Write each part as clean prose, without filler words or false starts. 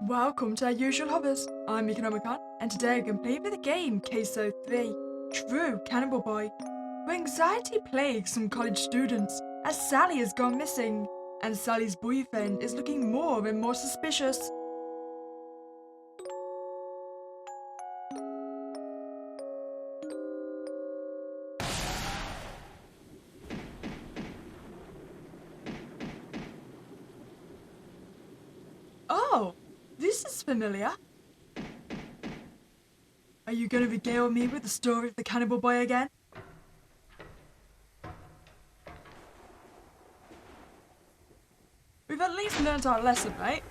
Welcome to our usual hovers. I'm Meeka Nomicon, and today we're going to play with the game Queso 3, True Cannibal Boy, where anxiety plagues some college students as Sally has gone missing, and Sally's boyfriend is looking more and more suspicious. Oh, this is familiar. Are you going to regale me with the story of the Cannibal Boy again? We've at least learnt our lesson, right?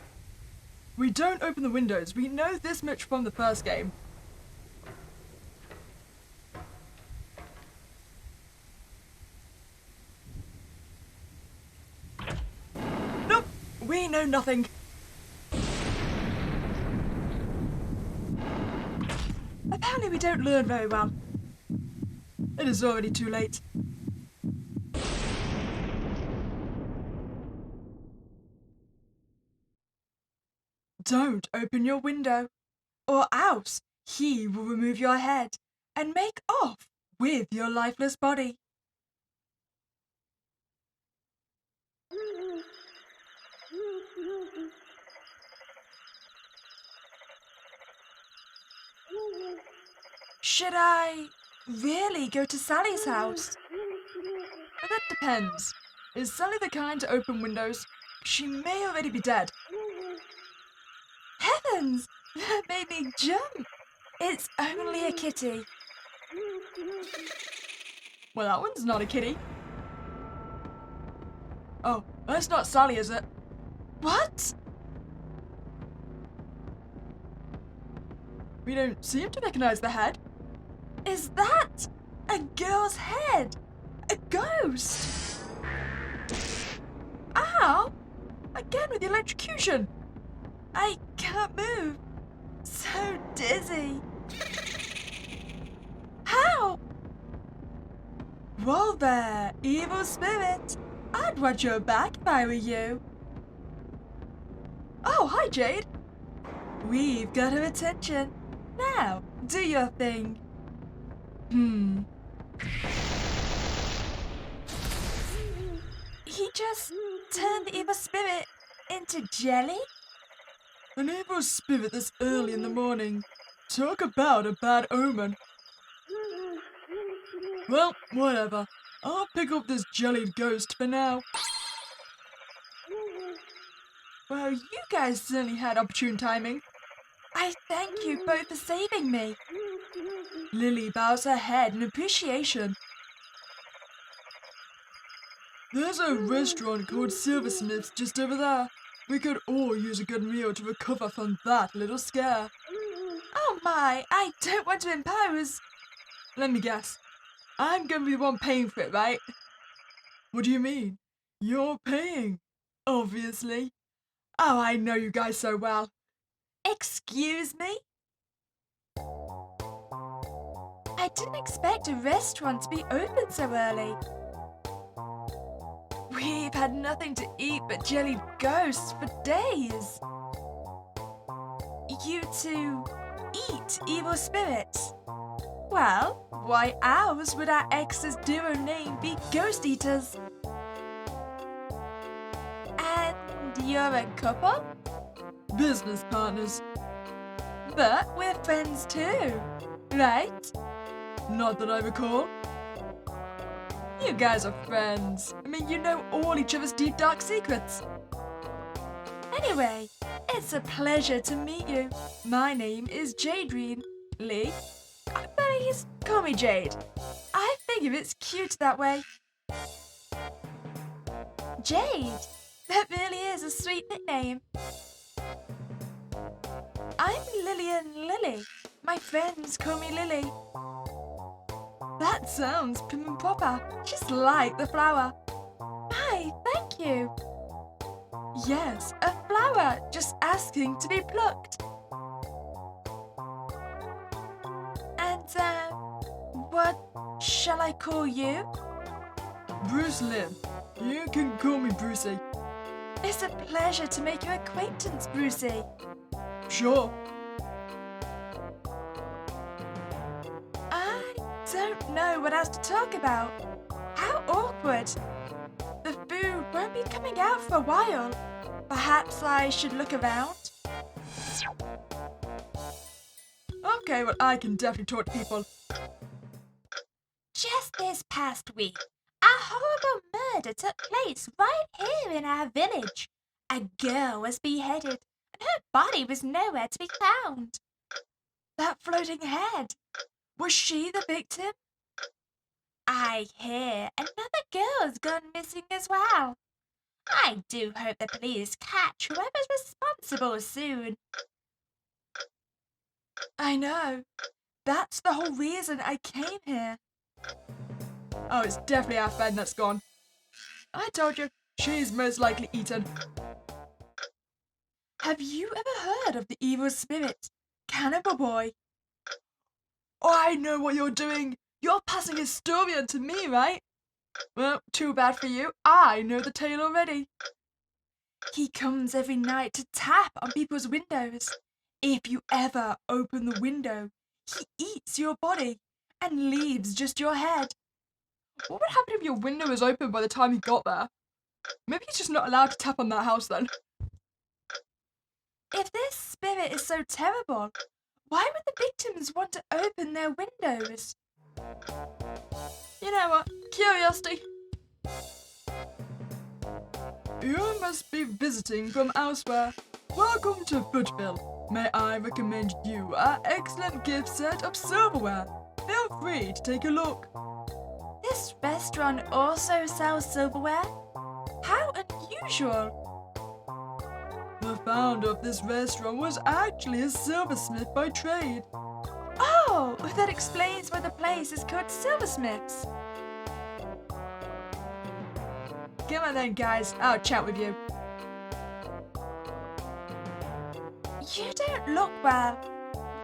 We don't open the windows. We know this much from the first game. Nope, we know nothing. Apparently we don't learn very well. It is already too late. Don't open your window, or else he will remove your head and make off with your lifeless body. Should I really go to Sally's house? That depends. Is Sally the kind to open windows? She may already be dead. Heavens! That made me jump! It's only a kitty. Well, that one's not a kitty. Oh, that's not Sally, is it? What? We don't seem to recognize the head. Is that a girl's head? A ghost? Ow! Again with the electrocution. I can't move. So dizzy. How? Well there, evil spirit. I'd watch your back if I were you. Oh, hi Jade. We've got her attention. Now, do your thing. He just turned the evil spirit into jelly? An evil spirit this early in the morning. Talk about a bad omen. Well, whatever. I'll pick up this jellied ghost for now. Well, you guys certainly had opportune timing. I thank you both for saving me. Lily bows her head in appreciation. There's a restaurant called Silversmith's just over there. We could all use a good meal to recover from that little scare. Oh my, I don't want to impose. Let me guess. I'm gonna be the one paying for it, right? What do you mean? You're paying, obviously. Oh, I know you guys so well. Excuse me? I didn't expect a restaurant to be open so early. We've had nothing to eat but jellied ghosts for days. You two eat evil spirits? Well, why else would our ex's duo name be Ghost Eaters? And you're a couple? Business partners. But we're friends too, right? Not that I recall. You guys are friends. I mean, you know all each other's deep, dark secrets. Anyway, it's a pleasure to meet you. My name is Jade Lee. Please call me Jade. I figure it's cute that way. Jade? That really is a sweet nickname. I'm Lillian Lily. My friends call me Lily. That sounds prim and proper, just like the flower. Hi, thank you. Yes, a flower just asking to be plucked. And, what shall I call you? Bruce Lynn. You can call me Brucey. It's a pleasure to make your acquaintance, Brucey. Sure. I don't know what else to talk about. How awkward. The food won't be coming out for a while. Perhaps I should look around? Okay, well, I can definitely talk to people. Just this past week, a horrible murder took place right here in our village. A girl was beheaded, and her body was nowhere to be found. That floating head. Was she the victim? I hear another girl's gone missing as well. I do hope the police catch whoever's responsible soon. I know. That's the whole reason I came here. Oh, it's definitely our friend that's gone. I told you, she's most likely eaten. Have you ever heard of the evil spirit, Cannibal Boy? Oh, I know what you're doing. You're passing his story on to me, right? Well, too bad for you. I know the tale already. He comes every night to tap on people's windows. If you ever open the window, he eats your body and leaves just your head. What would happen if your window was open by the time he got there? Maybe he's just not allowed to tap on that house then. If this spirit is so terrible, why would the victims want to open their windows? You know what? Curiosity. You must be visiting from elsewhere. Welcome to Footville. May I recommend you our excellent gift set of silverware. Feel free to take a look. This restaurant also sells silverware? How unusual! The founder of this restaurant was actually a silversmith by trade. Oh, that explains why the place is called Silversmiths. Come on then, guys. I'll chat with you. You don't look well.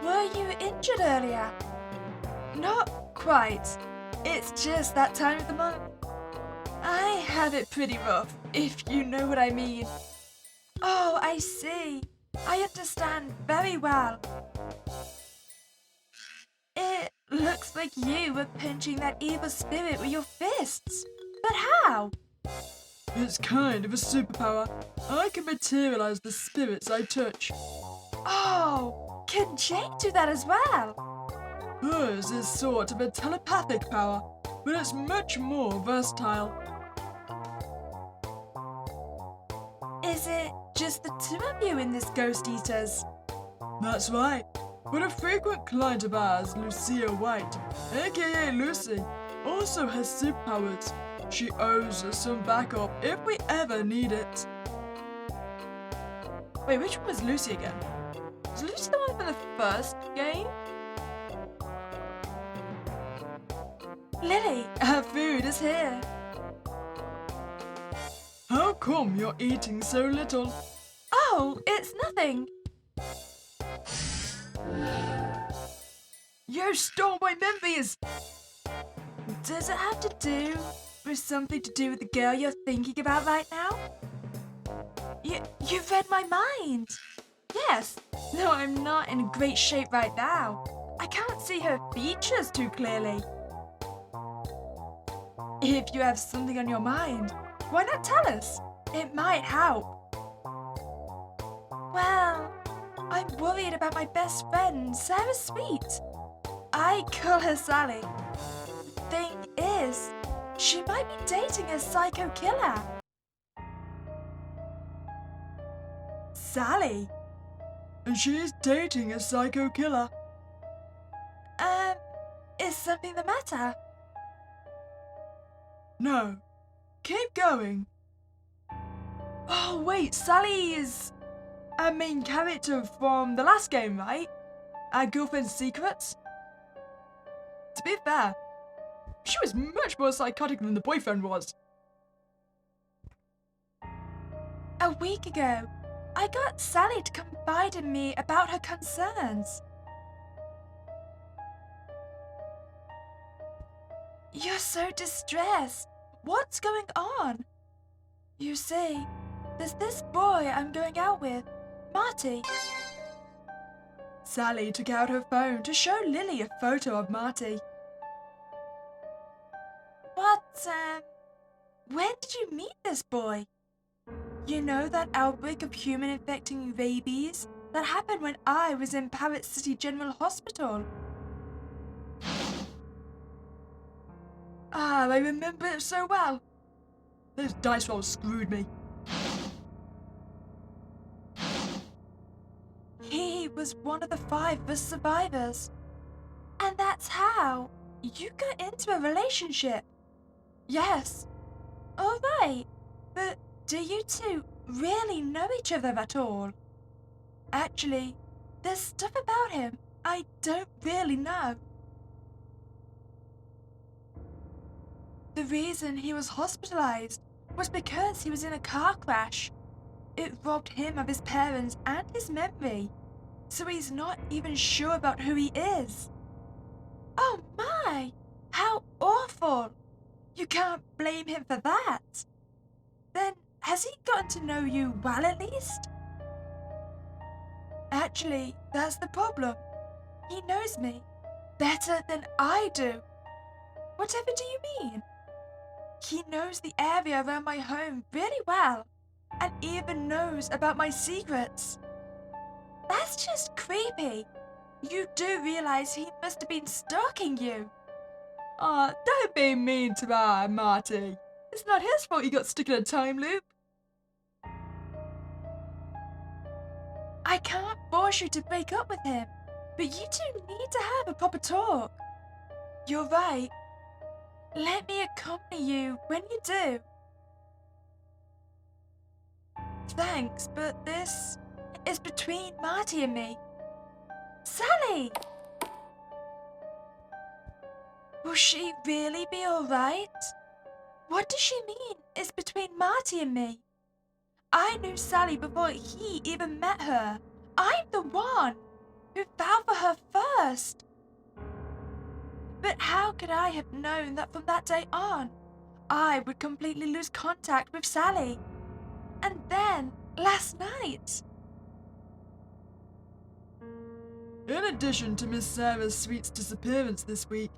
Were you injured earlier? Not quite. It's just that time of the month. I have it pretty rough, if you know what I mean. Oh, I see. I understand very well. It looks like you were punching that evil spirit with your fists. But how? It's kind of a superpower. I can materialize the spirits I touch. Oh, can Jake do that as well? Hers is sort of a telepathic power, but it's much more versatile. Is it just the two of you in this Ghost Eaters? That's right. But a frequent client of ours, Lucia White, aka Lucy, also has superpowers. She owes us some backup if we ever need it. Wait, which one was Lucy again? Was Lucy the one from the first game? Lily, Our food is here. How come you're eating so little? oh, it's nothing. You stole my memories! Does it have to do with something to do with the girl you're thinking about right now? You've read my mind. Yes. No, I'm not in great shape right now. I can't see her features too clearly. If you have something on your mind, why not tell us? It might help. Well, I'm worried about my best friend, Sarah Sweet. I call her Sally. The thing is, she might be dating a psycho killer. Sally? And she's dating a psycho killer. Is something the matter? No. Keep going. Oh, wait, Sally is a main character from the last game, right? Our Girlfriend's Secrets? To be fair, she was much more psychotic than the boyfriend was. A week ago, I got Sally to confide in me about her concerns. You're so distressed. What's going on? You see, there's this boy I'm going out with, Marty. Sally took out her phone to show Lily a photo of Marty. When did you meet this boy? You know that outbreak of human-infecting rabies that happened when I was in Parrot City General Hospital? Ah, I remember it so well. Those dice rolls screwed me. He was one of the 5 first survivors. And that's how you got into a relationship. Yes. All right. But do you two really know each other at all? Actually, there's stuff about him I don't really know. The reason he was hospitalized was because he was in a car crash. It robbed him of his parents and his memory, so he's not even sure about who he is. Oh my! How awful! You can't blame him for that. Then, has he gotten to know you well at least? Actually, that's the problem. He knows me better than I do. Whatever do you mean? He knows the area around my home really well, and even knows about my secrets. That's just creepy. You do realize he must have been stalking you. Ah, don't be mean to Marty. It's not his fault he got stuck in a time loop. I can't force you to break up with him, but you two need to have a proper talk. You're right. Let me accompany you when you do. Thanks, but this is between Marty and me. Sally! Will she really be alright? What does she mean it's between Marty and me? I knew Sally before he even met her. I'm the one who fell for her first. But how could I have known that from that day on, I would completely lose contact with Sally? And then, last night... In addition to Miss Sarah Sweet's disappearance this week,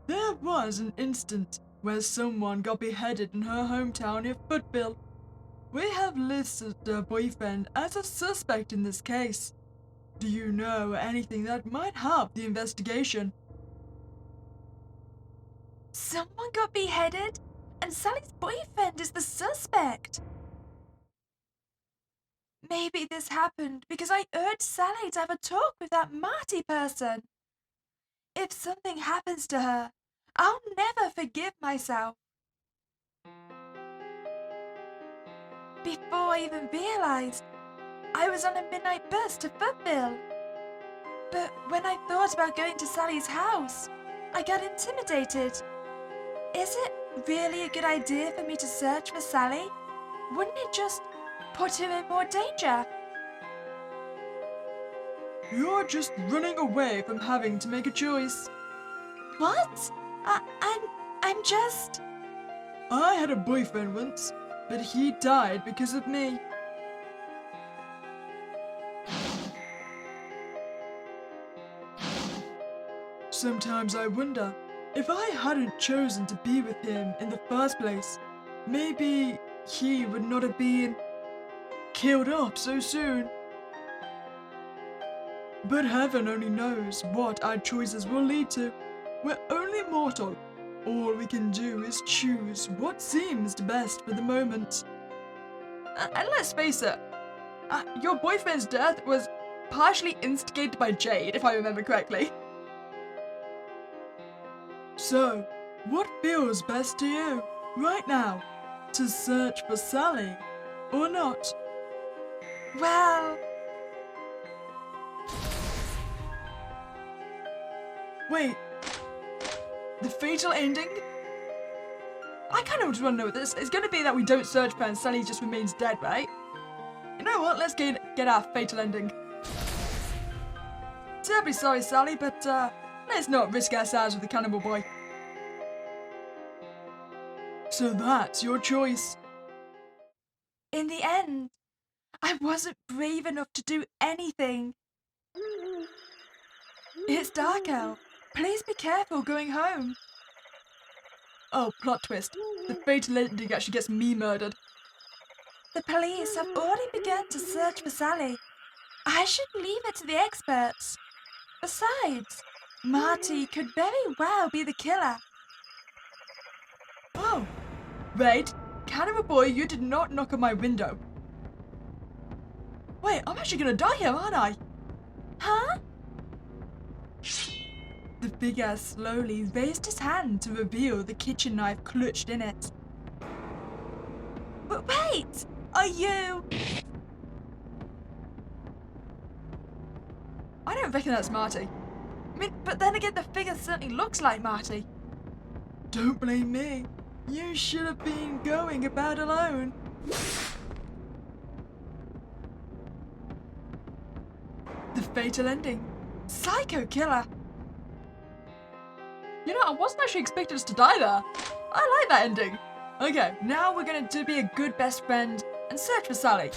there was an incident where someone got beheaded in her hometown near Footville. We have listed her boyfriend as a suspect in this case. Do you know anything that might help the investigation? Someone got beheaded, and Sally's boyfriend is the suspect. Maybe this happened because I urged Sally to have a talk with that Marty person. If something happens to her, I'll never forgive myself. Before I even realized, I was on a midnight bus to Footville. But when I thought about going to Sally's house, I got intimidated. Is it really a good idea for me to search for Sally? Wouldn't it just put her in more danger? You're just running away from having to make a choice. What? I'm just... I had a boyfriend once, but he died because of me. Sometimes I wonder, if I hadn't chosen to be with him in the first place, maybe he would not have been killed off so soon. But heaven only knows what our choices will lead to. We're only mortal. All we can do is choose what seems best for the moment. And let's face it, your boyfriend's death was partially instigated by Jade, if I remember correctly. So, what feels best to you, right now? To search for Sally, or not? Well... Wait, the fatal ending? I kind of just want to know what this is. Going to be that we don't search for her and Sally just remains dead, right? You know what, let's get our fatal ending. Terribly sorry, Sally, but let's not risk ourselves with the Cannibal boy. So that's your choice. In the end, I wasn't brave enough to do anything. It's dark out. Please be careful going home. Oh, plot twist. The fatal ending actually gets me murdered. The police have already begun to search for Sally. I should leave it to the experts. Besides, Marty could very well be the killer. Oh, wait. Cannibal boy, you did not knock on my window. Wait, I'm actually gonna die here, aren't I? Huh? The figure slowly raised his hand to reveal the kitchen knife clutched in it. But wait! Are you... I don't reckon that's Marty. I mean, but then again, the figure certainly looks like Marty. Don't blame me. You should have been going about alone. The fatal ending. Psycho killer. You know, I wasn't actually expecting us to die there. I like that ending. Okay, now we're going to be a good best friend and search for Sally.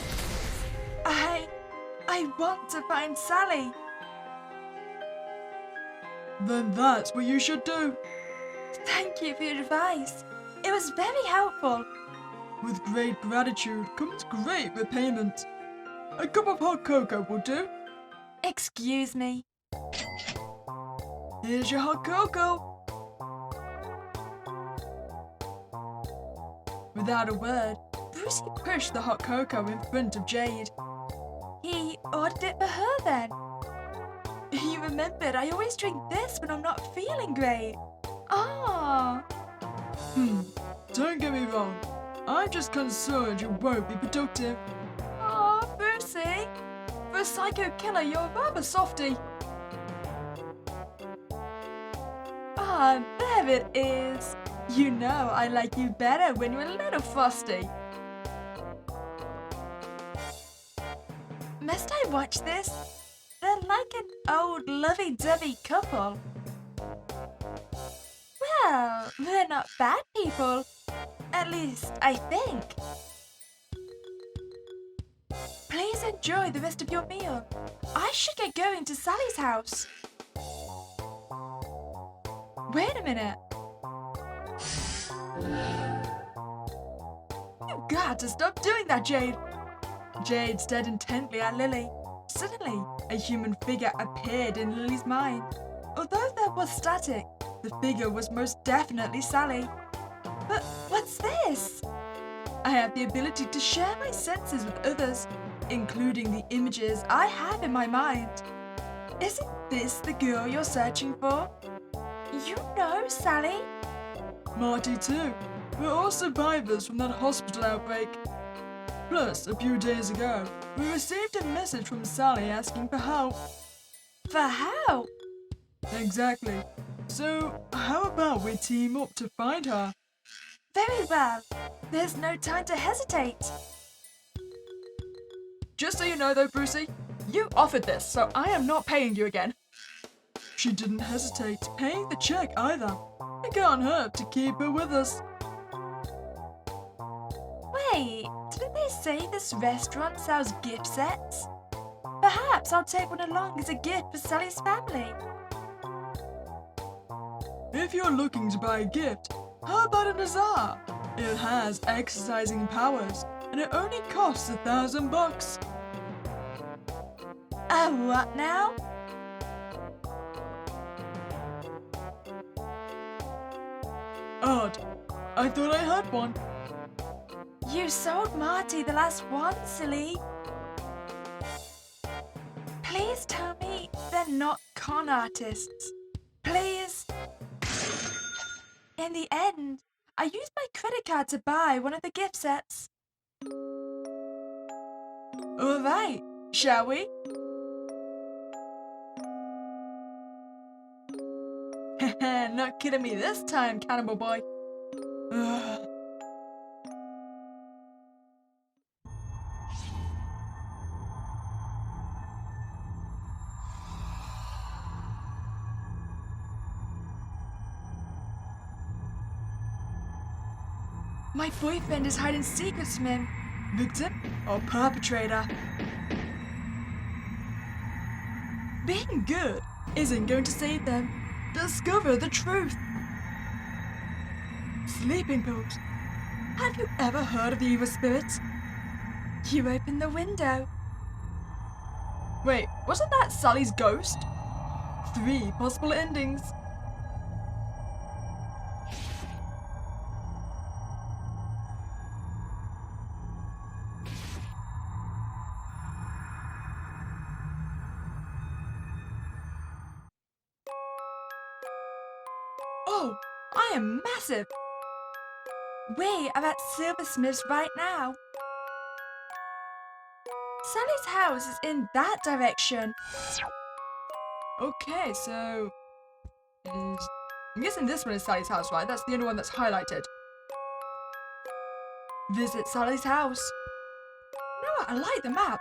I want to find Sally. Then that's what you should do. Thank you for your advice. It was very helpful. With great gratitude comes great repayment. A cup of hot cocoa will do. Excuse me. Here's your hot cocoa. Without a word, Brucey pushed the hot cocoa in front of Jade. He ordered it for her then. He remembered I always drink this when I'm not feeling great. Ah. Don't get me wrong. I'm just concerned you won't be productive. Oh, Brucey. For a psycho killer, you're rather softy. Ah, there it is. You know I like you better when you're a little frosty. Must I watch this? They're like an old lovey-dovey couple. Well, they're not bad people. At least, I think. Please enjoy the rest of your meal. I should get going to Sally's house. Wait a minute. You've got to stop doing that, Jade. Jade stared intently at Lily. Suddenly, a human figure appeared in Lily's mind. Although there was static, the figure was most definitely Sally. But what's this? I have the ability to share my senses with others, including the images I have in my mind. Isn't this the girl you're searching for? You know, Sally. Marty too. We're all survivors from that hospital outbreak. Plus, a few days ago, we received a message from Sally asking for help. For help? Exactly. So, how about we team up to find her? Very well. There's no time to hesitate. Just so you know though, Brucey, you offered this, so I am not paying you again. She didn't hesitate paying the check either. It can't hurt to keep her with us. Wait, didn't they say this restaurant sells gift sets? Perhaps I'll take one along as a gift for Sally's family. If you're looking to buy a gift, how about a Nazar? It has exercising powers, and it only costs $1,000. What now? Odd. I thought I had one. You sold Marty the last one, silly. Please tell me they're not con artists. Please. In the end, I used my credit card to buy one of the gift sets. All right, shall we? Not kidding me this time, Cannibal boy. Ugh. My boyfriend is hiding secrets from him. Victim or perpetrator? Being good isn't going to save them. Discover the truth. Sleeping pills. Have you ever heard of the evil spirits? You opened the window. Wait, wasn't that Sally's ghost? 3 possible endings. Oh, I am massive. We are at Silversmith's right now. Sally's house is in that direction. Okay, so I'm guessing this one is Sally's house, right? That's the only one that's highlighted. Visit Sally's house. You know what? I like the map.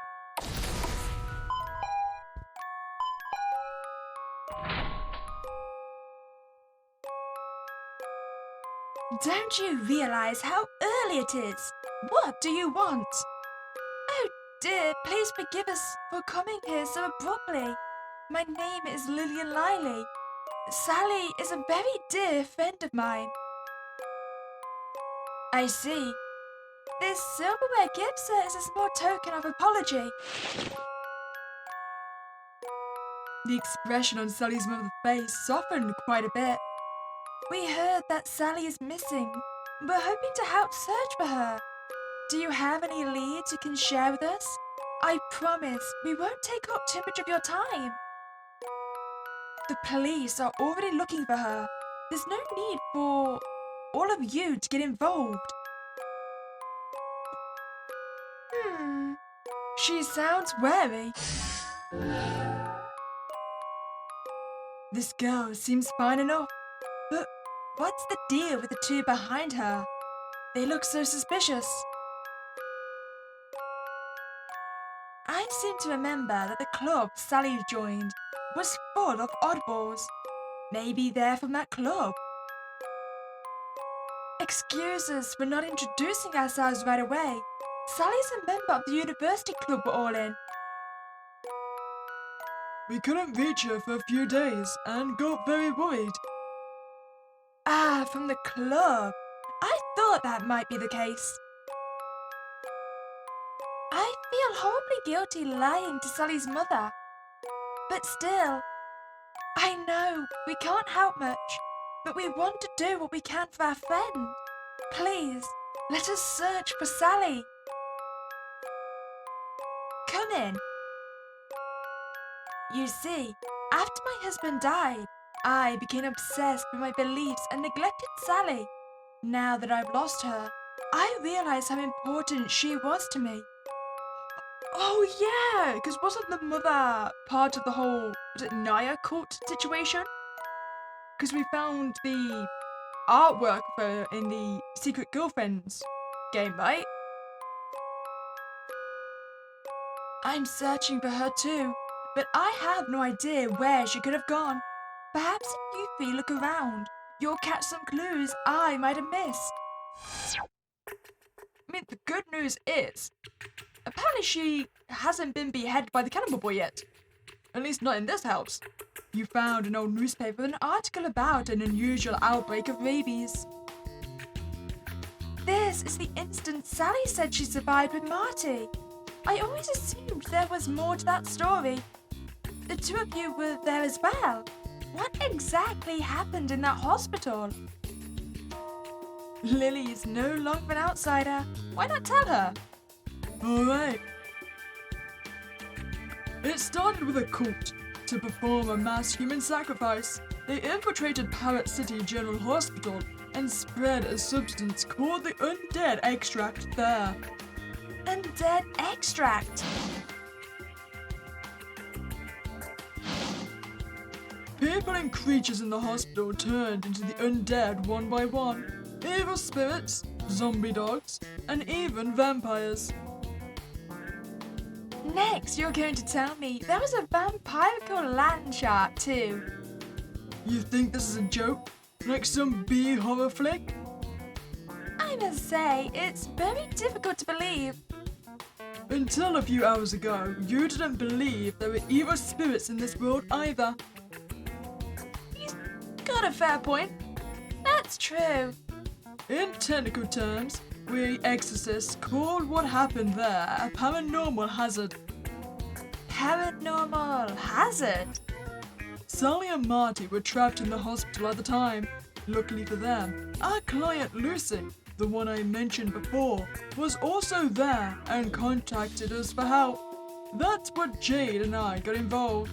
Don't you realize how early it is? What do you want? Oh dear, please forgive us for coming here so abruptly. My name is Lillian Liley. Sally is a very dear friend of mine. I see. This silverware gift set is a small token of apology. The expression on Sally's mother's face softened quite a bit. We heard that Sally is missing. We're hoping to help search for her. Do you have any leads you can share with us? I promise we won't take up too much of your time. The police are already looking for her. There's no need for all of you to get involved. She sounds wary. This girl seems fine enough, but what's the deal with the 2 behind her? They look so suspicious. I seem to remember that the club Sally joined was full of oddballs. Maybe they're from that club. Excuse us for not introducing ourselves right away. Sally's a member of the university club we're all in. We couldn't reach her for a few days and got very worried. Ah, from the club. I thought that might be the case. I feel horribly guilty lying to Sally's mother. But still, I know we can't help much, but we want to do what we can for our friend. Please, let us search for Sally. Come in. You see, after my husband died, I became obsessed with my beliefs and neglected Sally. Now that I've lost her, I realize how important she was to me. Oh yeah, because wasn't the mother part of the whole, was it Naya cult situation? Because we found the artwork of her in the Secret Girlfriends game, right? I'm searching for her too, but I have no idea where she could have gone. Perhaps if you 3 look around, you'll catch some clues I might have missed. I mean, the good news is, apparently she hasn't been beheaded by the Cannibal Boy yet. At least not in this house. You found an old newspaper with an article about an unusual outbreak of rabies. This is the instant Sally said she survived with Marty. I always assumed there was more to that story. The 2 of you were there as well. What exactly happened in that hospital? Lily is no longer an outsider. Why not tell her? Alright. It started with a cult to perform a mass human sacrifice. They infiltrated Parrot City General Hospital and spread a substance called the undead extract there. Undead extract? People and creatures in the hospital turned into the undead one by one. Evil spirits, zombie dogs, and even vampires. Next, you're going to tell me there was a vampirical land shark too. You think this is a joke? Like some B horror flick? I must say, it's very difficult to believe. Until a few hours ago, you didn't believe there were evil spirits in this world either. He's got a fair point. That's true. In technical terms, we exorcists call what happened there a paranormal hazard. Paranormal hazard? Sally and Marty were trapped in the hospital at the time. Luckily for them, our client Lucy, the one I mentioned before, was also there and contacted us for help. That's what Jade and I got involved.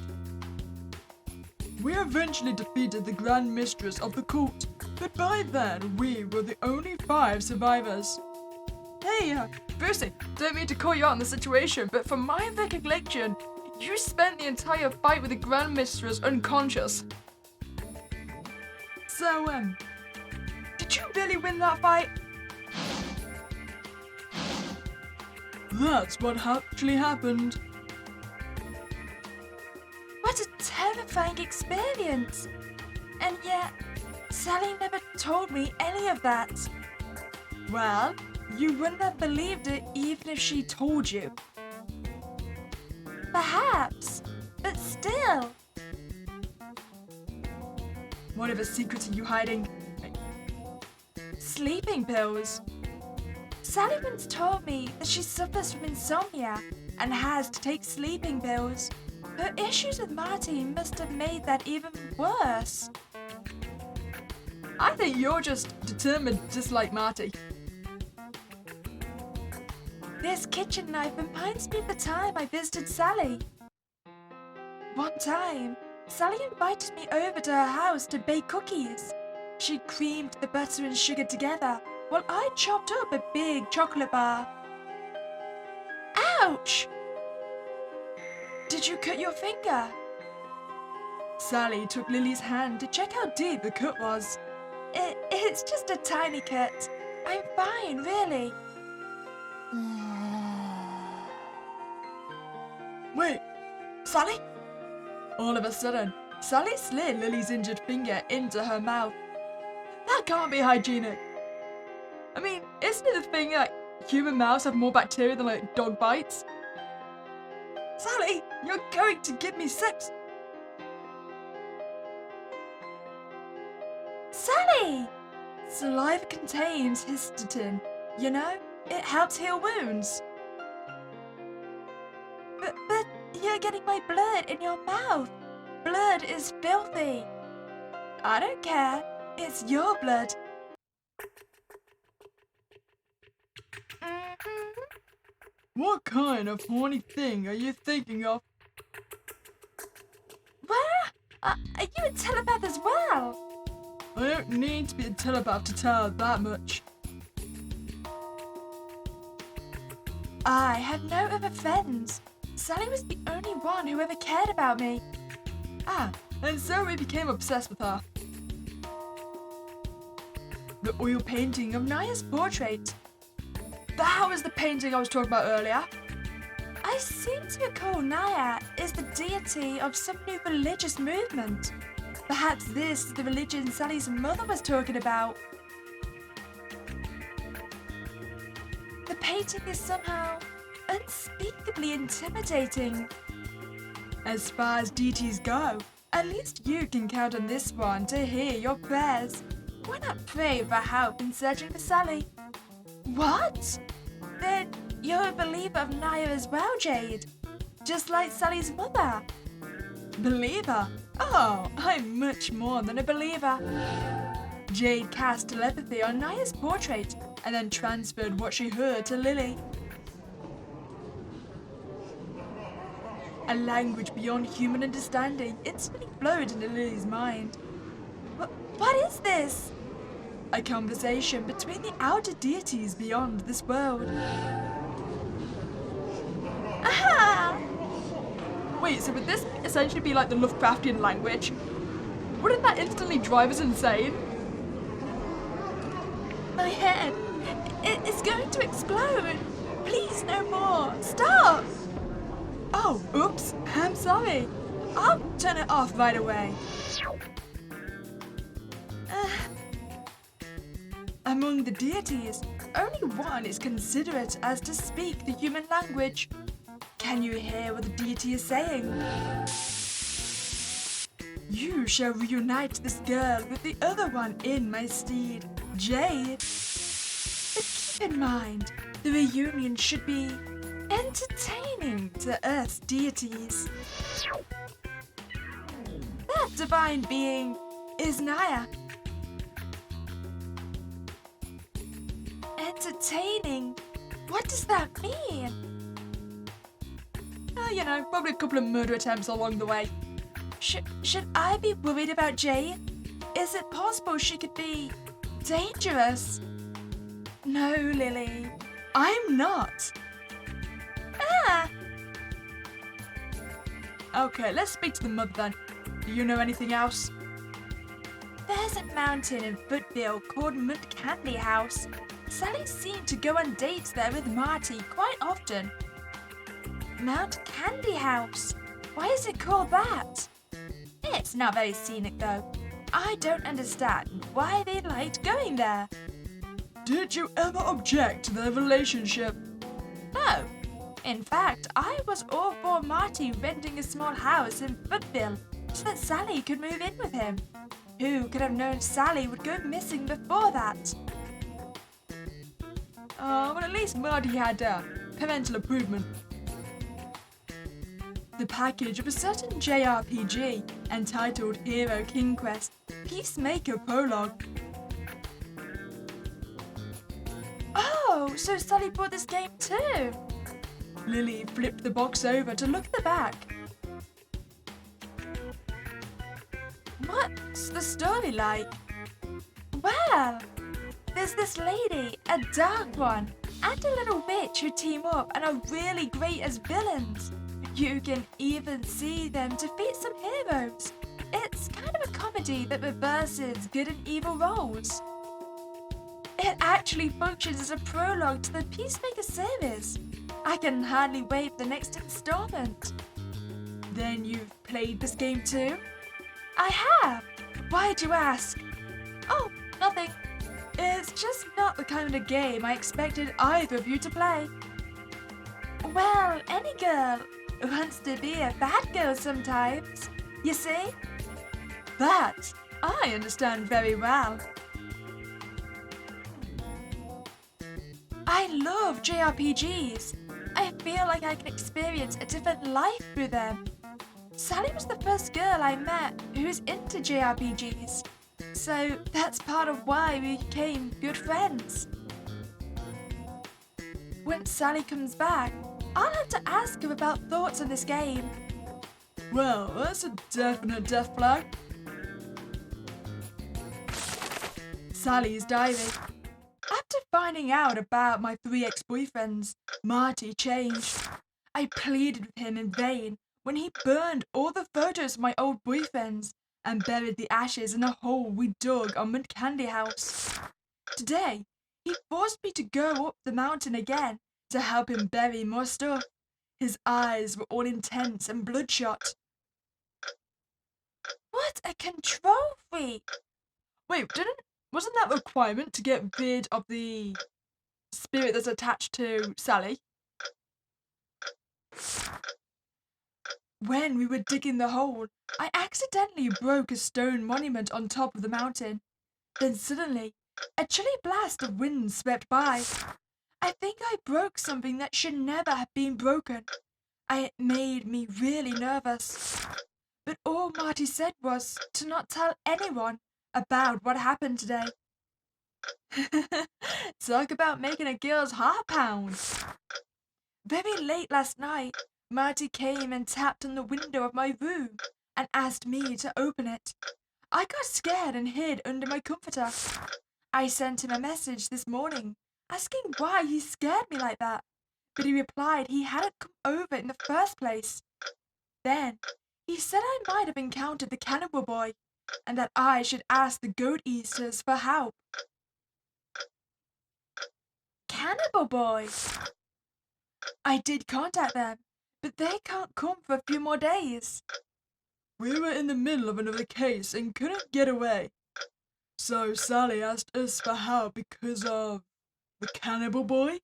We eventually defeated the Grand Mistress of the cult, but by then we were the only 5 survivors. Hey, Brucey, don't mean to call you out on the situation, but from my recollection, you spent the entire fight with the Grand Mistress unconscious. So, Did you really win that fight? that's what actually happened. What a terrifying experience. And yet, Sally never told me any of that. Well, you wouldn't have believed it even if she told you. Perhaps, but still. What other secrets are you hiding? Sleeping pills. Sally once told me that she suffers from insomnia and has to take sleeping pills. Her issues with Marty must have made that even worse. I think you're just determined to dislike Marty. This kitchen knife reminds me of the time I visited Sally. One time, Sally invited me over to her house to bake cookies. She creamed the butter and sugar together while I chopped up a big chocolate bar. Ouch! Did you cut your finger? Sally took Lily's hand to check how deep the cut was. It's just a tiny cut. I'm fine, really. Wait, Sally? All of a sudden, Sally slid Lily's injured finger into her mouth. That can't be hygienic. I mean, isn't it the thing that human mouths have more bacteria than like dog bites? Sally, you're going to give me sex. Sally! Saliva contains histatin. You know, it helps heal wounds. But you're getting my blood in your mouth. Blood is filthy. I don't care. It's your blood. what kind of horny thing are you thinking of? Where? Are you a telepath as well? I don't need to be a telepath to tell that much. I had no other friends. Sally was the only one who ever cared about me. And so we became obsessed with her. The oil painting of Naya's portrait. That was the painting I was talking about earlier. I seem to recall Naya is the deity of some new religious movement. Perhaps this is the religion Sally's mother was talking about. The painting is somehow unspeakably intimidating. As far as deities go, at least you can count on this one to hear your prayers. Why not pray for help in searching for Sally? What? Then you're a believer of Naya as well, Jade. Just like Sally's mother. Believer? Oh, I'm much more than a believer. Jade cast telepathy on Naya's portrait and then transferred what she heard to Lily. A language beyond human understanding instantly flowed into Lily's mind. What is this? A conversation between the outer deities beyond this world. Aha! Wait, so would this essentially be like the Lovecraftian language? Wouldn't that instantly drive us insane? My head. It's going to explode. Please, no more. Stop! Oh, oops, I'm sorry. I'll turn it off right away. Among the deities, only one is considerate as to speak the human language. Can you hear what the deity is saying? You shall reunite this girl with the other one in my stead, Jade. But keep in mind, the reunion should be entertaining to us deities. That divine being is Naya. Entertaining? What does that mean? Probably a couple of murder attempts along the way. Should I be worried about Jade? Is it possible she could be dangerous? No, Lily. I'm not. Ah! Okay, let's speak to the mother then. Do you know anything else? There's a mountain in Footville called Mount Candy House. Sally seemed to go on dates there with Marty quite often. Mount Candy House? Why is it called that? It's not very scenic though. I don't understand why they liked going there. Did you ever object to their relationship? No. In fact, I was all for Marty renting a small house in Footville so that Sally could move in with him. Who could have known Sally would go missing before that? But at least Marty had parental approval. The package of a certain JRPG entitled Hero King Quest Peacemaker Prologue. Oh, so Sally bought this game too? Lily flipped the box over to look at the back. What's the story like? Well, there's this lady, a dark one, and a little witch who team up and are really great as villains. You can even see them defeat some heroes. It's kind of a comedy that reverses good and evil roles. It actually functions as a prologue to the Peacemaker series. I can hardly wait for the next installment. Then you've played this game too? I have. Why'd you ask? Oh, nothing. It's just not the kind of game I expected either of you to play. Well, any girl wants to be a bad girl sometimes, you see? That I understand very well. I love JRPGs. I feel like I can experience a different life through them. Sally was the first girl I met who was into JRPGs, so that's part of why we became good friends. When Sally comes back, I'll have to ask her about thoughts on this game. Well, that's a definite death flag. Sally's diving. After finding out about my 3 ex-boyfriends, Marty changed. I pleaded with him in vain when he burned all the photos of my old boyfriends and buried the ashes in a hole we dug on Mount Candy House. Today, he forced me to go up the mountain again to help him bury more stuff. His eyes were all intense and bloodshot. What a control freak! Wait, wasn't that a requirement to get rid of the spirit that's attached to Sally? When we were digging the hole, I accidentally broke a stone monument on top of the mountain. Then suddenly, a chilly blast of wind swept by. I think I broke something that should never have been broken. It made me really nervous. But all Marty said was to not tell anyone about what happened today. Talk about making a girl's heart pound. Very late last night, Marty came and tapped on the window of my room and asked me to open it. I got scared and hid under my comforter. I sent him a message this morning asking why he scared me like that, but he replied he hadn't come over in the first place. Then he said I might have encountered the Cannibal boy and that I should ask the Goat Eaters for help. Cannibal boy? I did contact them, but they can't come for a few more days. We were in the middle of another case and couldn't get away. So Sally asked us for help because of The cannibal boy?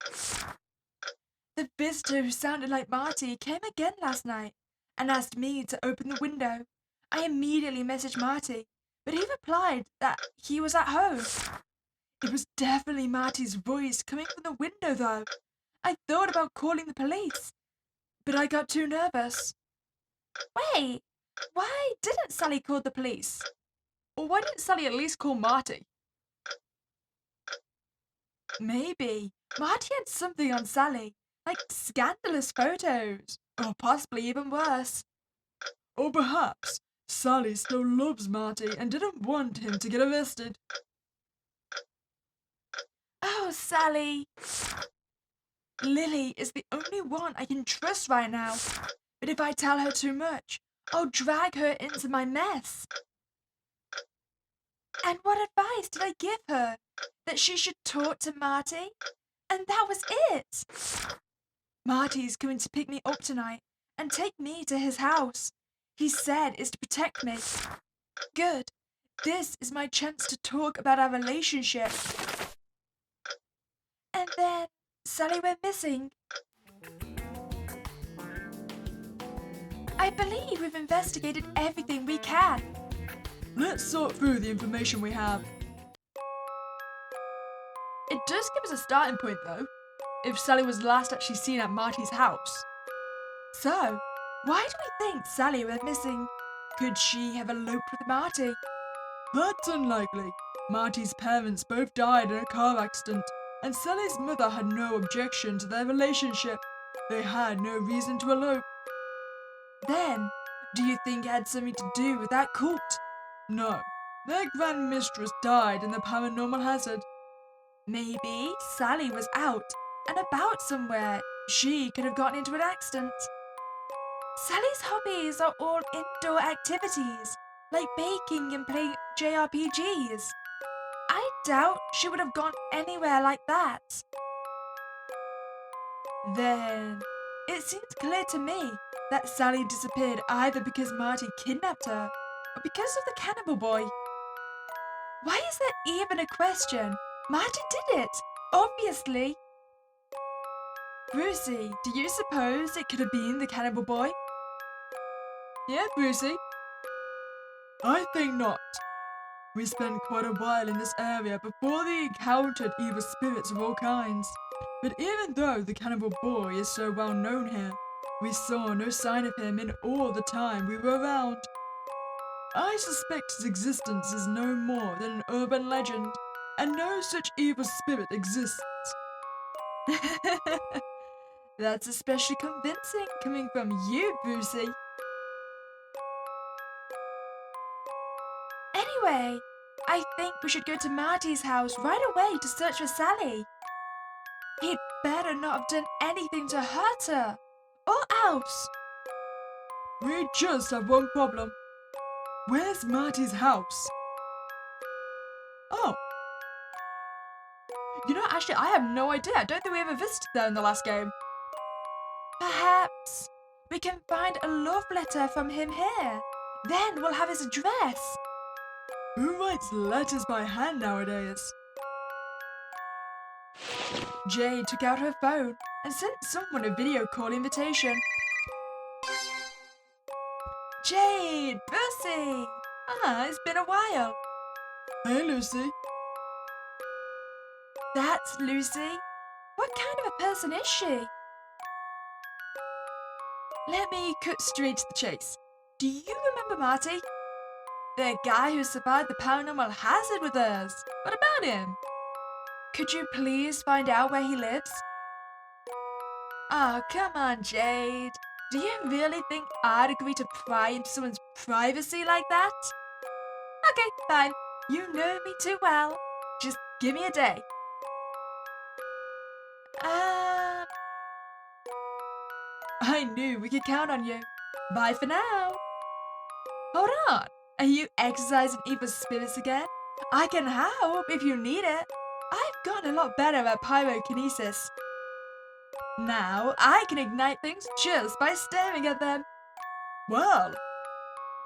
The visitor who sounded like Marty came again last night and asked me to open the window. I immediately messaged Marty, but he replied that he was at home. It was definitely Marty's voice coming from the window, though. I thought about calling the police, but I got too nervous. Wait, why didn't Sally call the police? Or why didn't Sally at least call Marty? Maybe Marty had something on Sally, like scandalous photos, or possibly even worse. Or perhaps Sally still loves Marty and didn't want him to get arrested. Oh, Sally. Lily is the only one I can trust right now. But if I tell her too much, I'll drag her into my mess. And what advice did I give her? That she should talk to Marty? And that was it. Marty's going to pick me up tonight and take me to his house. He said it's to protect me. Good. This is my chance to talk about our relationship. And then Sally went missing. I believe we've investigated everything we can. Let's sort through the information we have. It does give us a starting point, though, if Sally was last actually seen at Marty's house. So, why do we think Sally went missing? Could she have eloped with Marty? That's unlikely. Marty's parents both died in a car accident, and Sally's mother had no objection to their relationship. They had no reason to elope. Then, do you think it had something to do with that cult? No, their grand mistress died in the paranormal hazard. Maybe Sally was out and about somewhere. She could have gotten into an accident. Sally's hobbies are all indoor activities, like baking and playing JRPGs. I doubt she would have gone anywhere like that. Then, it seems clear to me that Sally disappeared either because Marty kidnapped her or because of the cannibal boy. Why is that even a question? Marty did it, obviously. Brucey, do you suppose it could have been the cannibal boy? Yeah, Brucey? I think not. We spent quite a while in this area before they encountered evil spirits of all kinds. But even though the cannibal boy is so well known here, we saw no sign of him in all the time we were around. I suspect his existence is no more than an urban legend, and no such evil spirit exists. That's especially convincing coming from you, Brucey. Anyway, I think we should go to Marty's house right away to search for Sally. He'd better not have done anything to hurt her, or else. We just have one problem. Where's Marty's house? Oh. You know, actually, I have no idea. I don't think we ever visited there in the last game. Perhaps we can find a love letter from him here. Then we'll have his address. Who writes letters by hand nowadays? Jade took out her phone and sent someone a video call invitation. Jade, Brucey! It's been a while. Hey, Lucy. That's Lucy? What kind of a person is she? Let me cut straight to the chase. Do you remember Marty? The guy who survived the paranormal hazard with us. What about him? Could you please find out where he lives? Oh, come on, Jade. Do you really think I'd agree to pry into someone's privacy like that? Okay, fine. You know me too well. Just give me a day. I knew we could count on you. Bye for now. Hold on. Are you exercising evil spirits again? I can help if you need it. I've gotten a lot better at pyrokinesis. Now I can ignite things just by staring at them. Well,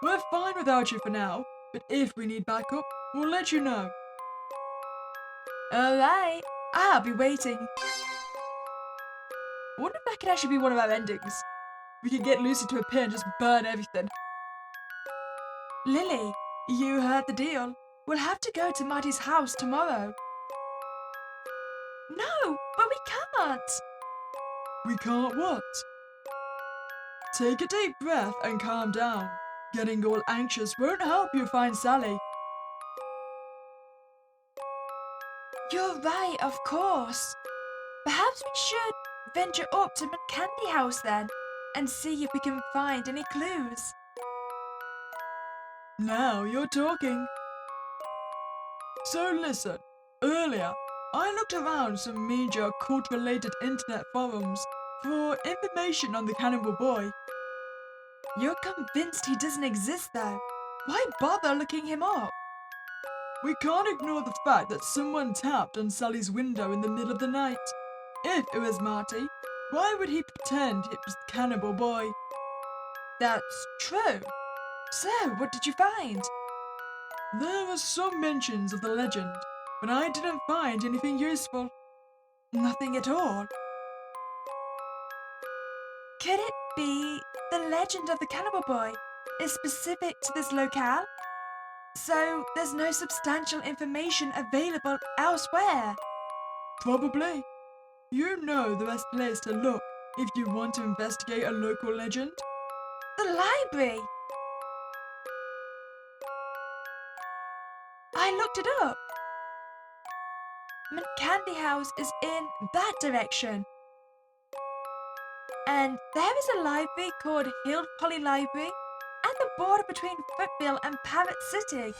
we're fine without you for now, but if we need backup, we'll let you know. Alright, I'll be waiting. I wonder if that could actually be one of our endings. We could get Lucy to appear and just burn everything. Lily, You heard the deal. we'll have to go to Marty's house tomorrow. No, but we can't. We can't what? Take a deep breath and calm down. Getting all anxious won't help you find Sally. You're right, of course. Perhaps we should venture up to Candy House then and see if we can find any clues. Now you're talking. So listen, earlier I looked around some major cult-related internet forums for information on the Cannibal Boy. You're convinced he doesn't exist though. Why bother looking him up? We can't ignore the fact that someone tapped on Sally's window in the middle of the night. If it was Marty, why would he pretend it was the Cannibal Boy? That's true. So, what did you find? There were some mentions of the legend, but I didn't find anything useful. Nothing at all. Could it be the legend of the Cannibal Boy is specific to this locale? So there's no substantial information available elsewhere? Probably. You know the best place to look if you want to investigate a local legend. The library! I looked it up. Candy House is in that direction. And there is a library called Hill Poly Library at the border between Fruitville and Parrot City.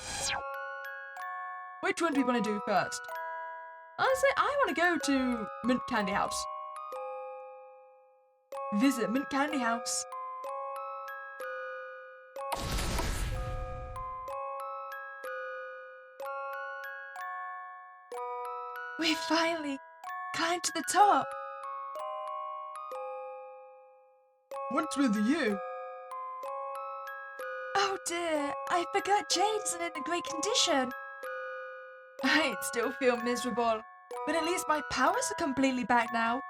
Which one do we want to do first? Honestly, I want to go to Mint Candy House. Visit Mint Candy House. We finally climbed to the top. What's with you? Oh dear, I forgot Jade isn't in a great condition. I still feel miserable, but at least my powers are completely back now.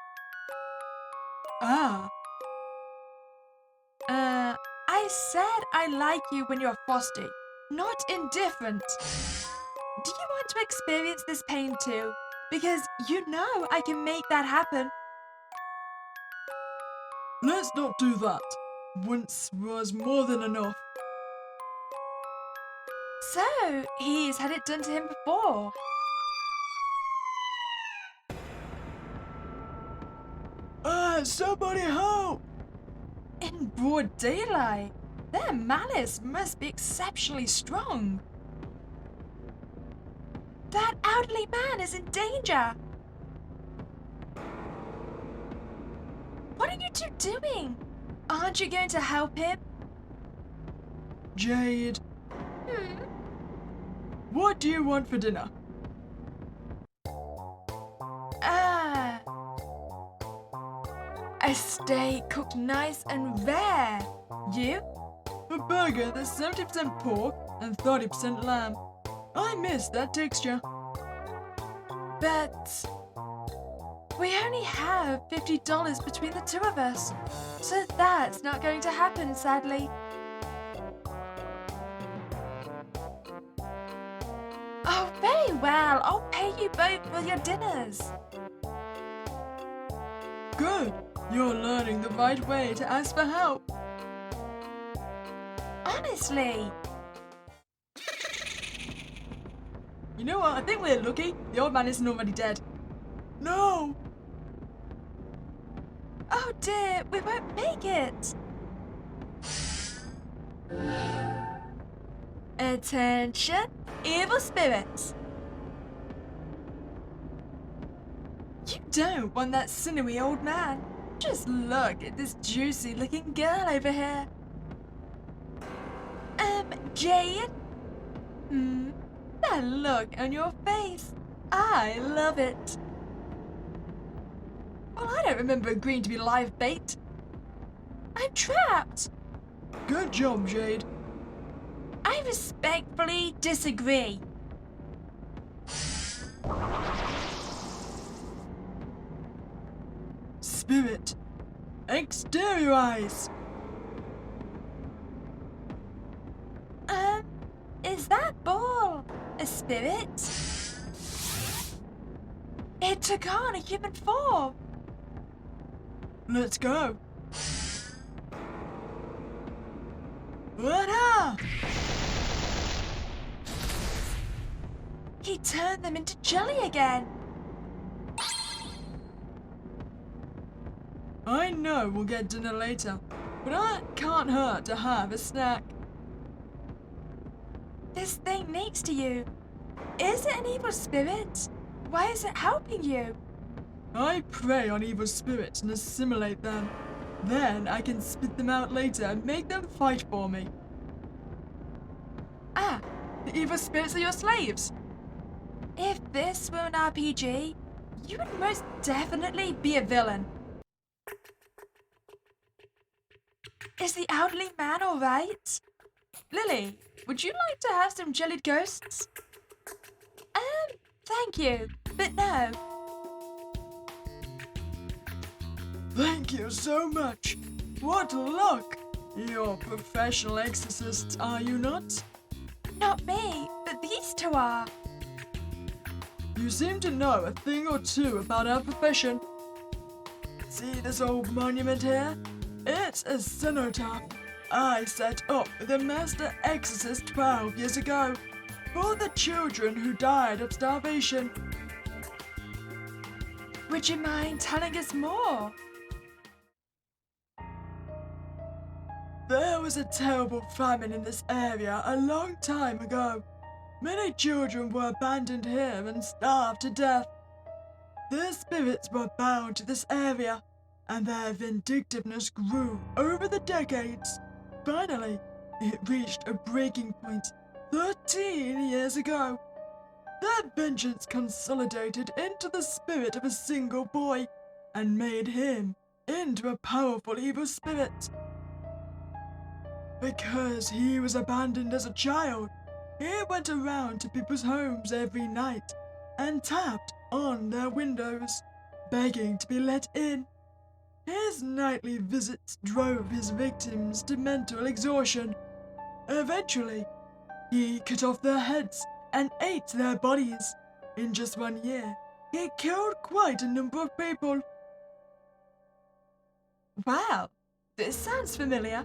Ah, I said I like you when you're frosty, not indifferent. Do you want to experience this pain too? Because you know I can make that happen. let's not do that. Once was more than enough. So, he's had it done to him before. Somebody help! In broad daylight. Their malice must be exceptionally strong. That elderly man is in danger. What are you two doing? Aren't you going to help him? Jade, what do you want for dinner? A steak cooked nice and rare. You? For burger, there's 70% pork and 30% lamb. I miss that texture. But we only have $50 between the two of us, so that's not going to happen, sadly. Oh, very well. I'll pay you both for your dinners. Good. You're learning the right way to ask for help. Honestly. You know what? I think we're lucky. The old man isn't already dead. No! Oh dear, we won't make it. Attention, evil spirits. You don't want that sinewy old man. Just look at this juicy looking girl over here. Jade? That look on your face. I love it. Well, I don't remember agreeing to be live bait. I'm trapped. Good job, Jade. I respectfully disagree. spirit. Exteriorize! Is that ball a spirit? It took on a human form. Let's go. What? He turned them into jelly again. I know we'll get dinner later, but it can't hurt to have a snack. This thing next to you. Is it an evil spirit? Why is it helping you? I prey on evil spirits and assimilate them. Then I can spit them out later and make them fight for me. Ah, the evil spirits are your slaves. If this were an RPG, You would most definitely be a villain. is the elderly man all right? Lily, would you like to have some jellied ghosts? Thank you, but no. Thank you so much. What luck! You're professional exorcists, are you not? Not me, but these two are. You seem to know a thing or two about our profession. See this old monument here? It's a cenotaph I set up with a master exorcist 12 years ago for the children who died of starvation. Would you mind telling us more? There was a terrible famine in this area a long time ago. Many children were abandoned here and starved to death. Their spirits were bound to this area, and their vindictiveness grew over the decades. Finally, it reached a breaking point 13 years ago. Their vengeance consolidated into the spirit of a single boy and made him into a powerful evil spirit. Because he was abandoned as a child, he went around to people's homes every night and tapped on their windows, begging to be let in. His nightly visits drove his victims to mental exhaustion. Eventually, he cut off their heads and ate their bodies. In just 1 year, he killed quite a number of people. Wow, this sounds familiar.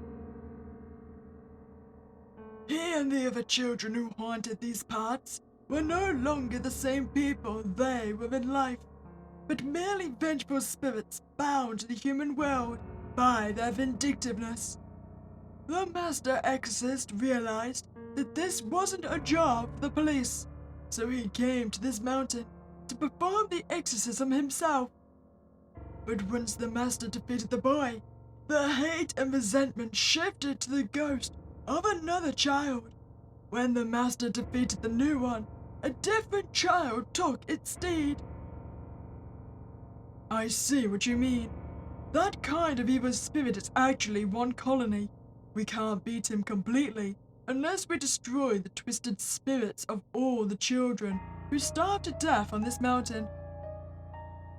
He and the other children who haunted these parts were no longer the same people they were in life, but merely vengeful spirits bound to the human world by their vindictiveness. The master exorcist realized that this wasn't a job for the police, so he came to this mountain to perform the exorcism himself. But once the master defeated the boy, the hate and resentment shifted to the ghost of another child. When the master defeated the new one, a different child took its steed. I see what you mean. That kind of evil spirit is actually one colony. We can't beat him completely unless we destroy the twisted spirits of all the children who starved to death on this mountain.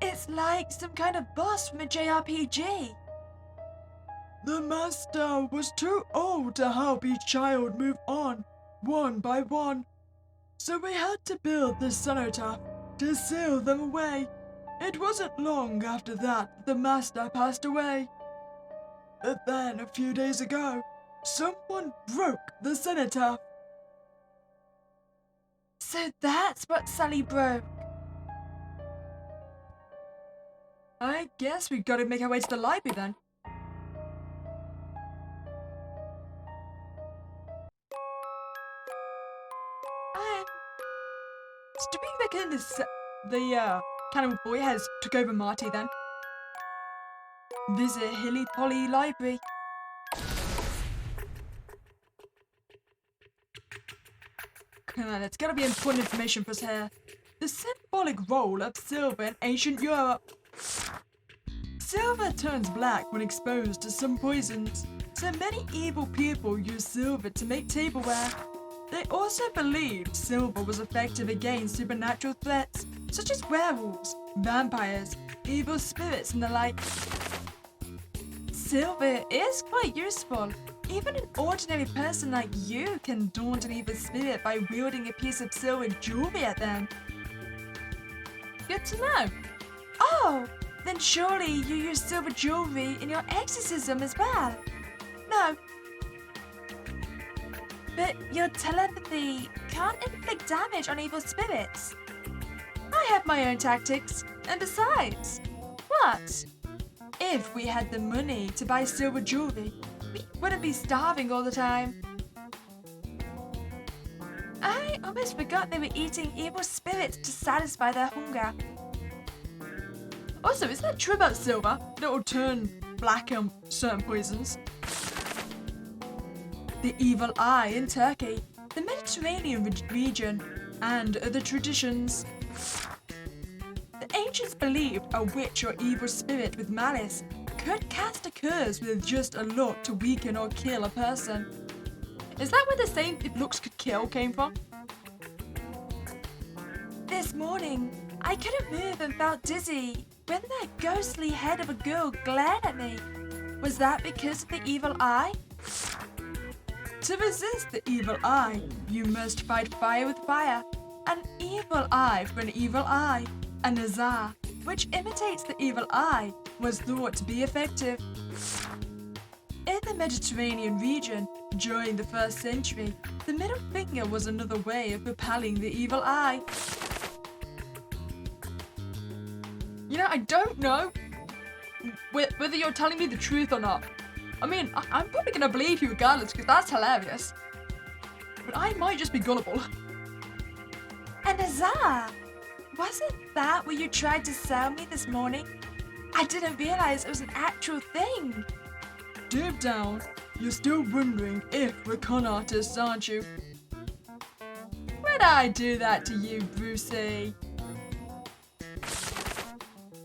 It's like some kind of boss from a JRPG. The master was too old to help each child move on, one by one. So we had to build this cenotaph to seal them away. It wasn't long after that the master passed away. But then, a few days ago, someone broke the cenotaph. So that's what Sally broke. I guess we've got to make our way to the library then. Do we reckon the Cannibal boy has took over Marty then? Visit Hilly Polly Library. Come on, it's gotta be important information for us here. The symbolic role of silver in ancient Europe. Silver turns black when exposed to some poisons, so many evil people use silver to make tableware. They also believed silver was effective against supernatural threats, such as werewolves, vampires, evil spirits, and the like. Silver is quite useful. Even an ordinary person like you can daunt an evil spirit by wielding a piece of silver jewelry at them. Good to know. Oh, then surely you use silver jewelry in your exorcism as well. No. But your telepathy can't inflict damage on evil spirits. I have my own tactics, and besides, what? If we had the money to buy silver jewelry, we wouldn't be starving all the time. I almost forgot they were eating evil spirits to satisfy their hunger. Also, is that true about silver? That will turn black on certain poisons. The evil eye in Turkey, the Mediterranean region, and other traditions. The ancients believed a witch or evil spirit with malice could cast a curse with just a look to weaken or kill a person. Is that where the saying "if looks could kill" came from? This morning, I couldn't move and felt dizzy when that ghostly head of a girl glared at me. Was that because of the evil eye? To resist the evil eye, you must fight fire with fire. An evil eye for an evil eye. A nazar, which imitates the evil eye, was thought to be effective. In the Mediterranean region, during the 1st century, the middle finger was another way of repelling the evil eye. You know, I don't know whether you're telling me the truth or not. I mean, I'm probably gonna believe you regardless because that's hilarious. But I might just be gullible. A nazar? Wasn't that what you tried to sell me this morning? I didn't realize it was an actual thing. Deep down, you're still wondering if we're con artists, aren't you? Would I do that to you, Brucey?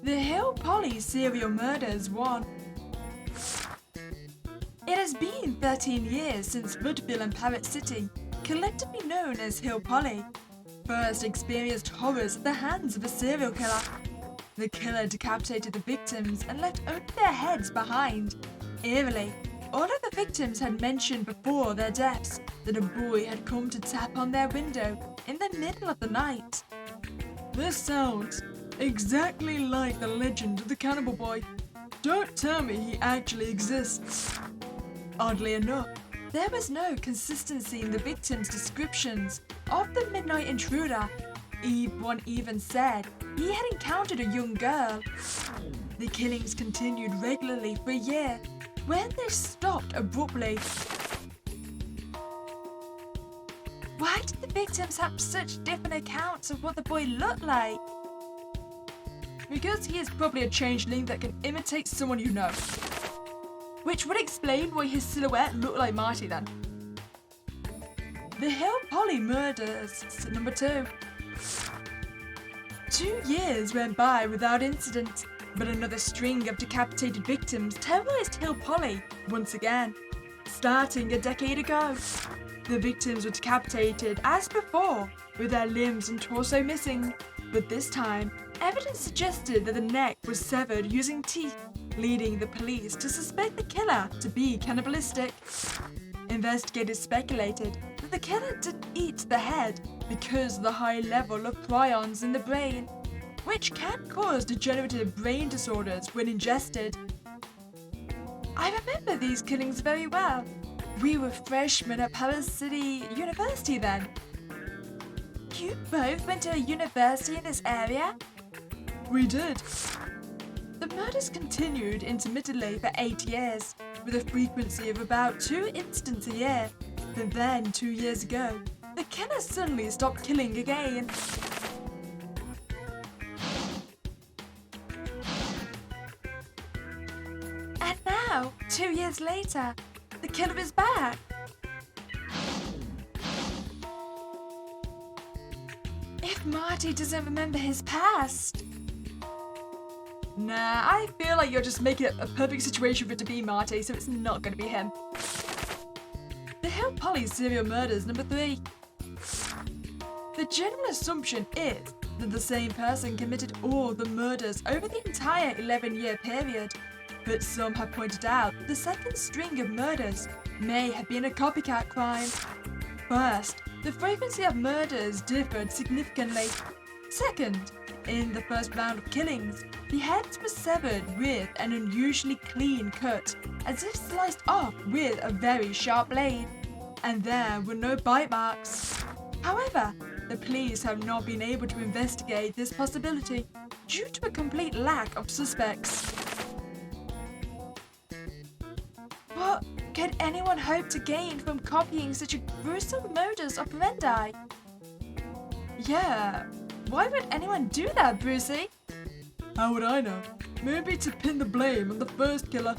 The Hill Polly serial murders won. It has been 13 years since Woodville and Parrot City, collectively known as Hill Polly, first experienced horrors at the hands of a serial killer. The killer decapitated the victims and left only their heads behind. Eerily, all of the victims had mentioned before their deaths that a boy had come to tap on their window in the middle of the night. This sounds exactly like the legend of the Cannibal Boy. Don't tell me he actually exists. Oddly enough, there was no consistency in the victims' descriptions of the midnight intruder. One even said he had encountered a young girl. The killings continued regularly for a year, when they stopped abruptly. Why did the victims have such different accounts of what the boy looked like? Because he is probably a changeling that can imitate someone you know. Which would explain why his silhouette looked like Marty then. The Hill Polly murders, number 2. 2 years went by without incident, but another string of decapitated victims terrorized Hill Polly once again. Starting a decade ago, the victims were decapitated as before, with their limbs and torso missing, but this time, evidence suggested that the neck was severed using teeth, leading the police to suspect the killer to be cannibalistic. Investigators speculated that the killer didn't eat the head because of the high level of prions in the brain, which can cause degenerative brain disorders when ingested. I remember these killings very well. We were freshmen at Parrot City University then. You both went to a university in this area? We did. The murders continued intermittently for 8 years, with a frequency of about 2 incidents a year. But then, 2 years ago, the killer suddenly stopped killing again. And now, 2 years later, the killer is back. If Marty doesn't remember his past... Nah, I feel like you're just making it a perfect situation for it to be Marty, so it's not going to be him. The Hill Polly serial murders, number 3. The general assumption is that the same person committed all the murders over the entire 11-year period. but some have pointed out the second string of murders may have been a copycat crime. First, the frequency of murders differed significantly. Second, in the first round of killings, the heads were severed with an unusually clean cut, as if sliced off with a very sharp blade, and there were no bite marks. However, the police have not been able to investigate this possibility due to a complete lack of suspects. What could anyone hope to gain from copying such a gruesome modus operandi? Yeah, why would anyone do that, Brucey? How would I know? Maybe to pin the blame on the first killer.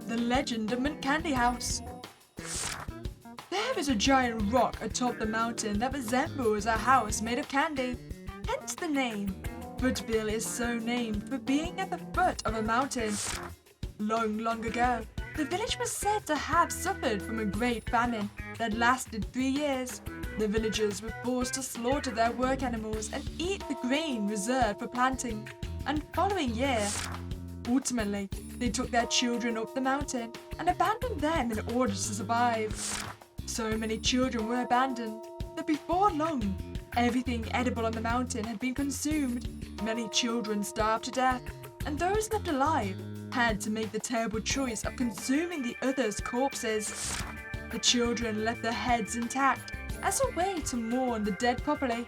The legend of Mint Candy House. There is a giant rock atop the mountain that resembles a house made of candy, hence the name. Footville is so named for being at the foot of a mountain. Long, long ago, the village was said to have suffered from a great famine that lasted 3 years. The villagers were forced to slaughter their work animals and eat the grain reserved for planting, and following year, ultimately, they took their children up the mountain and abandoned them in order to survive. So many children were abandoned that before long, everything edible on the mountain had been consumed. Many children starved to death, and those left alive had to make the terrible choice of consuming the others' corpses. The children left their heads intact as a way to mourn the dead properly,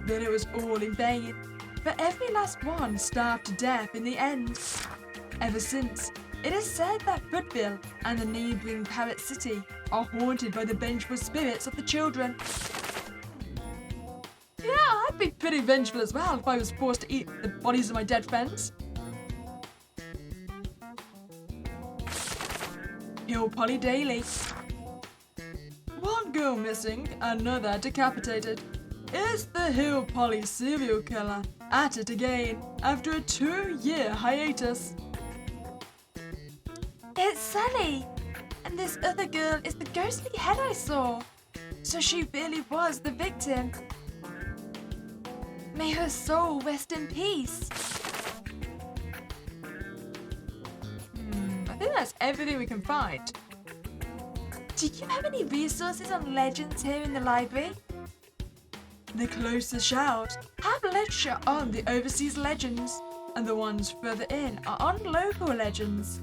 but it was all in vain, for every last one starved to death in the end. Ever since, it is said that Footville and the neighbouring Parrot City are haunted by the vengeful spirits of the children. Yeah, I'd be pretty vengeful as well if I was forced to eat the bodies of my dead friends. Hill Polly Daily. One girl missing, another decapitated. Is the Hill Polly serial killer at it again after a 2-year hiatus? It's Sally! And this other girl is the ghostly head I saw. So she really was the victim. May her soul rest in peace. I think that's everything we can find. Do you have any resources on legends here in the library? The closest shout have literature on the overseas legends, and the ones further in are on local legends.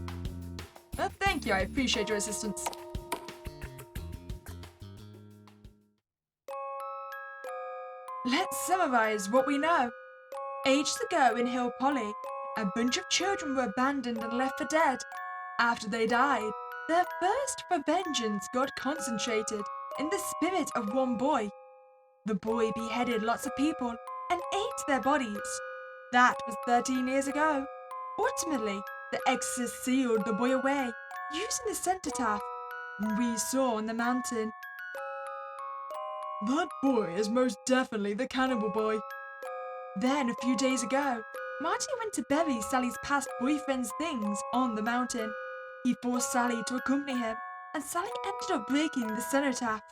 Well, thank you, I appreciate your assistance. Let's summarize what we know. Ages ago in Hill Polly, a bunch of children were abandoned and left for dead. After they died, their thirst for vengeance got concentrated in the spirit of one boy. The boy beheaded lots of people and ate their bodies. That was 13 years ago. Ultimately, the exorcist sealed the boy away using the cenotaph we saw on the mountain. That boy is most definitely the cannibal boy. Then, a few days ago, Marty went to bury Sally's past boyfriend's things on the mountain. He forced Sally to accompany him, and Sally ended up breaking the cenotaph.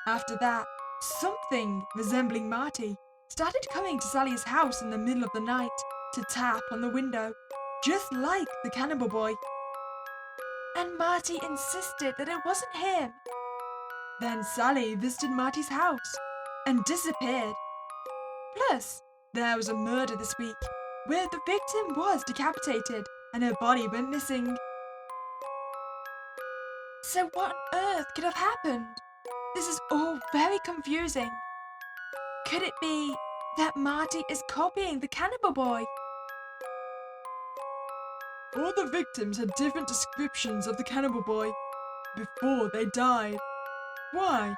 After that, something resembling Marty started coming to Sally's house in the middle of the night to tap on the window, just like the cannibal boy. And Marty insisted that it wasn't him. Then Sally visited Marty's house and disappeared. Plus, there was a murder this week where the victim was decapitated and her body went missing. So what on earth could have happened? This is all very confusing. Could it be that Marty is copying the cannibal boy? All the victims had different descriptions of the cannibal boy before they died. Why?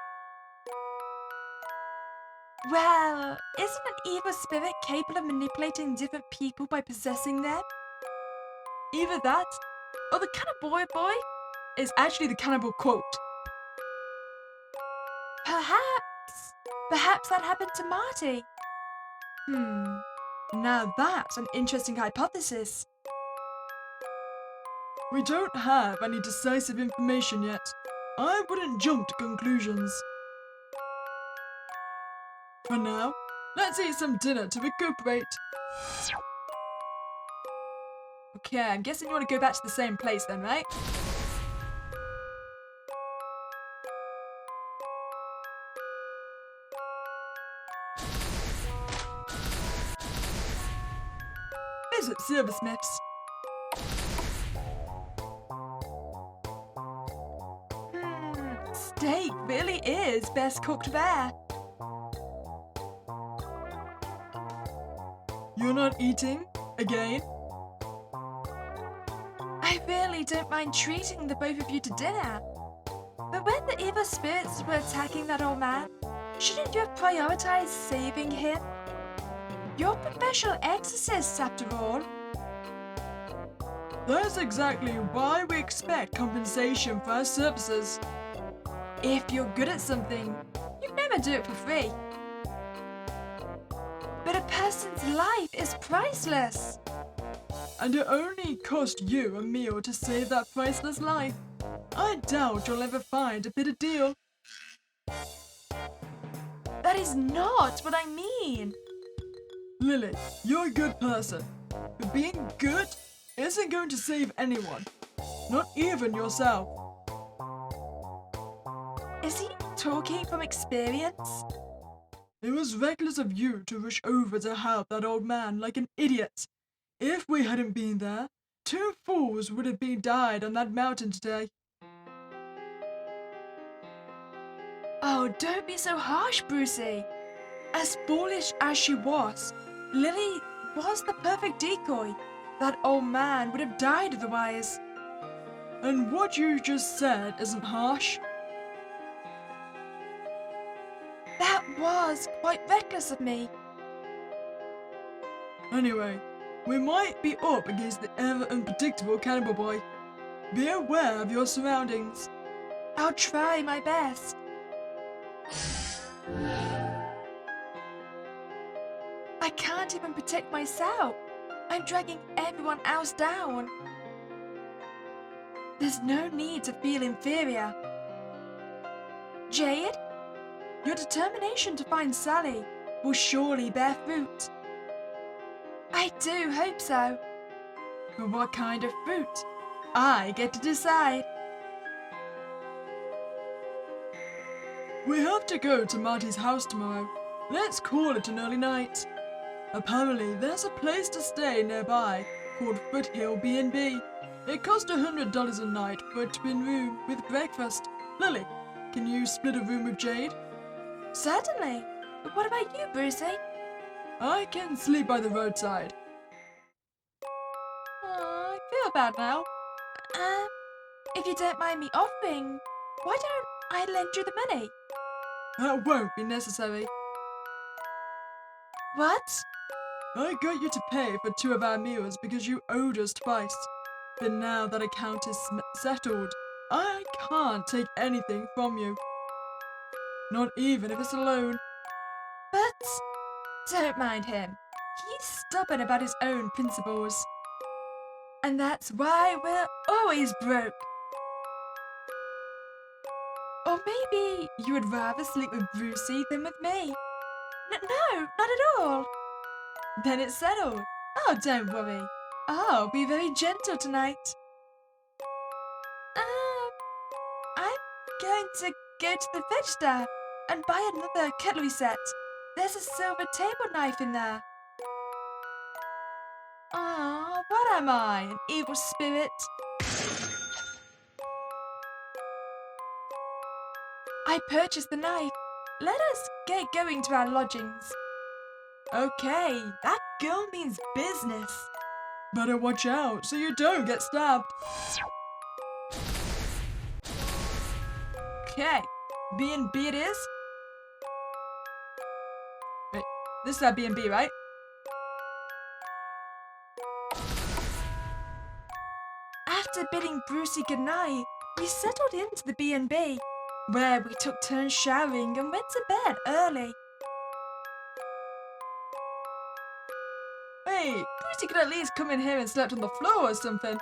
Well, isn't an evil spirit capable of manipulating different people by possessing them? Either that, or the cannibal boy is actually the cannibal quote. Perhaps that happened to Marty. Now that's an interesting hypothesis. We don't have any decisive information yet. I wouldn't jump to conclusions. For now, let's eat some dinner to recuperate. Okay, I'm guessing you want to go back to the same place then, right? Visit silversmiths. Steak really is best cooked there. You're not eating? Again? I really don't mind treating the both of you to dinner. But when the evil spirits were attacking that old man, shouldn't you have prioritized saving him? You're professional exorcists, after all. That's exactly why we expect compensation for our services. If you're good at something, you'd never do it for free. But a person's life is priceless. And it only cost you a meal to save that priceless life. I doubt you'll ever find a better deal. That is not what I mean. Lily, you're a good person. But being good isn't going to save anyone. Not even yourself. Is he talking from experience? It was reckless of you to rush over to help that old man like an idiot. If we hadn't been there, 2 fools would have been died on that mountain today. Oh, don't be so harsh, Brucey. As foolish as she was, Lily was the perfect decoy. That old man would have died otherwise. And what you just said isn't harsh. That was quite reckless of me. Anyway, we might be up against the ever unpredictable Cannibal boy. Be aware of your surroundings. I'll try my best. I can't even protect myself. I'm dragging everyone else down. There's no need to feel inferior. Jade, your determination to find Sally will surely bear fruit. I do hope so. But what kind of fruit? I get to decide. We have to go to Marty's house tomorrow. Let's call it an early night. Apparently, there's a place to stay nearby called Foothill B&B. It costs $100 a night for a twin room with breakfast. Lily, can you split a room with Jade? Certainly. But what about you, Brucey? I can sleep by the roadside. I feel bad now. If you don't mind me offering, why don't I lend you the money? That won't be necessary. What? I got you to pay for 2 of our meals because you owed us twice. But now that account is settled, I can't take anything from you. Not even if it's a loan. But don't mind him. He's stubborn about his own principles. And that's why we're always broke. Or maybe you would rather sleep with Brucey than with me. No, not at all. Then it's settled. Oh, don't worry. I'll be very gentle tonight. I'm going to go to the register and buy another cutlery set. There's a silver table knife in there. Ah, what am I, an evil spirit? I purchased the knife. Let us get going to our lodgings. Okay, that girl means business. Better watch out so you don't get stabbed. Okay, B&B it is. Wait, this is our B&B, right? After bidding Brucey goodnight, we settled into the B&B, where we took turns showering and went to bed early. Hey, Brucey could at least come in here and slept on the floor or something.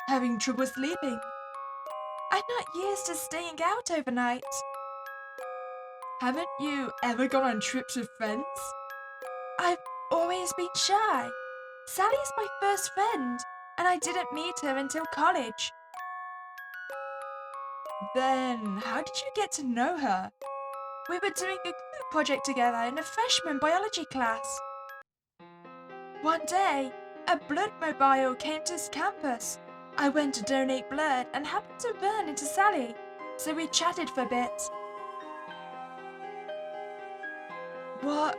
Having trouble sleeping. I'm not used to staying out overnight. Haven't you ever gone on trips with friends? I've always been shy. Sally's my first friend, and I didn't meet her until college. Then, how did you get to know her? We were doing a group project together in a freshman biology class. One day, a blood mobile came to campus. I went to donate blood and happened to run into Sally, so we chatted for a bit. What?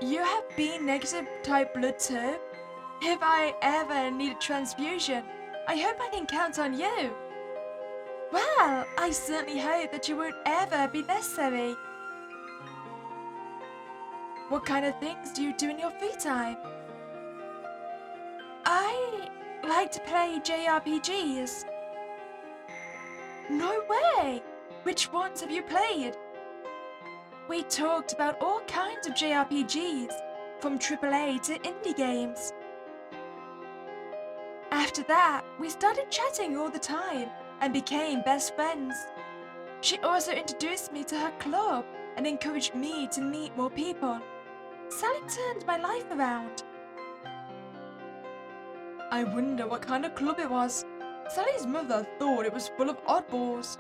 You have B negative type blood too? If I ever need a transfusion, I hope I can count on you. Well, I certainly hope that you won't ever be necessary. What kind of things do you do in your free time? I like to play JRPGs. No way! Which ones have you played? We talked about all kinds of JRPGs, from AAA to indie games. After that, we started chatting all the time and became best friends. She also introduced me to her club and encouraged me to meet more people. Sally turned my life around. I wonder what kind of club it was. Sally's mother thought it was full of oddballs.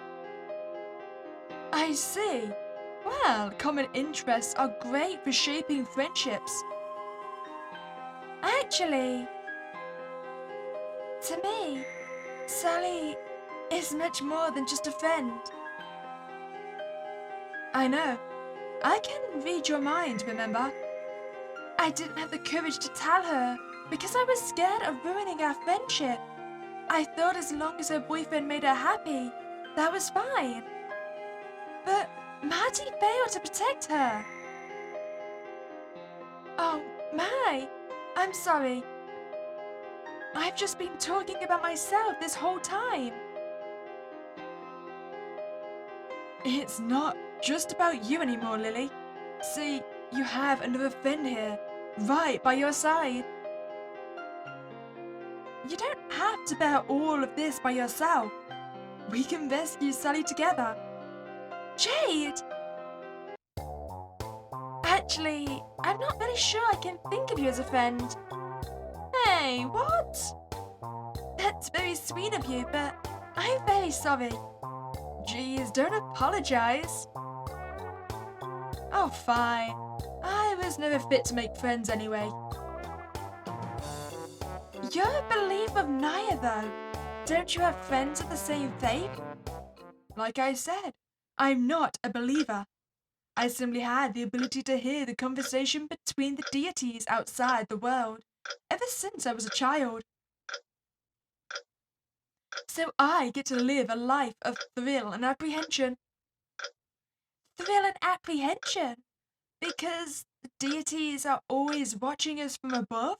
I see. Well, common interests are great for shaping friendships. Actually, to me, Sally is much more than just a friend. I know. I can read your mind, remember? I didn't have the courage to tell her because I was scared of ruining our friendship. I thought as long as her boyfriend made her happy, that was fine. But Marty failed to protect her. Oh my, I'm sorry. I've just been talking about myself this whole time. It's not just about you anymore, Lily. See, you have another friend here, right by your side. You don't have to bear all of this by yourself. We can rescue Sally together. Jade! Actually, I'm not very sure I can think of you as a friend. Hey, what? That's very sweet of you, but I'm very sorry. Geez, don't apologize. Oh, fine. I was never fit to make friends anyway. You're a believer of Naya, though. Don't you have friends of the same faith? Like I said, I'm not a believer. I simply had the ability to hear the conversation between the deities outside the world ever since I was a child. So I get to live a life of thrill and apprehension. Thrill and apprehension? Because the deities are always watching us from above?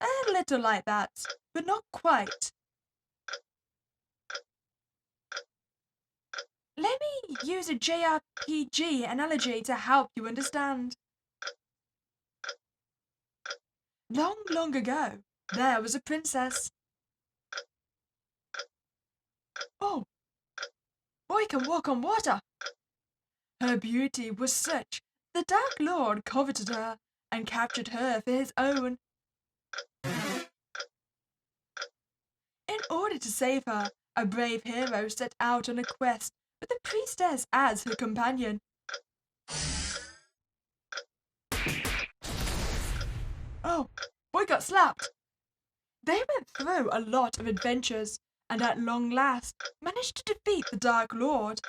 A little like that, but not quite. Let me use a JRPG analogy to help you understand. Long, long ago, there was a princess. Oh, boy can walk on water. Her beauty was such the Dark Lord coveted her and captured her for his own. In order to save her, a brave hero set out on a quest with the priestess as her companion. Oh, boy got slapped. They went through a lot of adventures and at long last managed to defeat the Dark Lord.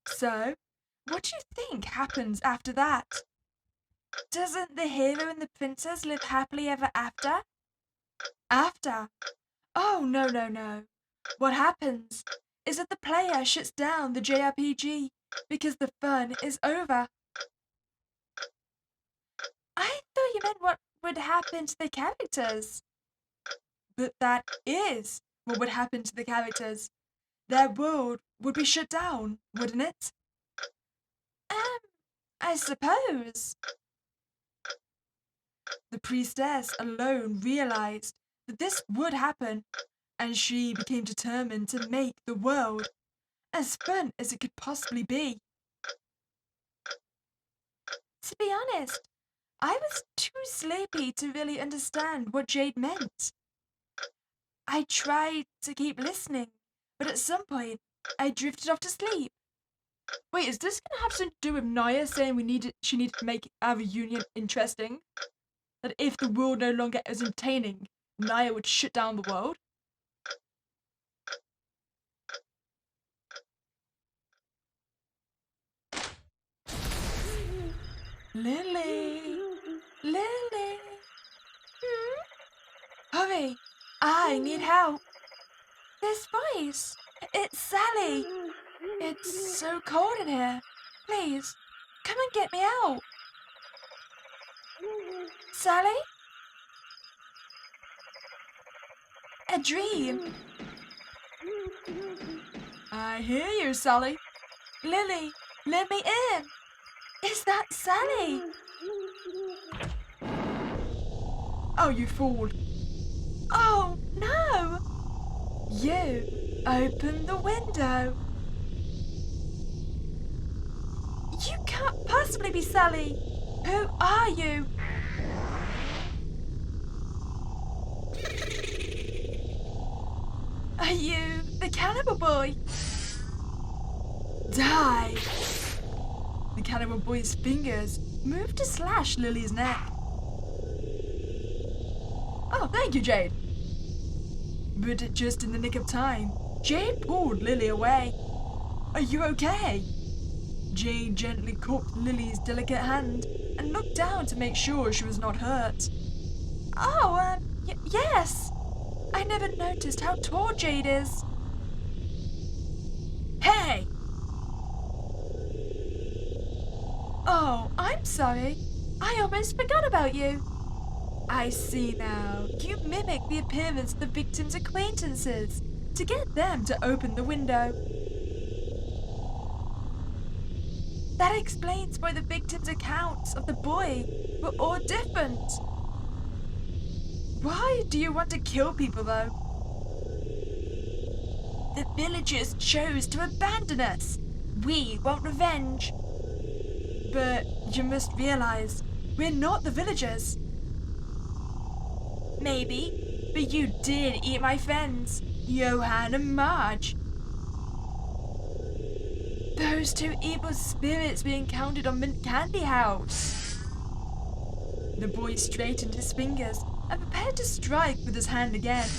So, what do you think happens after that? Doesn't the hero and the princess live happily ever after? After? Oh, no, no, no. What happens is that the player shuts down the JRPG because the fun is over. I thought you meant what would happen to the characters. But that is what would happen to the characters. Their world would be shut down, wouldn't it? I suppose. The priestess alone realized that this would happen, and she became determined to make the world as fun as it could possibly be. To be honest, I was too sleepy to really understand what Jade meant. I tried to keep listening, but at some point, I drifted off to sleep. Wait, is this gonna have something to do with Naya saying she needed to make our reunion interesting? That if the world no longer is entertaining, Naya would shut down the world? Lily! Lily! Hurry! I need help! This voice! It's Sally! It's so cold in here. Please, come and get me out. Sally? A dream. I hear you, Sally. Lily, let me in. Is that Sally? Oh, you fool. Oh, no. You open the window. You can't possibly be Sally. Who are you? Are you the Cannibal Boy? Die! The Cannibal Boy's fingers moved to slash Lily's neck. Oh, thank you, Jade. But just in the nick of time, Jade pulled Lily away. Are you okay? Jade gently cupped Lily's delicate hand and looked down to make sure she was not hurt. Oh, yes. I never noticed how tall Jade is. Hey! Oh, I'm sorry. I almost forgot about you. I see now. You mimic the appearance of the victim's acquaintances to get them to open the window. That explains why the victim's accounts of the boy were all different. Why do you want to kill people, though? The villagers chose to abandon us. We want revenge. But you must realize, we're not the villagers. Maybe, but you did eat my friends, Johan and Marge. Those two evil spirits we encountered on Mint Candy House. The boy straightened his fingers and prepared to strike with his hand again.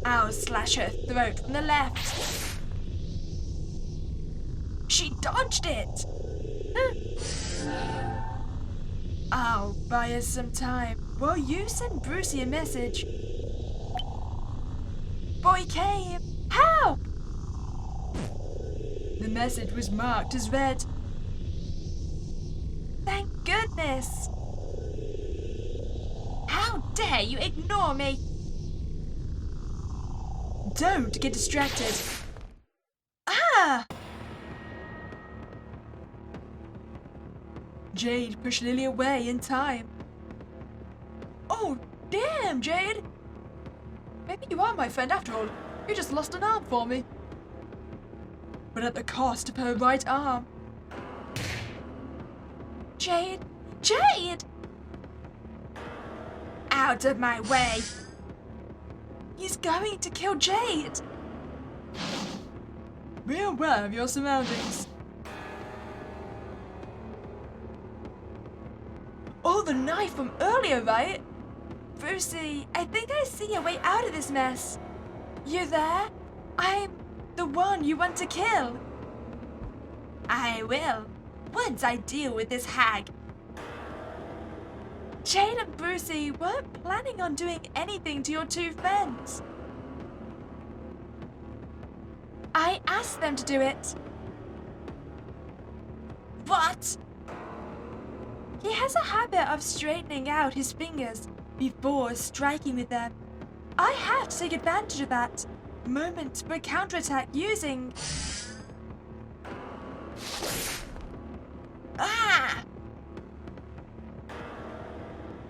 I'll slash her throat from the left. She dodged it. I'll buy us some time while you send Brucey a message. Boy came. Help! The message was marked as read. Thank goodness. How dare you ignore me? Don't get distracted. Ah! Jade pushed Lily away in time. Oh, damn, Jade! Maybe you are my friend after all. You just lost an arm for me. But at the cost of her right arm. Jade! Jade! Out of my way! He's going to kill Jade! Be aware of your surroundings. Oh, the knife from earlier, right? Brucey, I think I see a way out of this mess. You there? I'm the one you want to kill. I will, once I deal with this hag. Jade and Brucey weren't planning on doing anything to your two friends. I asked them to do it. What? He has a habit of straightening out his fingers before striking with them. I have to take advantage of that moment for a counterattack using... Ah!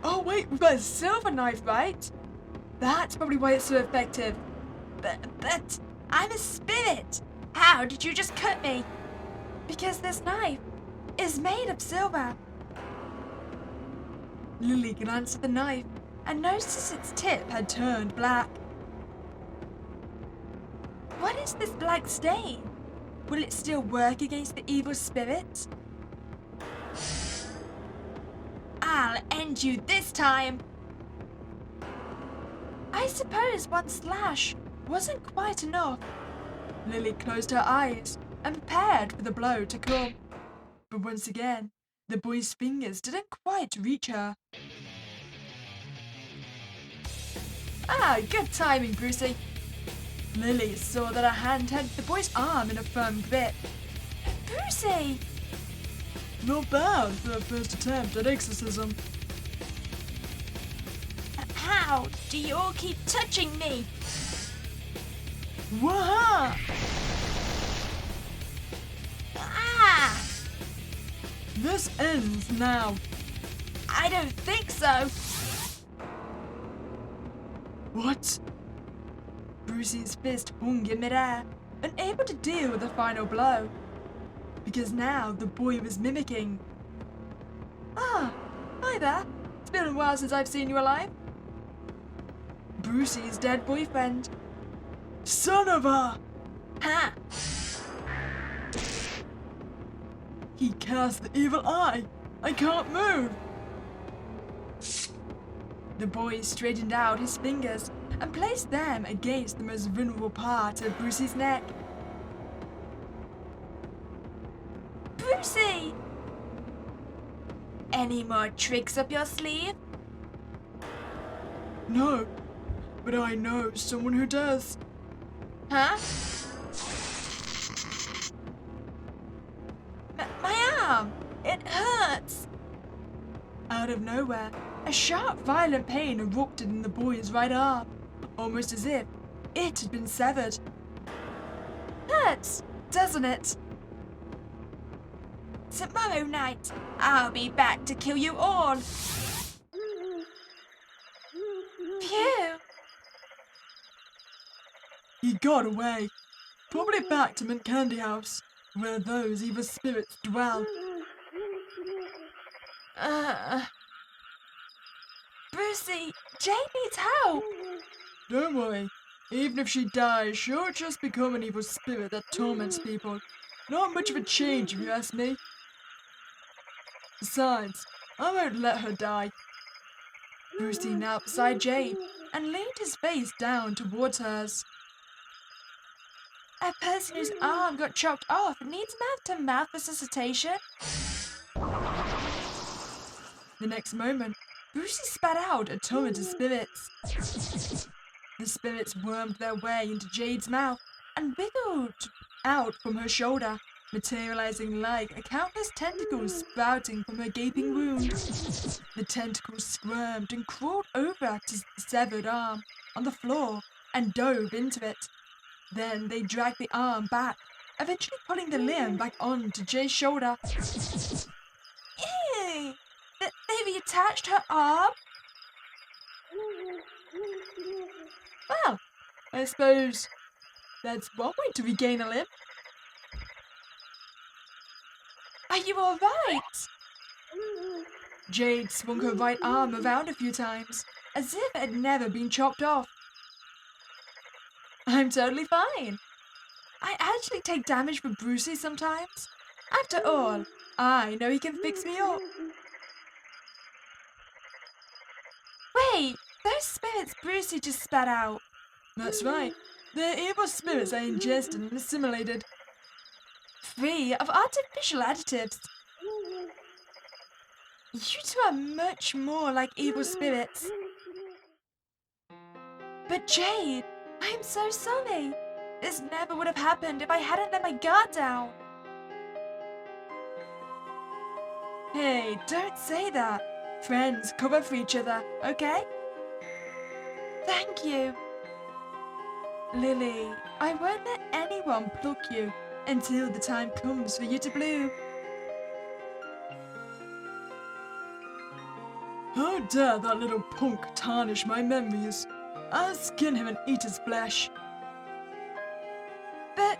Oh wait, we've got a silver knife, right? That's probably why it's so effective. But I'm a spirit. How did you just cut me? Because this knife, is made of silver. Lily glanced at the knife And noticed its tip had turned black. What is this black stain? Will it still work against the evil spirit? I'll end you this time! I suppose one slash wasn't quite enough. Lily closed her eyes and prepared for the blow to come. But once again, the boy's fingers didn't quite reach her. Ah, good timing, Brucey. Lily saw that her hand had the boy's arm in a firm grip. Brucey! Not bad for a first attempt at exorcism. How do you all keep touching me? Waha! Ah! This ends now. I don't think so. What? Brucey's fist hung in midair, unable to deal with the final blow. Because now the boy was mimicking. Ah, hi there. It's been a while since I've seen you alive. Brucey's dead boyfriend. Son of a! Ha! He cast the evil eye. I can't move. The boy straightened out his fingers and placed them against the most vulnerable part of Brucey's neck. Brucey! Any more tricks up your sleeve? No, but I know someone who does. Huh? My arm! It hurts! Out of nowhere, a sharp, violent pain erupted in the boy's right arm, almost as if it had been severed. Hurts, doesn't it? Tomorrow night, I'll be back to kill you all. Phew! He got away, probably back to Mint Candy House, where those evil spirits dwell. Brucey, Jane needs help. Don't worry, even if she dies, she'll just become an evil spirit that torments people. Not much of a change if you ask me. Besides, I won't let her die. Brucey knelt beside Jade and leaned his face down towards hers. A person whose arm got chopped off needs mouth-to-mouth resuscitation. The next moment, Brucey spat out a torrent of spirits. The spirits wormed their way into Jade's mouth and wiggled out from her shoulder, materializing like a countless tentacles sprouting from her gaping wound. The tentacles squirmed and crawled over to the severed arm on the floor and dove into it. Then they dragged the arm back, eventually pulling the limb back onto Jay's shoulder. Ew! They reattached her arm? Well, I suppose that's one way to regain a limb. Are you alright? Jade swung her right arm around a few times, as if it had never been chopped off. I'm totally fine. I actually take damage from Brucey sometimes. After all, I know he can fix me up. Wait, those spirits Brucey just spat out. That's right. They're evil spirits I ingested and assimilated. Free of artificial additives. You two are much more like evil spirits. But Jade, I'm so sorry. This never would have happened if I hadn't let my guard down. Hey, don't say that. Friends cover for each other, okay? Thank you. Lily, I won't let anyone pluck you until the time comes for you to bloom. How dare that little punk tarnish my memories? I'll skin him and eat his flesh. But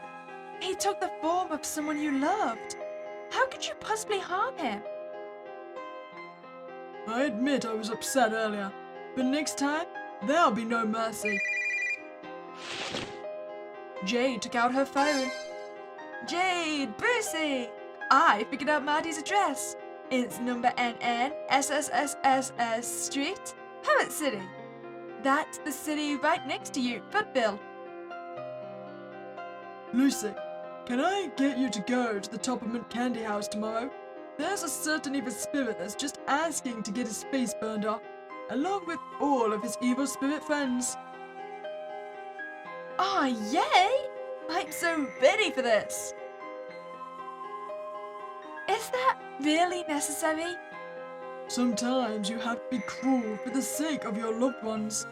he took the form of someone you loved. How could you possibly harm him? I admit I was upset earlier, but next time, there'll be no mercy. Jade took out her phone. Jade, Brucey! I figured out Marty's address. It's number NN SSSSS Street, Parrot City. That's the city right next to you, Footville. Lucy, can I get you to go to the Toppermint Candy House tomorrow? There's a certain evil spirit that's just asking to get his face burned off, along with all of his evil spirit friends. Oh, yay! I'm so ready for this. Is that really necessary? Sometimes you have to be cruel for the sake of your loved ones.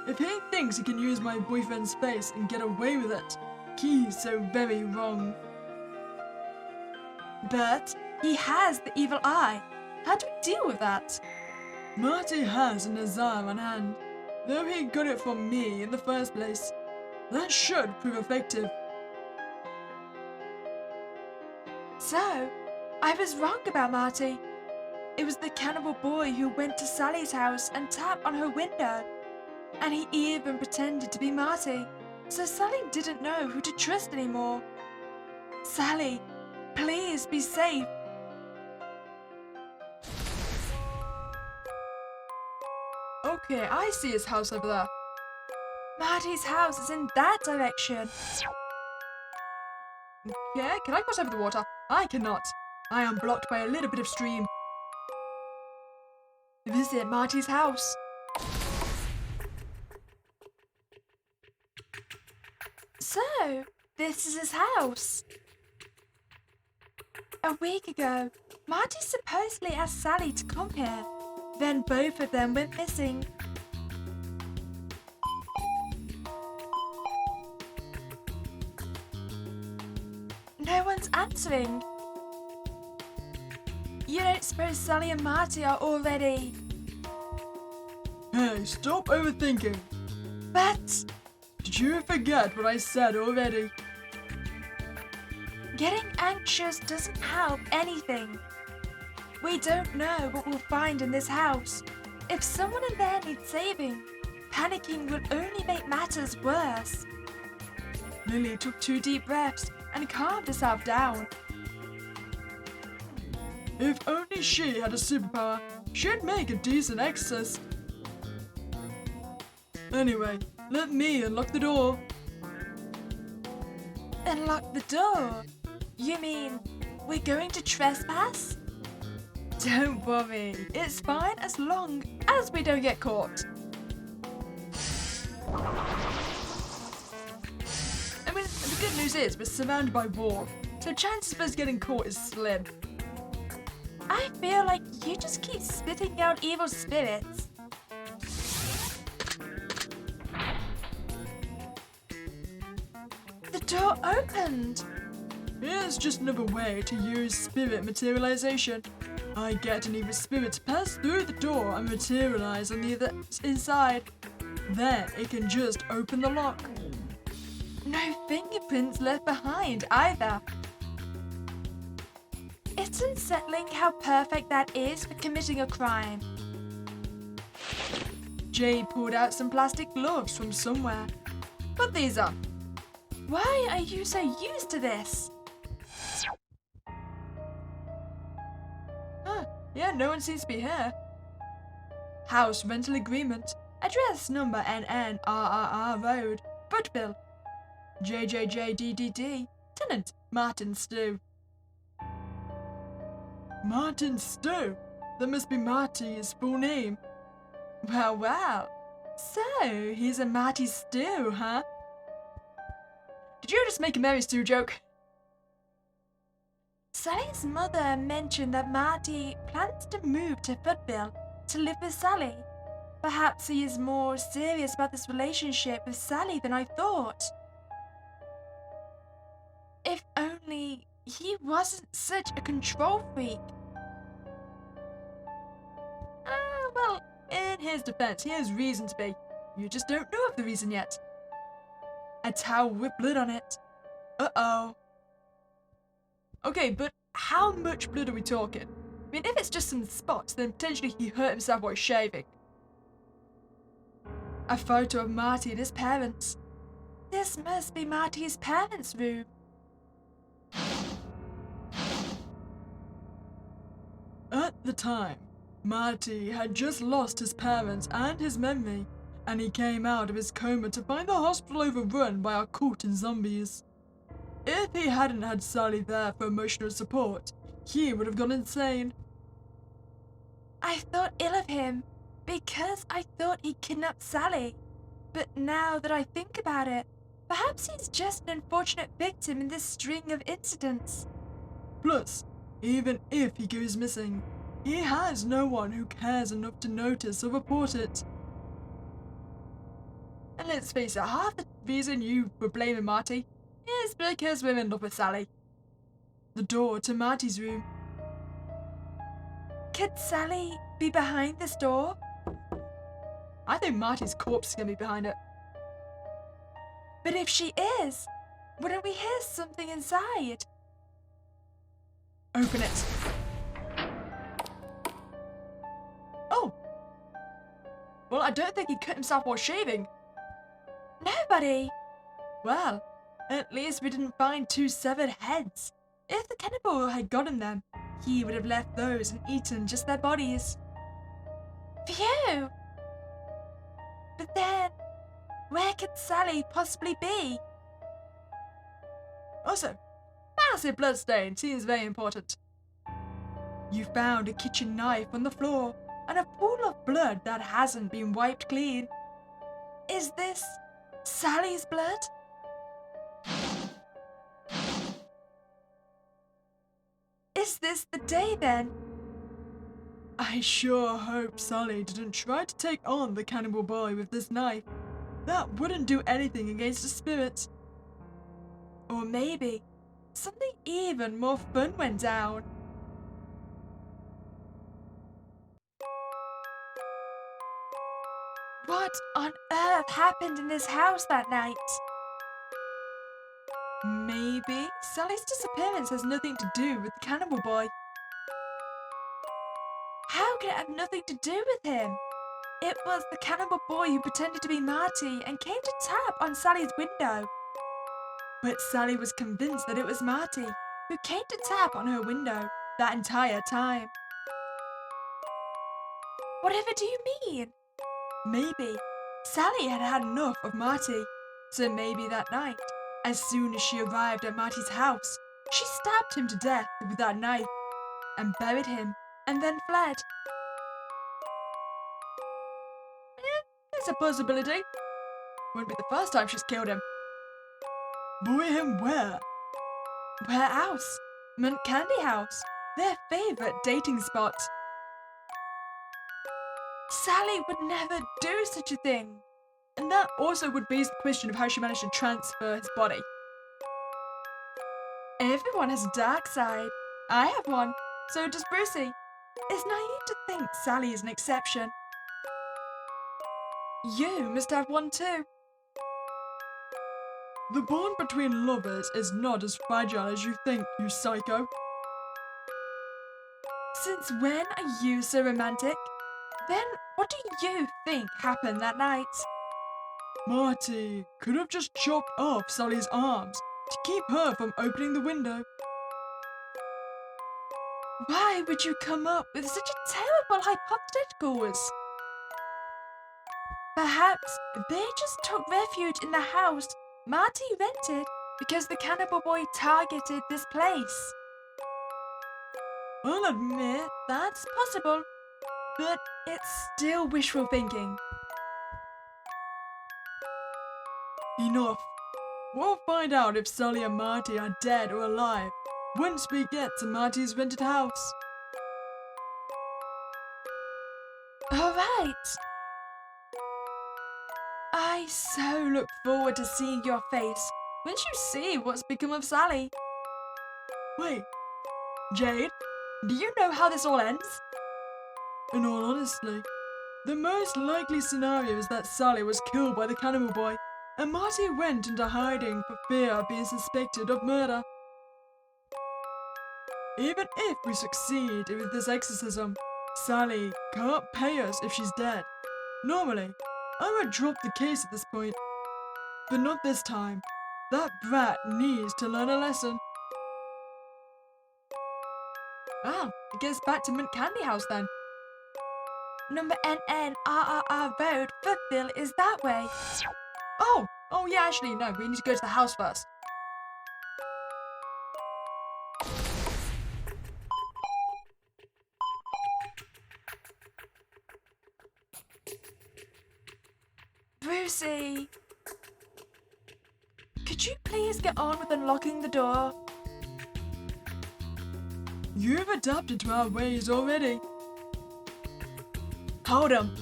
If he thinks he can use my boyfriend's face and get away with it, he's so very wrong. But he has the evil eye. How do we deal with that? Marty has a Nazar on hand, though he got it from me in the first place. That should prove effective. So, I was wrong about Marty. It was the cannibal boy who went to Sally's house and tapped on her window. And he even pretended to be Marty, so Sally didn't know who to trust anymore. Sally, please be safe. Okay, I see his house over there. Marty's house is in that direction. Okay, can I cross over the water? I cannot. I am blocked by a little bit of stream. Visit Marty's house. So, this is his house. A week ago, Marty supposedly asked Sally to come here. Then both of them went missing. No one's answering. You don't suppose Sally and Marty are already... Hey, stop overthinking. But Did you forget what I said already? getting anxious doesn't help anything. We don't know what we'll find in this house. If someone in there needs saving, panicking will only make matters worse. Lily took 2 deep breaths and calmed herself down. If only she had a superpower, she'd make a decent exorcist. Anyway, let me unlock the door. Unlock the door? You mean we're going to trespass? Don't worry, it's fine as long as we don't get caught. I mean, the good news is we're surrounded by war, so chances of us getting caught is slim. I feel like you just keep spitting out evil spirits. The door opened. Here's just another way to use spirit materialization. I get an evil spirit to pass through the door and materialize on the other inside. Then it can just open the lock. No fingerprints left behind either. It's unsettling how perfect that is for committing a crime. Jay pulled out some plastic gloves from somewhere. Put these on. Why are you so used to this? Yeah, no one seems to be here. House rental agreement. Address number NNRRR Road, Footville. JJJDDD. Tenant Martin Stew. Martin Stowe? That must be Marty's full name. Well, well. So, he's a Marty Stew, huh? Did you just make a Mary Stew joke? Sally's mother mentioned that Marty plans to move to Footville to live with Sally. Perhaps he is more serious about this relationship with Sally than I thought. If only he wasn't such a control freak. Well, in his defense, he has reason to be. You just don't know of the reason yet. A towel with blood on it. Uh-oh. Okay, but how much blood are we talking? I mean, if it's just some spots, then potentially he hurt himself while shaving. A photo of Marty and his parents. This must be Marty's parents' room. At the time, Marty had just lost his parents and his memory, and he came out of his coma to find the hospital overrun by a cult and zombies. If he hadn't had Sally there for emotional support, he would have gone insane. I thought ill of him because I thought he kidnapped Sally. But now that I think about it, perhaps he's just an unfortunate victim in this string of incidents. Plus, even if he goes missing, he has no one who cares enough to notice or report it. And let's face it, half the reason you were blaming Marty is because we're in love with Sally. The door to Marty's room. Could Sally be behind this door? I think Marty's corpse is going to be behind it. But if she is, wouldn't we hear something inside? Open it. Oh! Well, I don't think he cut himself while shaving. Nobody. Well, at least we didn't find 2 severed heads. If the cannibal had gotten them, he would have left those and eaten just their bodies. Phew! But then, where could Sally possibly be? Also, massive bloodstain seems very important. You found a kitchen knife on the floor and a pool of blood that hasn't been wiped clean. Is this Sally's blood? Is this the day then? I sure hope Sally didn't try to take on the cannibal boy with this knife. That wouldn't do anything against the spirit. Or maybe something even more fun went down. What on earth happened in this house that night? Maybe Sally's disappearance has nothing to do with the cannibal boy. How could it have nothing to do with him? It was the cannibal boy who pretended to be Marty and came to tap on Sally's window. But Sally was convinced that it was Marty who came to tap on her window that entire time. Whatever do you mean? Maybe Sally had had enough of Marty, so maybe that night, as soon as she arrived at Marty's house, she stabbed him to death with that knife and buried him and then fled. It's a possibility. Won't be the first time she's killed him. Bury him where? Where else? Mint Candy House, their favourite dating spot. Sally would never do such a thing. And that also would raise the question of how she managed to transfer his body. Everyone has a dark side. I have one, so does Brucey. It's naive to think Sally is an exception. You must have one too. The bond between lovers is not as fragile as you think, you psycho. Since when are you so romantic? Then what do you think happened that night? Marty could have just chopped off Sally's arms to keep her from opening the window. Why would you come up with such a terrible hypotheticals? Perhaps they just took refuge in the house Marty rented because the cannibal boy targeted this place. I'll admit that's possible, but it's still wishful thinking. Enough. We'll find out if Sally and Marty are dead or alive once we get to Marty's rented house. Alright. I so look forward to seeing your face once you see what's become of Sally. Wait, Jade? Do you know how this all ends? In all honesty, the most likely scenario is that Sally was killed by the cannibal boy and Marty went into hiding for fear of being suspected of murder. Even if we succeed with this exorcism, Sally can't pay us if she's dead. Normally, I would drop the case at this point. But not this time. That brat needs to learn a lesson. Ah, I guess back to Mint Candy House then. Number NNRRR Road, Foothill is that way. Oh yeah, actually, no, we need to go to the house first. Brucey, could you please get on with unlocking the door? You've adapted to our ways already. Hold 'em.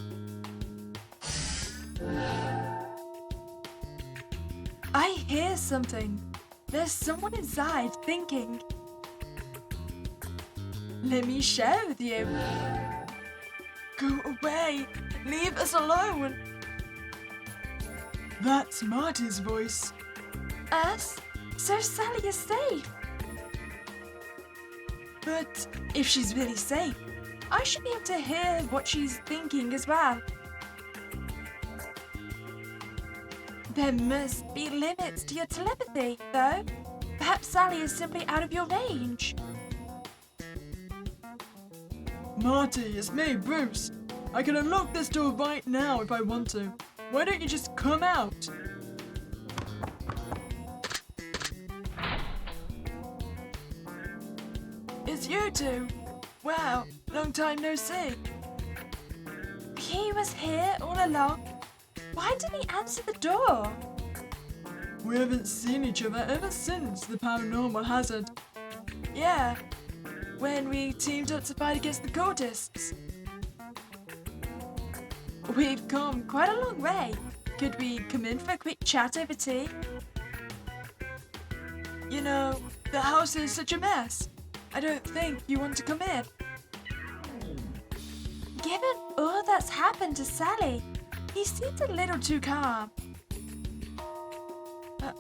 I hear something. There's someone inside thinking. Let me share with you. Go away! Leave us alone! That's Marty's voice. Us? So Sally is safe. But if she's really safe, I should be able to hear what she's thinking as well. There must be limits to your telepathy, though. Perhaps Sally is simply out of your range. Marty, it's me, Bruce. I can unlock this door right now if I want to. Why don't you just come out? it's you two. Wow, long time no see. He was here all along. Why didn't he answer the door? We haven't seen each other ever since the paranormal hazard. Yeah, when we teamed up to fight against the cultists. We've come quite a long way. Could we come in for a quick chat over tea? You know, the house is such a mess. I don't think you want to come in. Given all that's happened to Sally, he seems a little too calm.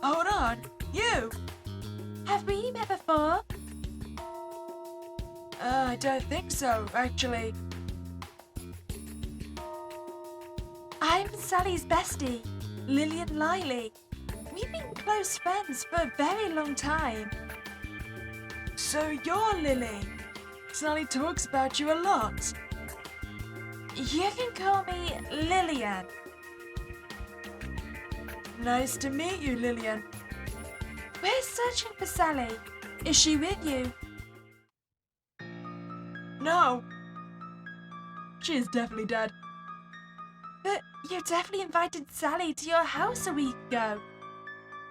Hold on, you! Have we met before? I don't think so, actually. I'm Sally's bestie, Lillian Liley. We've been close friends for a very long time. So you're Lily. Sally talks about you a lot. You can call me Lillian. Nice to meet you, Lillian. We're searching for Sally. Is she with you? No. She is definitely dead. But you definitely invited Sally to your house a week ago.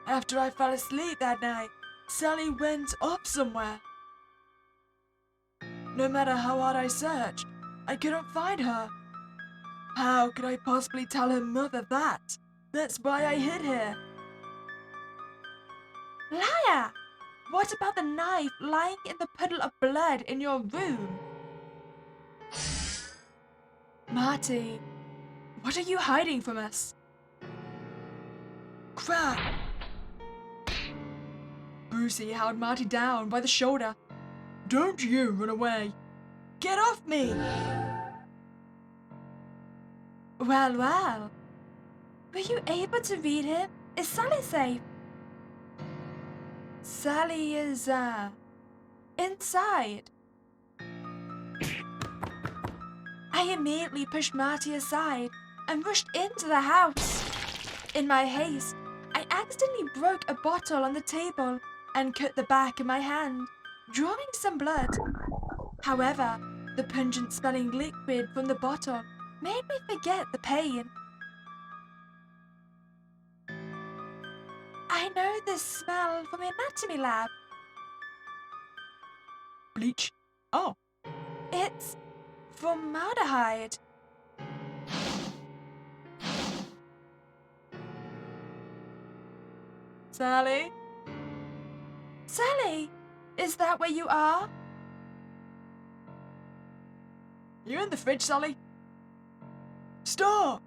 After I fell asleep that night, Sally went off somewhere. No matter how hard I searched, I couldn't find her. How could I possibly tell her mother that? That's why I hid here. Liar! What about the knife lying in the puddle of blood in your room? Marty, what are you hiding from us? Crap! Brucey held Marty down by the shoulder. Don't you run away! Get off me! Well, well. Were you able to read him? Is Sally safe? Sally is, inside. I immediately pushed Marty aside and rushed into the house. In my haste, I accidentally broke a bottle on the table and cut the back of my hand, drawing some blood. However, the pungent-smelling liquid from the bottle made me forget the pain. I know this smell from the anatomy lab. bleach. Oh, It's formaldehyde. Sally? Sally, is that where you are? You in the fridge, Sally? Stop!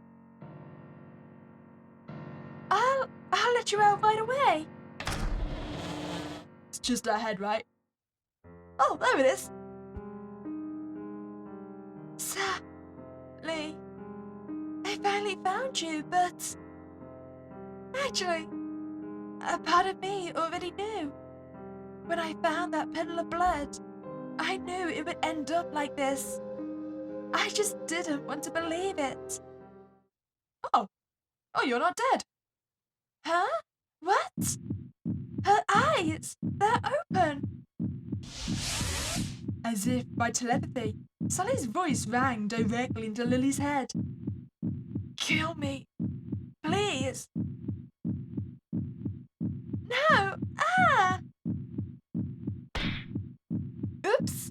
I'll let you out right away. It's just our head, right? Oh, there it is. Sally, I finally found you, but actually, a part of me already knew. When I found that puddle of blood, I knew it would end up like this. I just didn't want to believe it. Oh, you're not dead. Huh? What? Her eyes, they're open. As if by telepathy, Sally's voice rang directly into Lily's head. Kill me, please. No! Ah! Oops.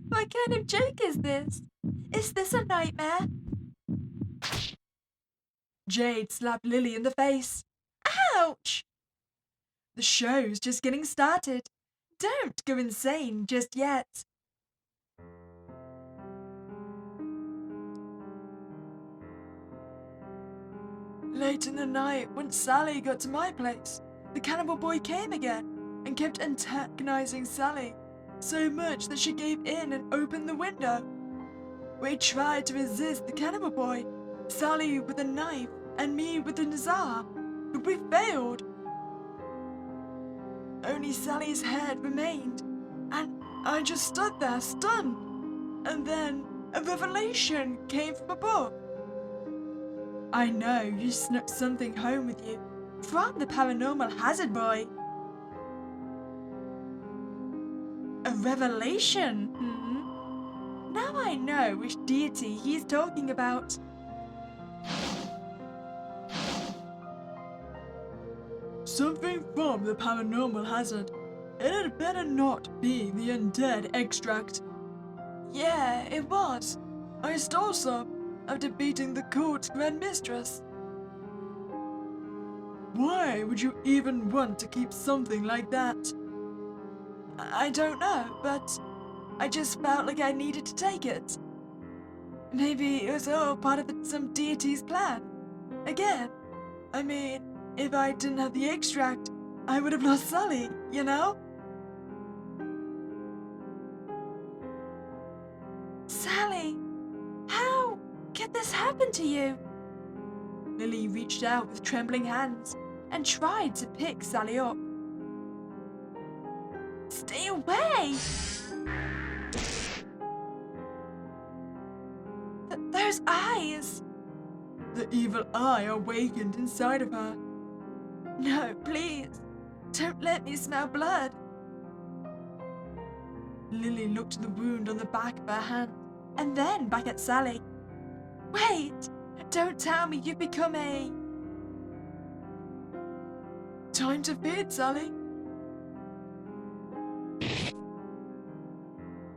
What kind of joke is this? Is this a nightmare? Jade slapped Lily in the face. Ouch! The show's just getting started. Don't go insane just yet. Late in the night, when Sally got to my place, the cannibal boy came again and kept antagonizing Sally so much that she gave in and opened the window. We tried to resist the cannibal boy, Sally with a knife and me with the Nazar, but we failed. Only Sally's head remained, and I just stood there stunned. And then a revelation came from above. I know you snuck something home with you from the paranormal hazard boy. A revelation? Now I know which deity he's talking about. Something from the paranormal hazard. It had better not be the undead extract. Yeah, it was. I stole some after beating the court's grand mistress. Why would you even want to keep something like that? I don't know, but I just felt like I needed to take it. Maybe it was all part of some deity's plan. Again, I mean, if I didn't have the extract, I would have lost Sally, you know? Sally, how could this happen to you? Lily reached out with trembling hands and tried to pick Sally up. Stay away! Those eyes! The evil eye awakened inside of her. No, please, don't let me smell blood. Lily looked at the wound on the back of her hand And then back at Sally. Wait, don't tell me you've become a... Time to feed, Sally.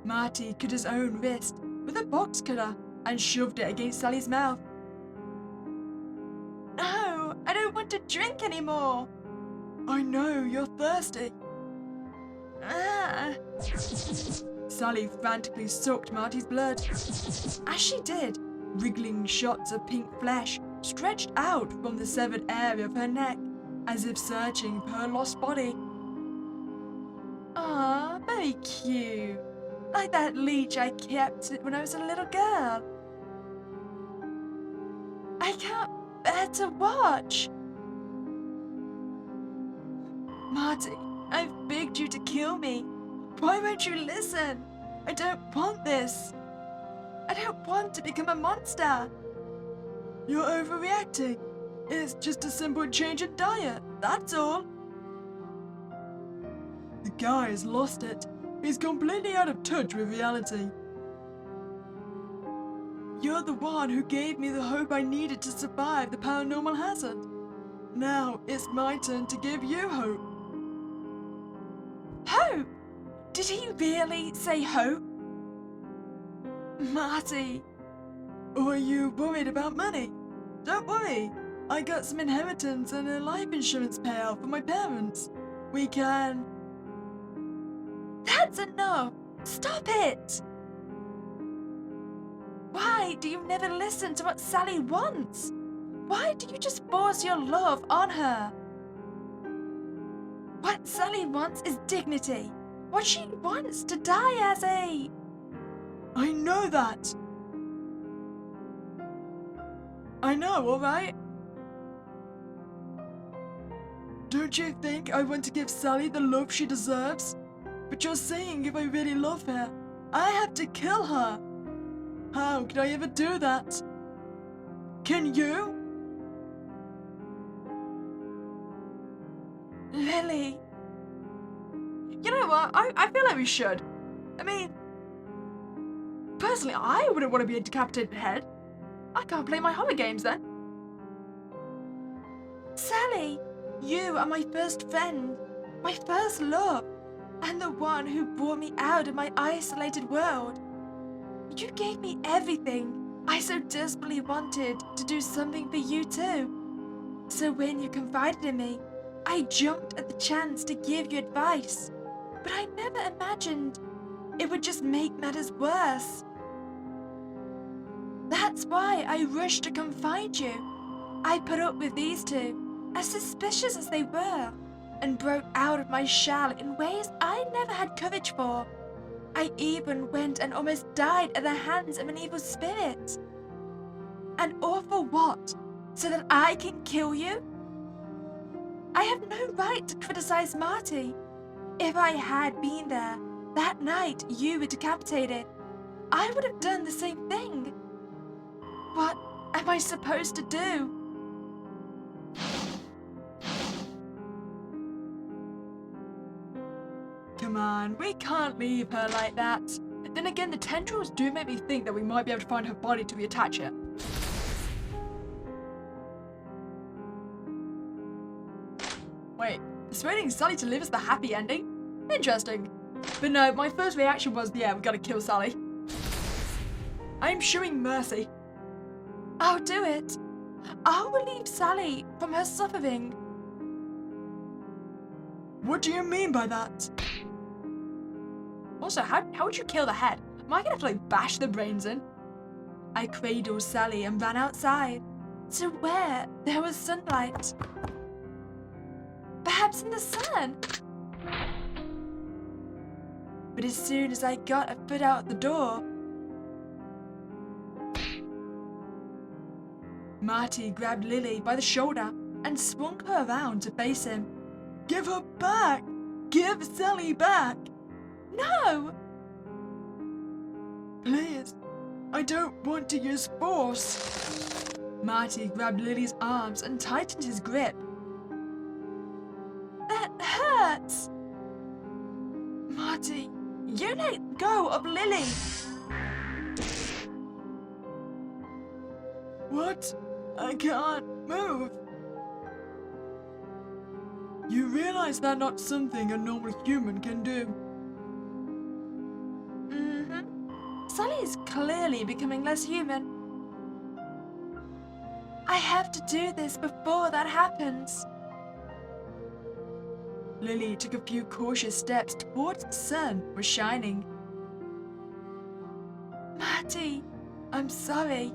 Marty cut his own wrist with a box cutter and shoved it against Sally's mouth. No, I don't want to drink anymore. I know you're thirsty. Ah. Sally frantically sucked Marty's blood. As she did, wriggling shots of pink flesh stretched out from the severed area of her neck, as if searching for her lost body. Aw, very cute. Like that leech I kept when I was a little girl. I can't bear to watch. Marty, I've begged you to kill me. Why won't you listen? I don't want this. I don't want to become a monster. You're overreacting. It's just a simple change in diet, that's all. The guy's lost it. He's completely out of touch with reality. You're the one who gave me the hope I needed to survive the paranormal hazard. Now it's my turn to give you hope. Hope? Did he really say hope? Marty, or are you worried about money? Don't worry, I got some inheritance and a life insurance payout for my parents. We can... That's enough! Stop it! Why do you never listen to what Sally wants? Why do you just force your love on her? What Sally wants is dignity. What she wants to die as a... I know that. I know, alright? Don't you think I want to give Sally the love she deserves? But you're saying if I really love her, I have to kill her. How could I ever do that? Can you? Lily. You know what? I feel like we should. I mean, personally, I wouldn't want to be a decapitated head. I can't play my horror games then. Sally, you are my first friend, my first love, and the one who brought me out of my isolated world. You gave me everything I so desperately wanted to do something for you too. So when you confided in me, I jumped at the chance to give you advice, but I never imagined it would just make matters worse. That's why I rushed to confide you. I put up with these two, as suspicious as they were, and broke out of my shell in ways I never had courage for. I even went and almost died at the hands of an evil spirit. And all for what? So that I can kill you? I have no right to criticize Marty. If I had been there that night you were decapitated, I would have done the same thing. What am I supposed to do? Come on, we can't leave her like that. Then again, the tendrils do make me think that we might be able to find her body to reattach it. Wait, persuading Sally to live is the happy ending? Interesting. But no, my first reaction was, yeah, we gotta kill Sally. I'm showing mercy. I'll do it. I'll relieve Sally from her suffering. What do you mean by that? Also, how would you kill the head? Am I gonna have to like bash the brains in? I cradled Sally and ran outside to where there was sunlight. Perhaps in the sun. But as soon as I got a foot out the door, Marty grabbed Lily by the shoulder and swung her around to face him. Give her back! Give Sally back! no! Please, I don't want to use force. Marty grabbed Lily's arms and tightened his grip. That hurts! Marty, you let go of Lily! What? I can't move. You realize that's not something a normal human can do. Sally is clearly becoming less human. I have to do this before that happens. Lily took a few cautious steps towards the sun was shining. Marty, I'm sorry.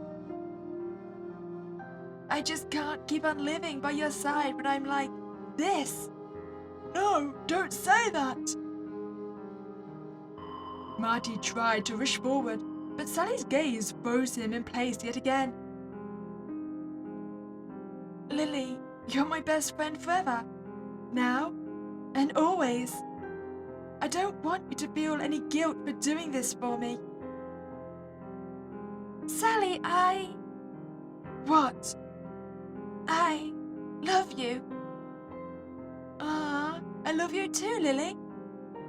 I just can't keep on living by your side when I'm like this. No, don't say that! Marty tried to rush forward, but Sally's gaze froze him in place yet again. Lily, you're my best friend forever. Now and always. I don't want you to feel any guilt for doing this for me. Sally, What? I love you. I love you too, Lily.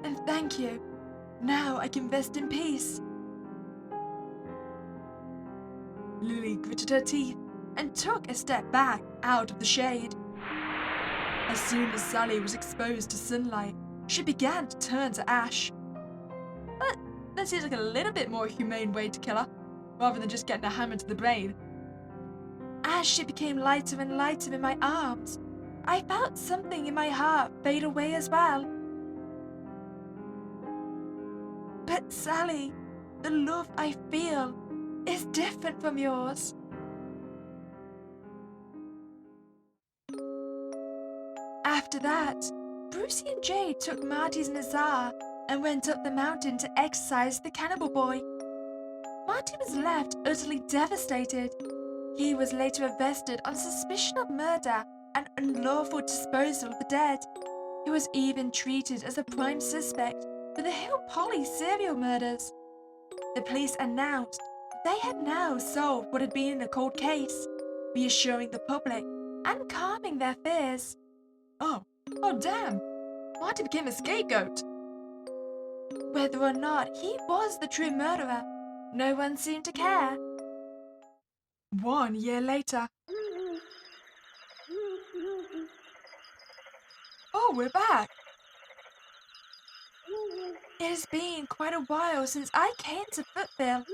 And thank you. Now I can rest in peace. Lily gritted her teeth and took a step back out of the shade. As soon as Sally was exposed to sunlight, she began to turn to ash. That seems like a little bit more humane way to kill her, rather than just getting a hammer to the brain. As she became lighter and lighter in my arms, I felt something in my heart fade away as well. But Sally, the love I feel is different from yours. After that, Brucey and Jade took Marty's Nazar and went up the mountain to exorcise the cannibal boy. Marty was left utterly devastated. He was later arrested on suspicion of murder and unlawful disposal of the dead. He was even treated as a prime suspect for the Hill Polly serial murders. The police announced they had now solved what had been a cold case, reassuring the public and calming their fears. Oh damn! Marty became a scapegoat. Whether or not he was the true murderer, no one seemed to care. 1 year later. Oh, we're back. It has been quite a while since I came to Footville.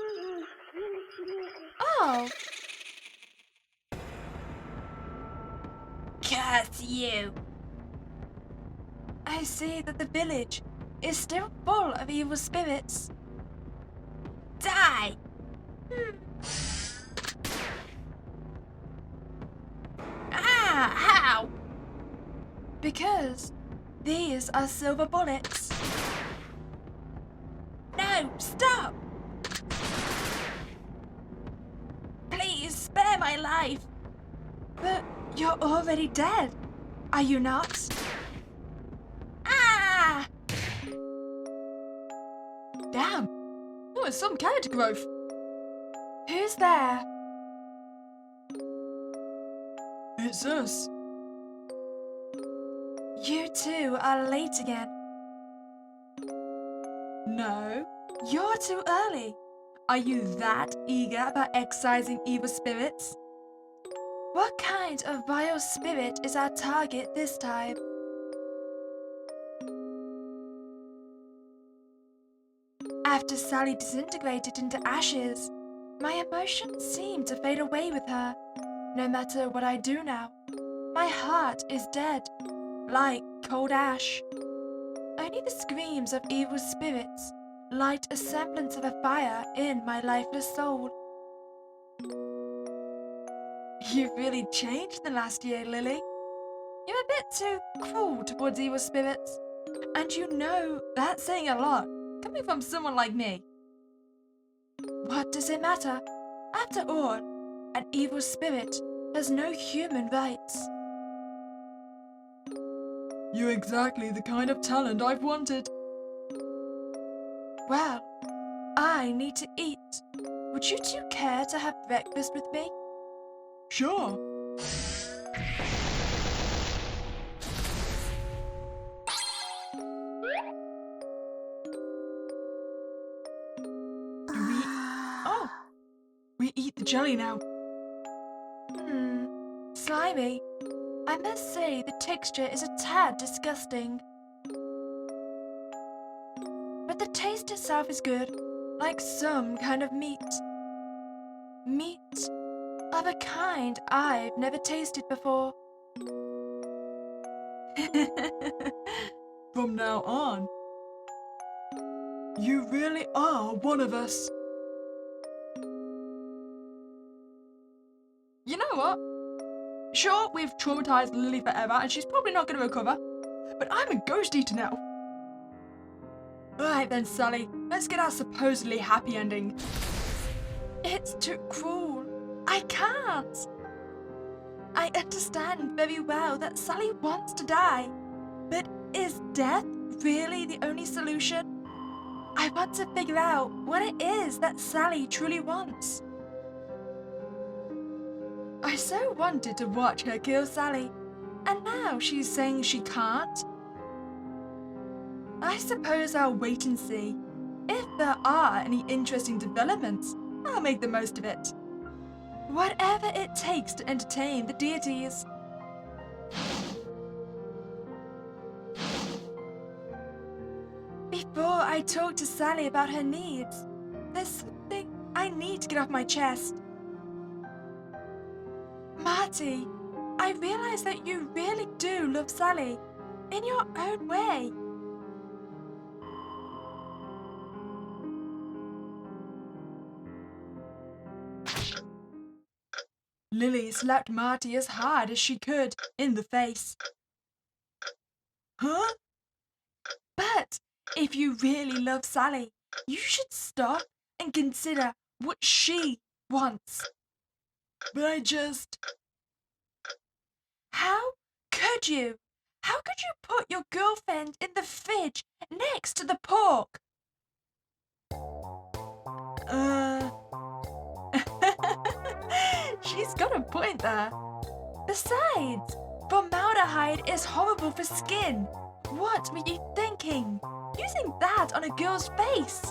Oh! Curse you! I see that the village is still full of evil spirits. Die! Ah! How? Because these are silver bullets. No, stop! Please spare my life. But you're already dead, are you not? Ah! Damn! Oh, it's some character growth. Who's there? It's us. You two are late again. No. You're too early. Are you that eager about excising evil spirits? What kind of vile spirit is our target this time? After Sally disintegrated into ashes, my emotions seem to fade away with her. No matter what I do now, my heart is dead, like cold ash. Only the screams of evil spirits light a semblance of a fire in my lifeless soul. You've really changed in the last year, Lily. You're a bit too cruel towards evil spirits. And you know, that's saying a lot, coming from someone like me. What does it matter? After all, an evil spirit has no human rights. You're exactly the kind of talent I've wanted. Well, I need to eat. Would you two care to have breakfast with me? Sure. We eat the jelly now. Slimy. I must say the texture is a tad disgusting. But the taste itself is good, like some kind of meat. Meat of a kind I've never tasted before. From now on, you really are one of us. You know what? Sure, we've traumatized Lily forever and she's probably not going to recover, but I'm a ghost eater now. Alright then, Sally, let's get our supposedly happy ending. It's too cruel. I can't. I understand very well that Sally wants to die, but is death really the only solution? I want to figure out what it is that Sally truly wants. I so wanted to watch her kill Sally, and now she's saying she can't. I suppose I'll wait and see. If there are any interesting developments, I'll make the most of it. Whatever it takes to entertain the deities. Before I talk to Sally about her needs, there's something I need to get off my chest. Marty, I realize that you really do love Sally, in your own way. Lily slapped Marty as hard as she could in the face. Huh? But if you really love Sally, you should stop and consider what she wants. But I just... How could you? How could you put your girlfriend in the fridge next to the pork? She's got a point there. Besides, formaldehyde is horrible for skin. What were you thinking? Using that on a girl's face?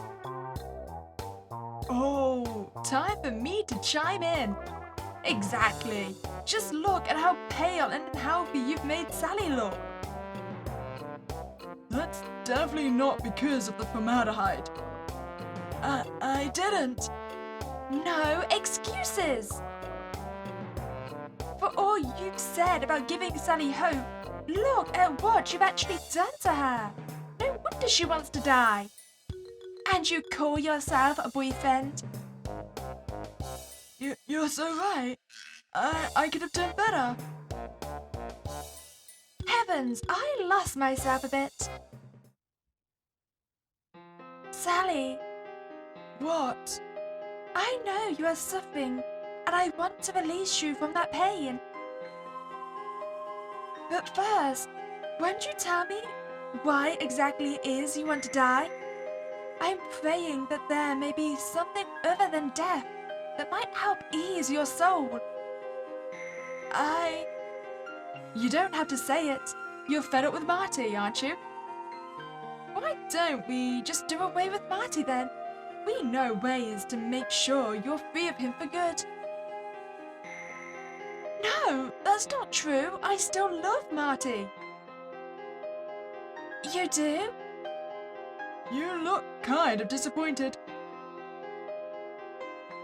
Oh, time for me to chime in. Exactly. Just look at how pale and unhealthy you've made Sally look. That's definitely not because of the formaldehyde. I didn't. No excuses. For all you've said about giving Sally hope, look at what you've actually done to her. No wonder she wants to die. And you call yourself a boyfriend? You're so right. I could have done better. Heavens, I lost myself a bit. Sally, What? I know you are suffering, and I want to release you from that pain. But first, won't you tell me why exactly it is you want to die? I'm praying that there may be something other than death that might help ease your soul. You don't have to say it. You're fed up with Marty, aren't you? Why don't we just do away with Marty then? We know ways to make sure you're free of him for good. No, that's not true. I still love Marty. You do? You look kind of disappointed.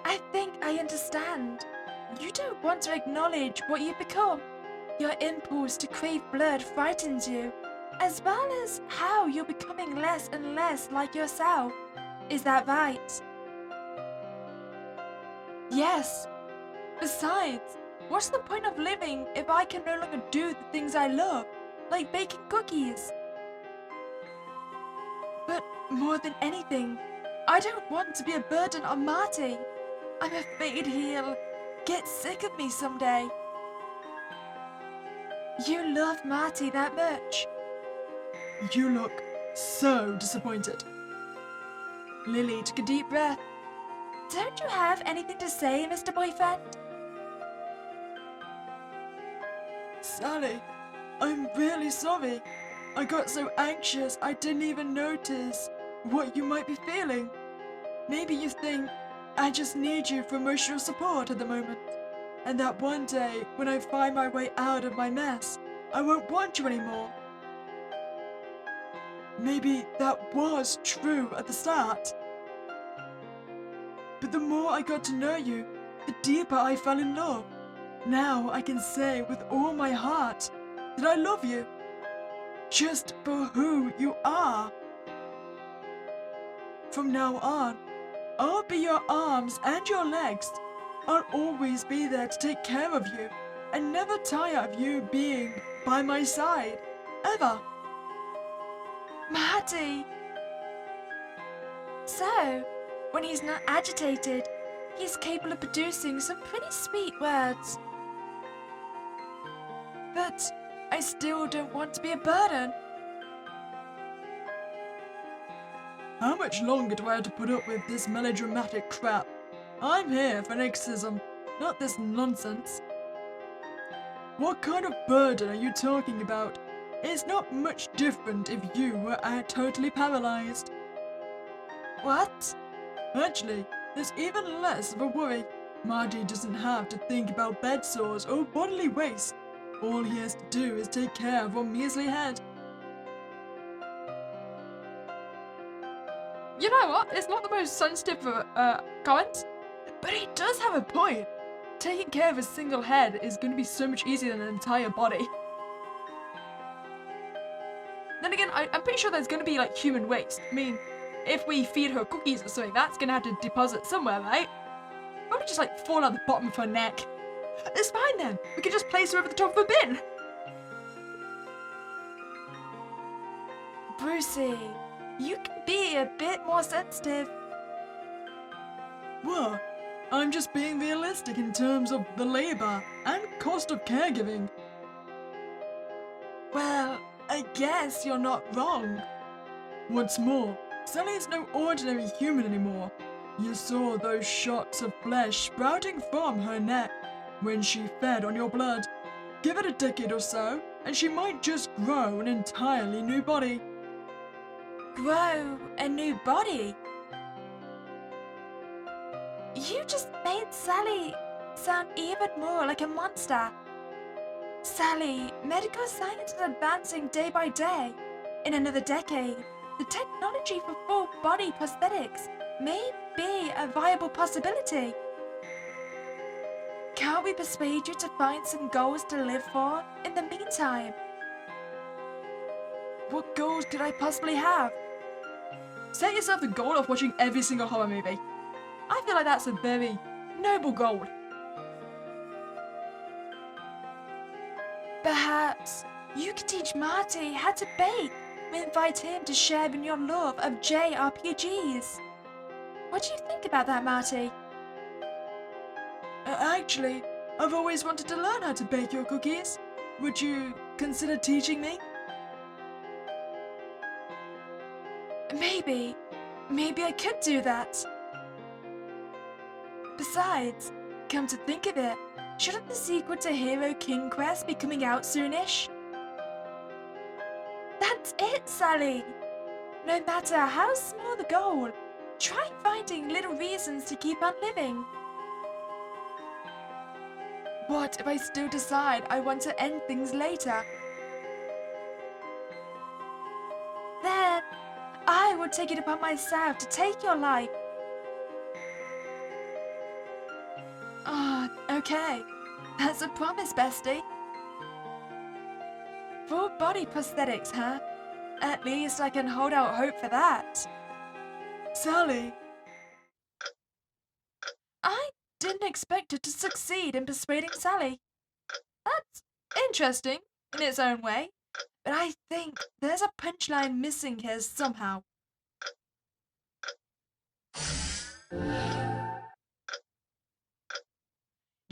I think I understand. You don't want to acknowledge what you've become. Your impulse to crave blood frightens you, as well as how you're becoming less and less like yourself. Is that right? Yes. Besides, what's the point of living if I can no longer do the things I love, like baking cookies? But more than anything, I don't want to be a burden on Marty. I'm afraid he'll get sick of me someday. You love Marty that much? You look so disappointed. Lily took a deep breath. Don't you have anything to say, Mr. Boyfriend? Sally, I'm really sorry. I got so anxious I didn't even notice what you might be feeling. Maybe you think I just need you for emotional support at the moment, and that one day when I find my way out of my mess, I won't want you anymore. Maybe that was true at the start. But the more I got to know you, the deeper I fell in love. Now I can say with all my heart that I love you, just for who you are. From now on, I'll be your arms and your legs. I'll always be there to take care of you and never tire of you being by my side, ever. Marty! So, when he's not agitated, he's capable of producing some pretty sweet words. But I still don't want to be a burden. How much longer do I have to put up with this melodramatic crap? I'm here for an exorcism, not this nonsense. What kind of burden are you talking about? It's not much different if you were totally paralyzed. What? Actually, there's even less of a worry. Marty doesn't have to think about bed sores or bodily waste. All he has to do is take care of one measly head. You know what? It's not the most sensitive comment, but he does have a point. Taking care of a single head is going to be so much easier than an entire body. Then again, I'm pretty sure there's going to be like human waste. I mean, if we feed her cookies or something, that's going to have to deposit somewhere, right? Probably just like fall out the bottom of her neck. It's fine then. We can just place her over the top of a bin. Brucey, you can be a bit more sensitive. Well, I'm just being realistic in terms of the labor and cost of caregiving. Well, I guess you're not wrong. What's more, Sally's no ordinary human anymore. You saw those shots of flesh sprouting from her neck when she fed on your blood. Give it a decade or so, and she might just grow an entirely new body. Grow a new body? You just made Sally sound even more like a monster. Sally, medical science is advancing day by day. In another decade, the technology for full body prosthetics may be a viable possibility. Can't we persuade you to find some goals to live for in the meantime? What goals could I possibly have? Set yourself the goal of watching every single horror movie. I feel like that's a very noble goal. Perhaps you could teach Marty how to bake and invite him to share in your love of JRPGs. What do you think about that, Marty? Actually, I've always wanted to learn how to bake your cookies. Would you consider teaching me? Maybe I could do that. Besides, come to think of it, shouldn't the sequel to Hero King Quest be coming out soonish? That's it, Sally! No matter how small the goal, try finding little reasons to keep on living. What if I still decide I want to end things later? Then, I will take it upon myself to take your life. Okay. That's a promise, bestie. Full body prosthetics, huh? At least I can hold out hope for that. Sally, I didn't expect it to succeed in persuading Sally. That's interesting in its own way, but I think there's a punchline missing here somehow.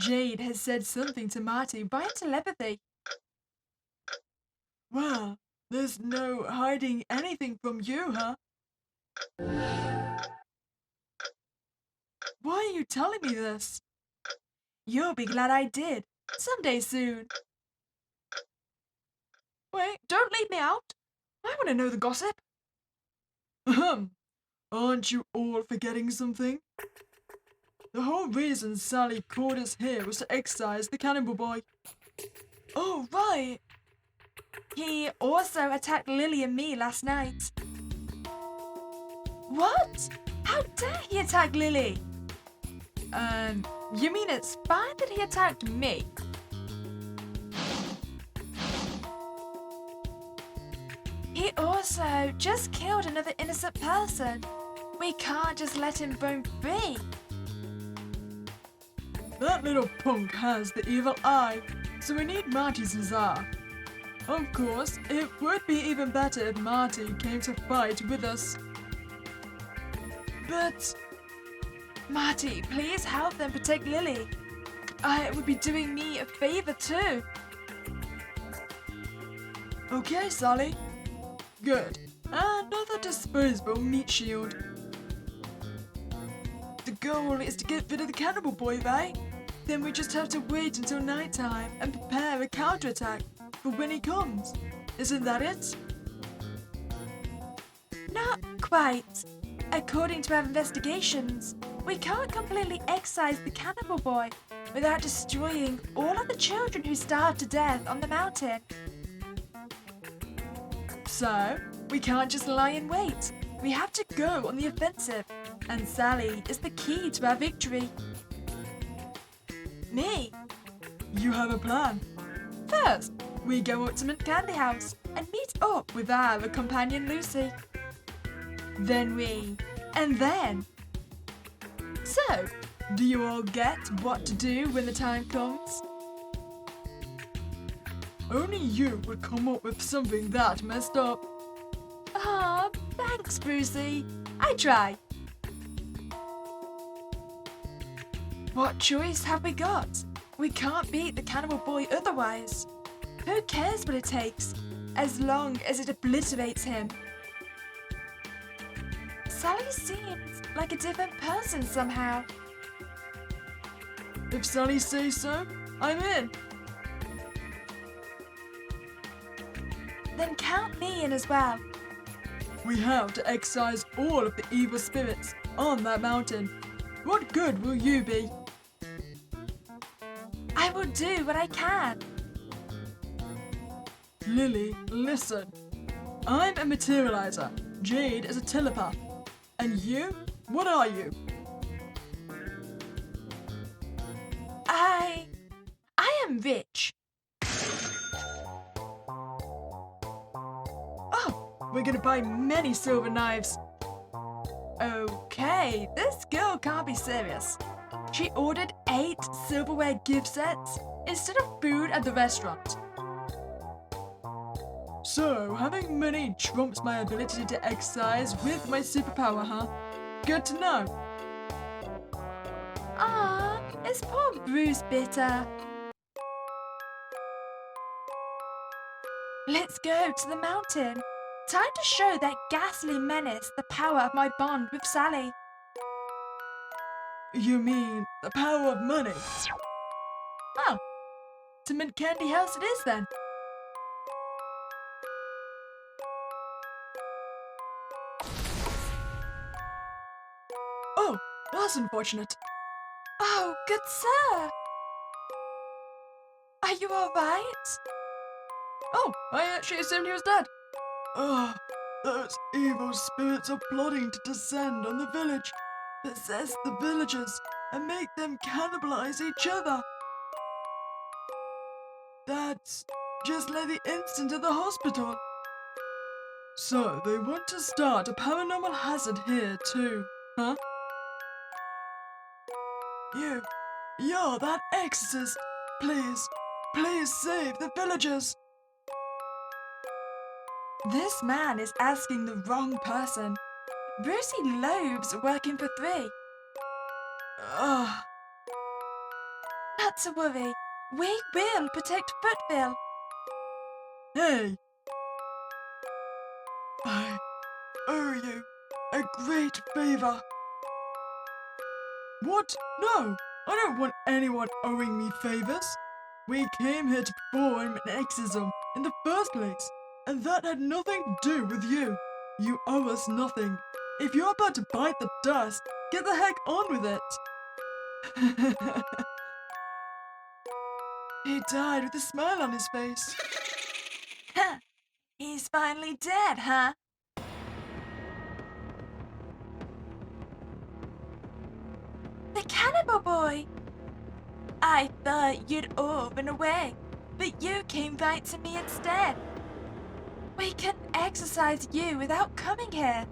Jade has said something to Marty via telepathy. Well, there's no hiding anything from you, huh? Why are you telling me this? You'll be glad I did. Someday soon. Wait, don't leave me out. I want to know the gossip. Ahem. Aren't you all forgetting something? The whole reason Sally called us here was to excise the Cannibal boy. Oh, right. He also attacked Lily and me last night. What? How dare he attack Lily? You mean it's fine that he attacked me? He also just killed another innocent person. We can't just let him roam free. That little punk has the evil eye, so we need Marty's Nazar. Of course, it would be even better if Marty came to fight with us. But... Marty, please help them protect Lily. It would be doing me a favor too. Okay, Sally. Good. Another disposable meat shield. The goal is to get rid of the Cannibal boy, right? Then we just have to wait until nighttime and prepare a counterattack for when he comes. Isn't that it? Not quite. According to our investigations, we can't completely excise the Cannibal boy without destroying all of the children who starved to death on the mountain. So, we can't just lie in wait. We have to go on the offensive. And Sally is the key to our victory. Me? You have a plan. First, we go up to Mint Candy House and meet up with our companion Lucy. And then. So, do you all get what to do when the time comes? Only you would come up with something that messed up. Thanks, Brucey. I try. What choice have we got? We can't beat the Cannibal Boy otherwise. Who cares what it takes, as long as it obliterates him? Sally seems like a different person somehow. If Sally says so, I'm in. Then count me in as well. We have to excise all of the evil spirits on that mountain. What good will you be? I will do what I can. Lily, listen. I'm a materializer. Jade is a telepath. And you? What are you? I am rich. Oh, we're gonna buy many silver knives. Okay, this girl can't be serious. She ordered 8 silverware gift sets instead of food at the restaurant. So, having money trumps my ability to exercise with my superpower, huh? Good to know. Ah, is poor Bruce bitter? Let's go to the mountain. Time to show that ghastly menace the power of my bond with Sally. You mean the power of money? Oh, to Mint Candy House it is then. Oh, that's unfortunate. Oh, good sir. Are you all right? Oh, I actually assumed he was dead. Ugh, those evil spirits are plotting to descend on the village, possess the villagers, and make them cannibalize each other. That's just like the instant at the hospital. So, they want to start a paranormal hazard here too, huh? You're that exorcist. Please, please save the villagers. This man is asking the wrong person. Brucey loathes working for 3. Ugh. Not to worry. We will protect Footville. Hey. I owe you a great favor. What? No, I don't want anyone owing me favors. We came here to perform an exorcism in the first place, and that had nothing to do with you. You owe us nothing. If you're about to bite the dust, get the heck on with it. He died with a smile on his face. He's finally dead, huh? The Cannibal Boy! I thought you'd all run away, but you came right to me instead. We can exercise you without coming here.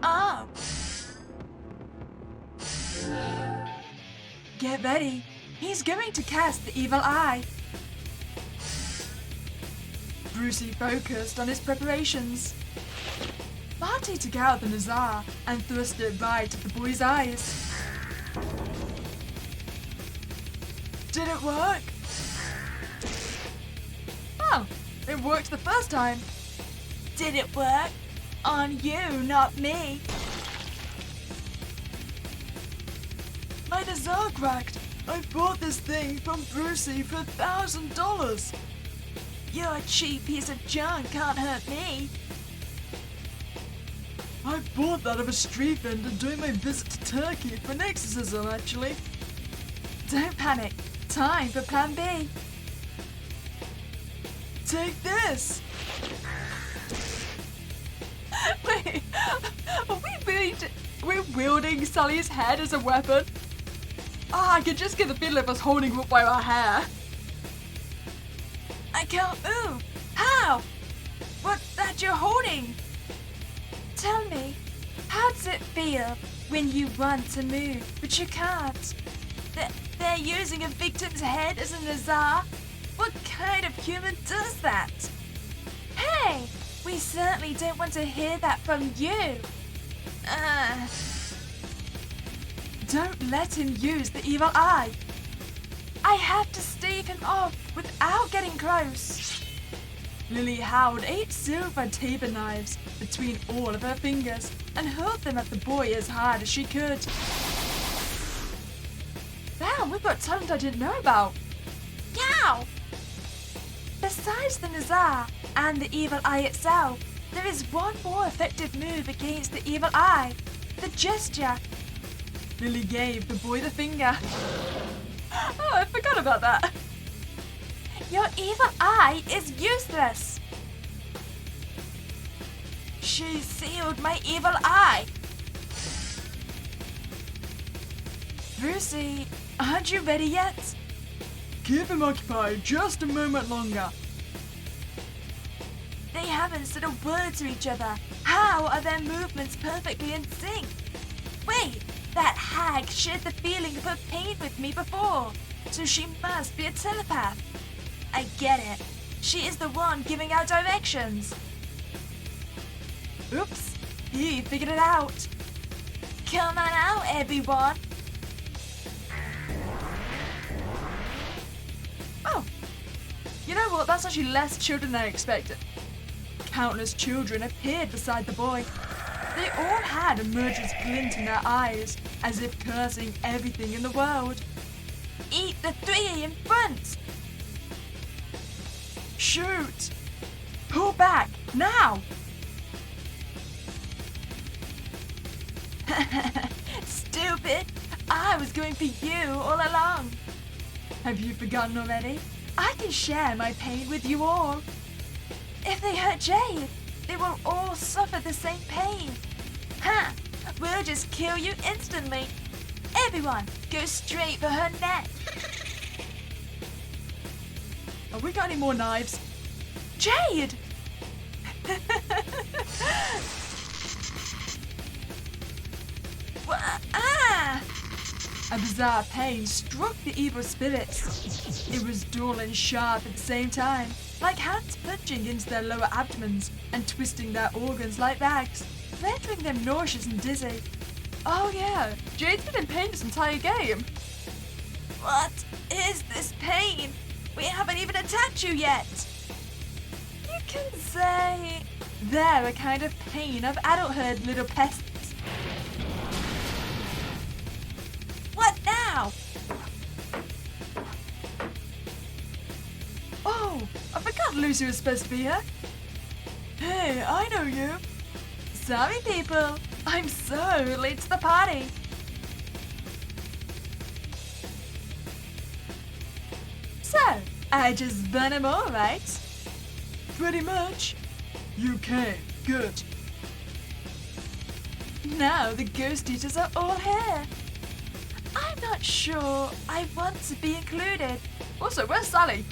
Oh. Get ready. He's going to cast the evil eye. Brucey focused on his preparations. Marty took out the Nazar and thrust it right at the boy's eyes. Did it work? Oh, it worked the first time. Did it work? On you, not me. My Nazar cracked. I bought this thing from Brucey for $1,000. Your cheap piece of junk can't hurt me. I bought that of a street vendor during my visit to Turkey for an exorcism, actually. Don't panic. Time for plan B. Take this! Wait, we're wielding Sully's head as a weapon? Ah, I could just get the feeling of us holding him up by our hair. I can't move. How? What's that you're holding? Tell me, how does it feel when you want to move, but you can't? They're using a victim's head as a nazar? What kind of human does that? Hey, we certainly don't want to hear that from you. Don't let him use the evil eye. I have to stave him off without getting close. Lily held 8 silver tabor knives between all of her fingers and hurled them at the boy as hard as she could. Damn, we've got talent I didn't know about. Yow! Besides the Nazar and the evil eye itself, there is one more effective move against the evil eye, the gesture. Lily gave the boy the finger. Oh, I forgot about that. Your evil eye is useless. She sealed my evil eye. Brucey, aren't you ready yet? Keep him occupied just a moment longer. They haven't said a word to each other. How are their movements perfectly in sync? Wait, that hag shared the feeling of her pain with me before, so she must be a telepath. I get it. She is the one giving out directions. Oops, he figured it out. Come on out, everyone. Oh, you know what? That's actually less children than I expected. Countless children appeared beside the boy. They all had a murderous glint in their eyes, as if cursing everything in the world. Eat the 3 in front. Shoot! Pull back, now! Stupid! I was going for you all along. Have you forgotten already? I can share my pain with you all. If they hurt Jade, they will all suffer the same pain. Ha! We'll just kill you instantly. Everyone, go straight for her neck. Have we got any more knives? Jade! Ah! A bizarre pain struck the evil spirits. It was dull and sharp at the same time, like hands punching into their lower abdomens and twisting their organs like rags, rendering them nauseous and dizzy. Oh yeah, Jade's been in pain this entire game. What is this pain? We haven't even attacked you yet. You can say they're a kind of pain of adulthood, little pests. What now? Oh, I forgot Lucy was supposed to be here. Hey, I know you. Sorry, people. I'm so late to the party. So, I just burn them all, right? Pretty much. You came. Good. Now the ghost eaters are all here. I'm not sure I want to be included. Also, where's Sally?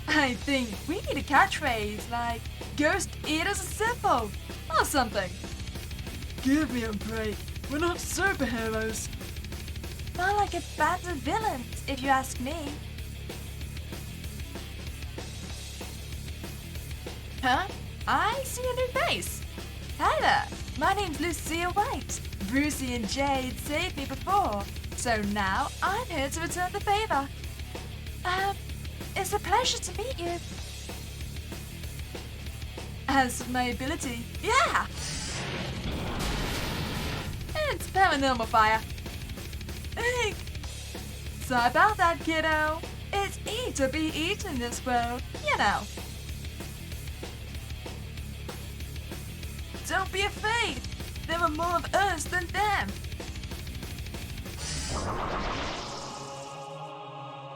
I think we need a catchphrase like Ghost Eaters are simple or something. Give me a break. We're not superheroes. More like a band of villains, if you ask me. Huh? I see a new face. Hi there. My name's Lucia White. Brucey and Jade saved me before, so now I'm here to return the favor. It's a pleasure to meet you. As for my ability, yeah! It's paranormal fire. Eek. Sorry about that, kiddo. It's eat to be eaten in this world, you know. Don't be afraid. There are more of us than them.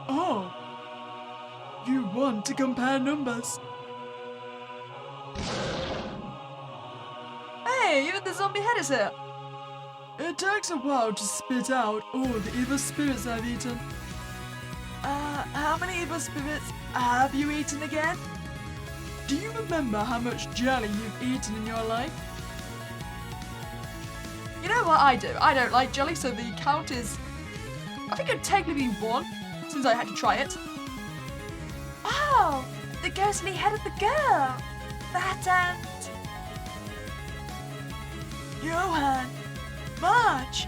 Oh. You want to compare numbers? Hey, even the zombie head is here. It takes a while to spit out all the evil spirits I've eaten. How many evil spirits have you eaten again? Do you remember how much jelly you've eaten in your life? You know what I do? I don't like jelly, so the count is... I think it'd technically be 1, since I had to try it. Oh, the ghostly head of the girl. That and... Johan, Marge,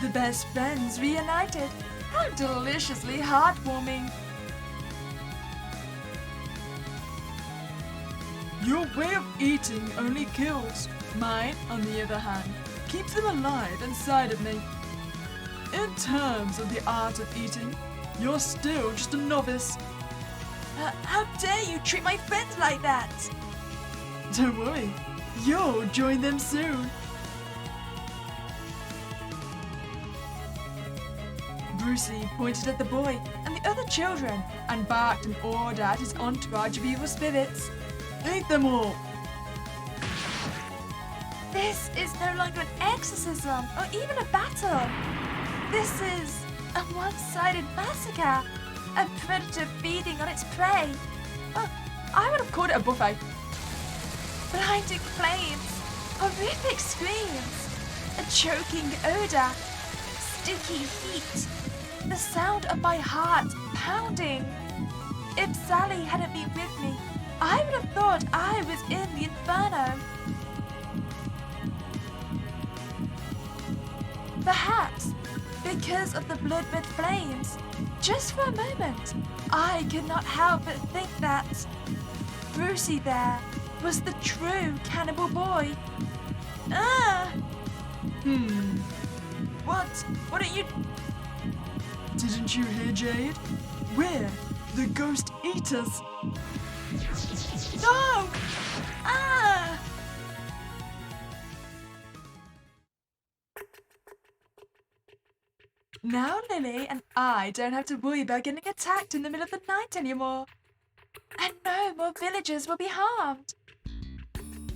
the best friends reunited. How deliciously heartwarming. Your way of eating only kills. Mine, on the other hand, keeps them alive inside of me. In terms of the art of eating, you're still just a novice. How dare you treat my friends like that? Don't worry, you'll join them soon. Brucey pointed at the boy and the other children and barked an order at his entourage of evil spirits. Eat them all. This is no longer an exorcism or even a battle. This is a one-sided massacre, a predator feeding on its prey. Oh, I would have called it a buffet. Blinding flames, horrific screams, a choking odor, sticky heat, the sound of my heart pounding. If Sally hadn't been with me, I would have thought I was in the inferno. Perhaps because of the blood-red flames, just for a moment, I could not help but think that Brucey there was the true cannibal boy. Ah! What are you... Didn't you hear, Jade? We're the Ghost Eaters. No! Ah! Now Lily and I don't have to worry about getting attacked in the middle of the night anymore. And no more villagers will be harmed.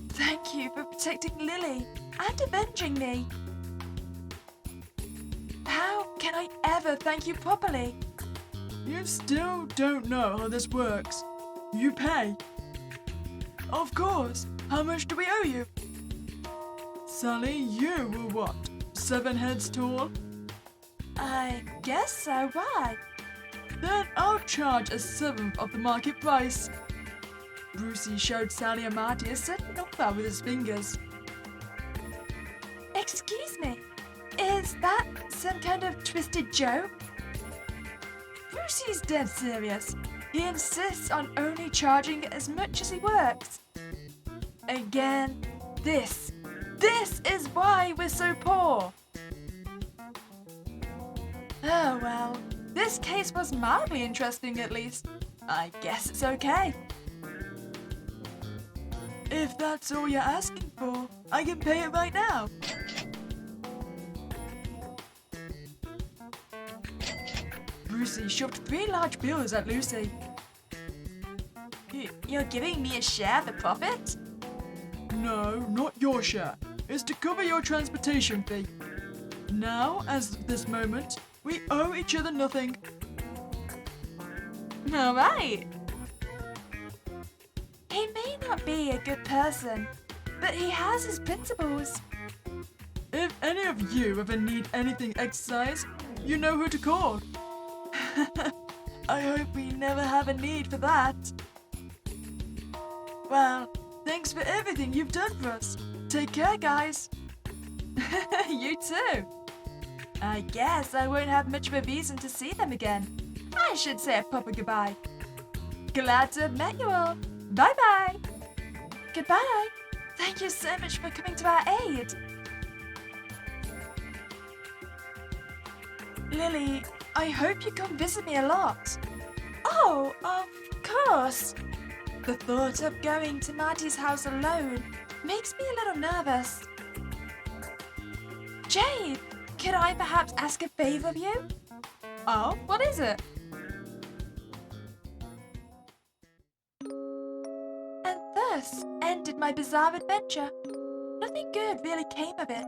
Thank you for protecting Lily and avenging me. How can I ever thank you properly? You still don't know how this works. You pay. Of course. How much do we owe you? Sally, you were what? 7 heads tall? I guess so. Why? Then I'll charge a 7th of the market price. Brucey showed Sally and Marty a certain number with his fingers. Excuse me, is that some kind of twisted joke? Brucey's dead serious. He insists on only charging as much as he works. Again, this is why we're so poor. Oh well, this case was mildly interesting at least. I guess it's okay. If that's all you're asking for, I can pay it right now. Brucey shoved 3 large bills at Lucy. You're giving me a share of the profit? No, not your share. It's to cover your transportation fee. Now, as of this moment, we owe each other nothing. All right. He may not be a good person, but he has his principles. If any of you ever need anything exercise, you know who to call. I hope we never have a need for that. Well, thanks for everything you've done for us. Take care, guys. You too. I guess I won't have much of a reason to see them again. I should say a proper goodbye. Glad to have met you all. Bye-bye. Goodbye. Thank you so much for coming to our aid. Lily, I hope you come visit me a lot. Oh, of course. The thought of going to Marty's house alone makes me a little nervous. Jade, could I perhaps ask a favor of you? Oh, what is it? And thus ended my bizarre adventure. Nothing good really came of it,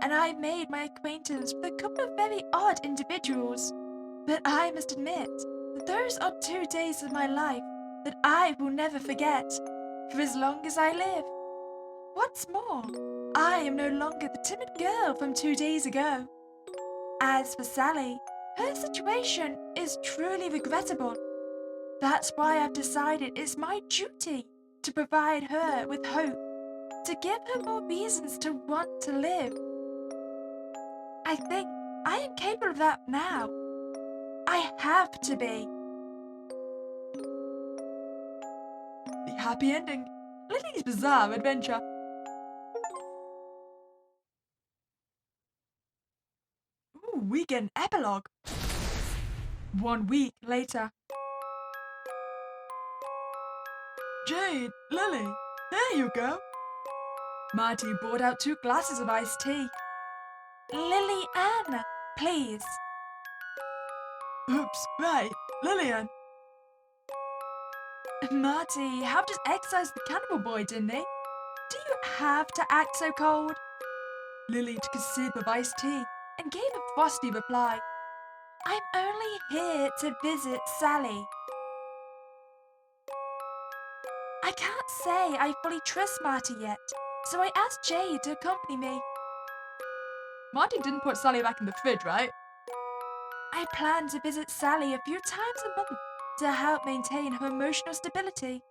and I made my acquaintance with a couple of very odd individuals. But I must admit that those are 2 days of my life that I will never forget, for as long as I live. What's more, I am no longer the timid girl from 2 days ago. As for Sally, her situation is truly regrettable. That's why I've decided it's my duty to provide her with hope, to give her more reasons to want to live. I think I am capable of that now. I have to be. The happy ending. Lily's bizarre adventure. Ooh, weekend epilogue. 1 week later. Jade, Lily, there you go. Marty brought out 2 glasses of iced tea. Lily Ann, please. Oops, right, Lillian. Marty, how just excised the cannibal boy, didn't he? Do you have to act so cold? Lily took a sip of iced tea. And gave a frosty reply. I'm only here to visit Sally. I can't say I fully trust Marty yet, so I asked Jade to accompany me. Marty didn't put Sally back in the fridge, right? I plan to visit Sally a few times a month to help maintain her emotional stability.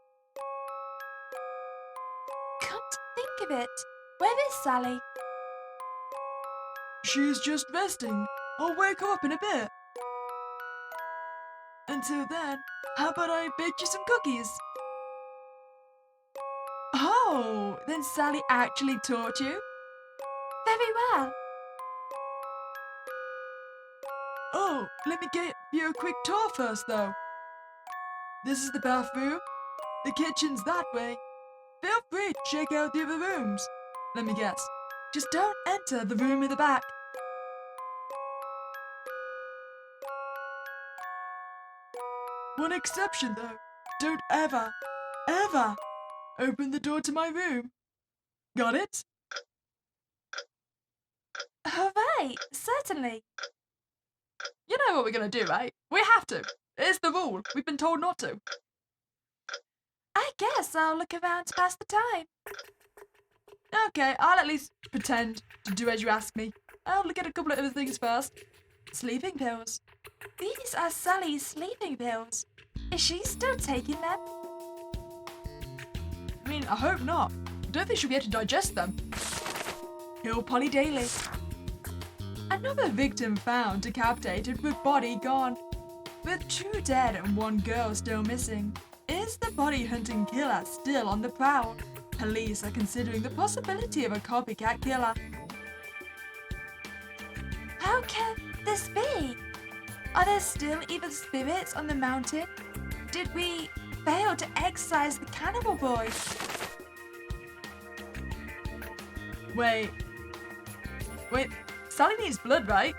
Come to think of it, where is Sally? She's just resting. I'll wake her up in a bit. Until then, how about I bake you some cookies? Oh, then Sally actually taught you? Very well. Oh, let me give you a quick tour first, though. This is the bathroom. The kitchen's that way. Feel free to check out the other rooms. Let me guess. Just don't enter the room in the back. One exception, though. Don't ever, ever open the door to my room. Got it? Hooray, certainly. You know what we're gonna do, right? We have to. It's the rule. We've been told not to. I guess I'll look around to pass the time. Okay, I'll at least pretend to do as you ask me. I'll look at a couple of other things first. Sleeping pills. These are Sally's sleeping pills. Is she still taking them? I mean, I hope not. I don't think she'll be able to digest them. Kill Polly daily. Another victim found decapitated with body gone. With 2 dead and 1 girl still missing. Is the body hunting killer still on the prowl? Police are considering the possibility of a copycat killer. How can this be? Are there still evil spirits on the mountain? Did we fail to excise the cannibal boy? Wait, Sally needs blood, right?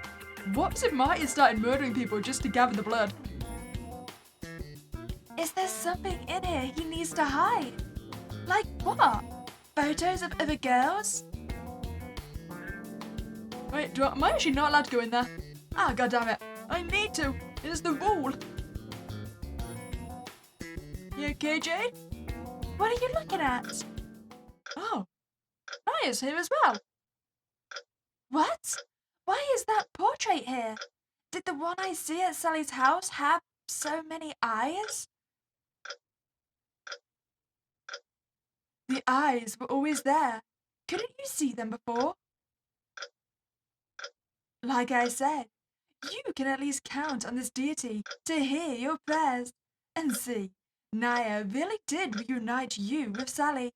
What if Marty started murdering people just to gather the blood? Is there something in here he needs to hide? Like what? Photos of other girls? Wait, am I actually not allowed to go in there? Ah, goddammit. I need to. It is the rule. You okay, Jade? What are you looking at? Oh, Naya's here as well. What? Why is that portrait here? Did the one I see at Sally's house have so many eyes? The eyes were always there. Couldn't you see them before? Like I said, you can at least count on this deity to hear your prayers. And see, Naya really did reunite you with Sally.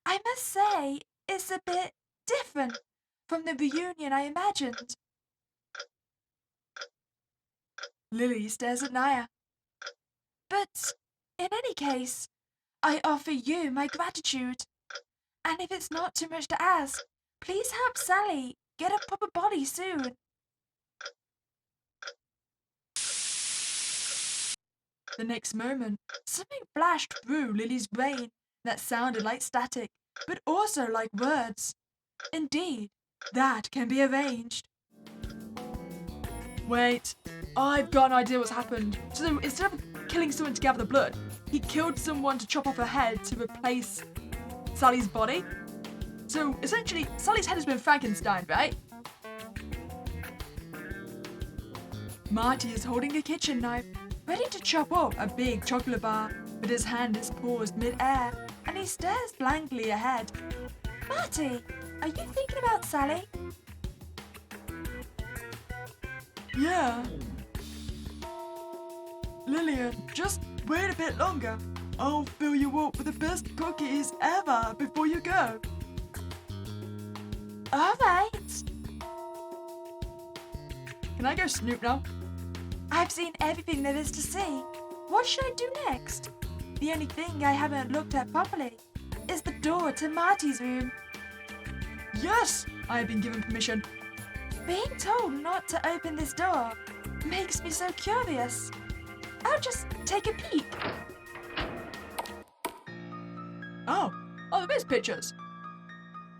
I must say, it's a bit different from the reunion I imagined. Lily stares at Naya. But in any case, I offer you my gratitude. And if it's not too much to ask, please help Sally get a proper body soon. The next moment, something flashed through Lily's brain that sounded like static, but also like words. Indeed, that can be arranged. Wait, I've got an idea what's happened. So instead of killing someone to gather the blood, he killed someone to chop off her head to replace Sally's body. So essentially, Sally's head has been Frankenstein, right? Marty is holding a kitchen knife. ready to chop up a big chocolate bar, but his hand is paused mid-air, and he stares blankly ahead. Marty, are you thinking about Sally? Yeah. Lillian, just wait a bit longer. I'll fill you up with the best cookies ever before you go. All right. Can I go snoop now? I've seen everything there is to see. What should I do next? The only thing I haven't looked at properly is the door to Marty's room. Yes, I have been given permission. Being told not to open this door makes me so curious. I'll just take a peek. Oh, there is pictures.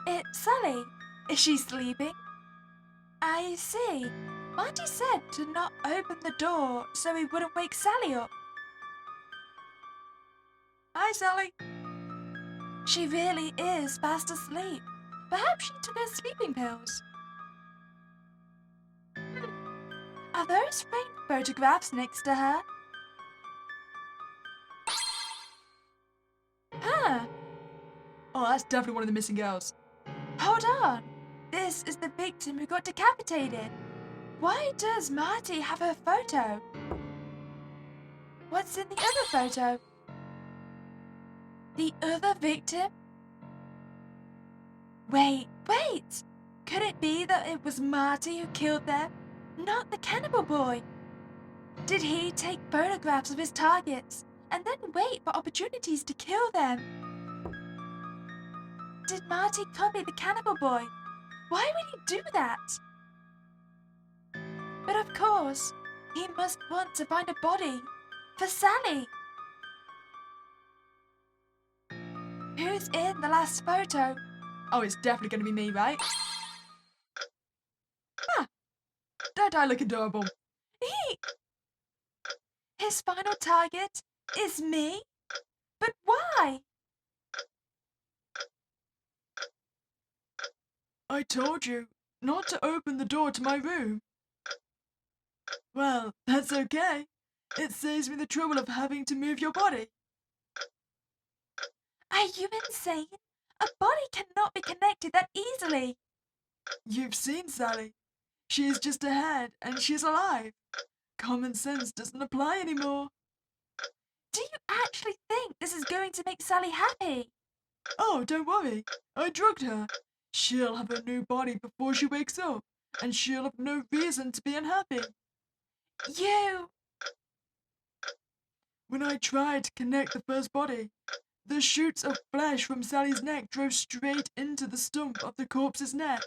It's Sally. Is she sleeping? I see. Marty said to not open the door so he wouldn't wake Sally up. Hi, Sally. She really is fast asleep. Perhaps she took her sleeping pills. Are those framed photographs next to her? Huh. Oh, that's definitely one of the missing girls. Hold on. This is the victim who got decapitated. Why does Marty have her photo? What's in the other photo? The other victim? Wait. Could it be that it was Marty who killed them, not the cannibal boy? Did he take photographs of his targets and then wait for opportunities to kill them? Did Marty copy the cannibal boy? Why would he do that? But of course, he must want to find a body for Sally. Who's in the last photo? Oh, it's definitely going to be me, right? Ah, don't I look adorable? His final target is me? But why? I told you not to open the door to my room. Well, that's okay. It saves me the trouble of having to move your body. Are you insane? A body cannot be connected that easily. You've seen Sally. She is just a head and she's alive. Common sense doesn't apply anymore. Do you actually think this is going to make Sally happy? Oh, don't worry. I drugged her. She'll have a new body before she wakes up, and she'll have no reason to be unhappy. You... When I tried to connect the first body, the shoots of flesh from Sally's neck drove straight into the stump of the corpse's neck,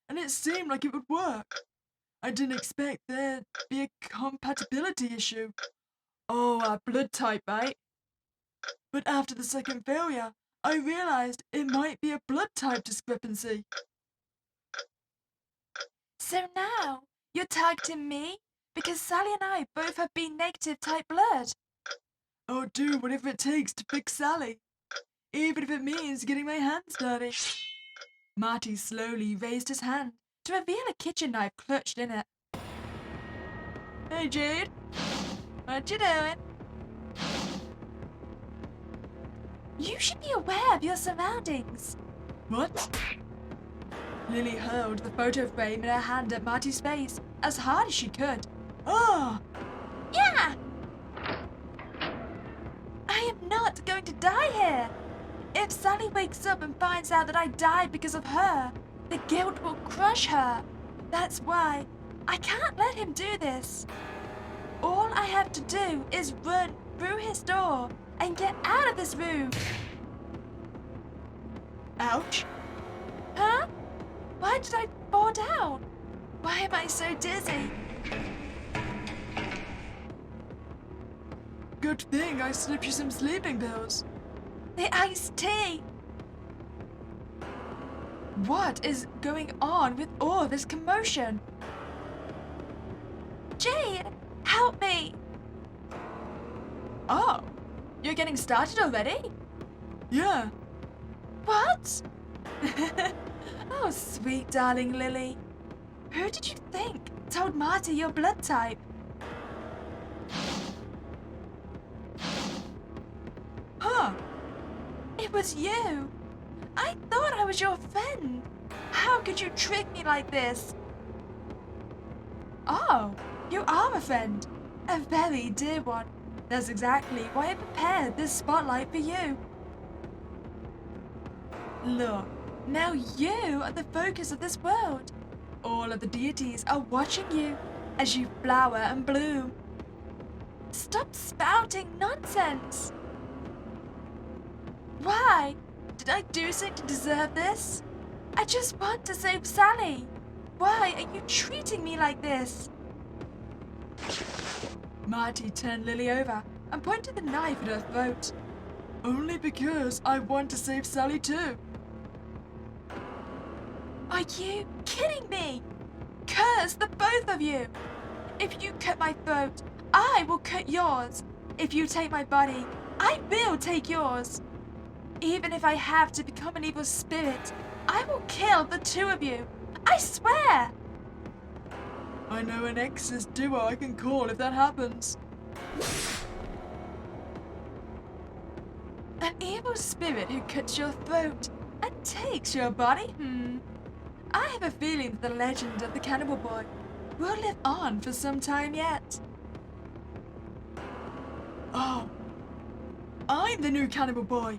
and it seemed like it would work. I didn't expect there'd be a compatibility issue. Oh, our blood type, right? But after the second failure, I realized it might be a blood type discrepancy. So now, you're targeting me? Because Sally and I both have B negative type blood. I'll do whatever it takes to fix Sally, even if it means getting my hands dirty. Marty slowly raised his hand to reveal a kitchen knife clutched in it. Hey, Jade. What you doing? You should be aware of your surroundings. What? Lily hurled the photo frame in her hand at Marty's face as hard as she could. Ah! Yeah! I am not going to die here. If Sally wakes up and finds out that I died because of her, the guilt will crush her. That's why I can't let him do this. All I have to do is run through his door and get out of this room. Ouch! Huh? Why did I fall down? Why am I so dizzy? Good thing I slipped you some sleeping pills. The iced tea. What is going on with all this commotion? Jade, help me. Oh, you're getting started already? Yeah. What? Oh, sweet darling Lily. Who did you think told Marty your blood type? It was you. I thought I was your friend. How could you trick me like this? Oh, you are a friend. A very dear one. That's exactly why I prepared this spotlight for you. Look, now you are the focus of this world. All of the deities are watching you as you flower and bloom. Stop spouting nonsense. Why? Did I do something to deserve this? I just want to save Sally. Why are you treating me like this? Marty turned Lily over and pointed the knife at her throat. Only because I want to save Sally too. Are you kidding me? Curse the both of you. If you cut my throat, I will cut yours. If you take my body, I will take yours. Even if I have to become an evil spirit, I will kill the two of you. I swear! I know an exorcist duo I can call if that happens. An evil spirit who cuts your throat and takes your body? I have a feeling that the legend of the Cannibal Boy will live on for some time yet. Oh, I'm the new Cannibal Boy.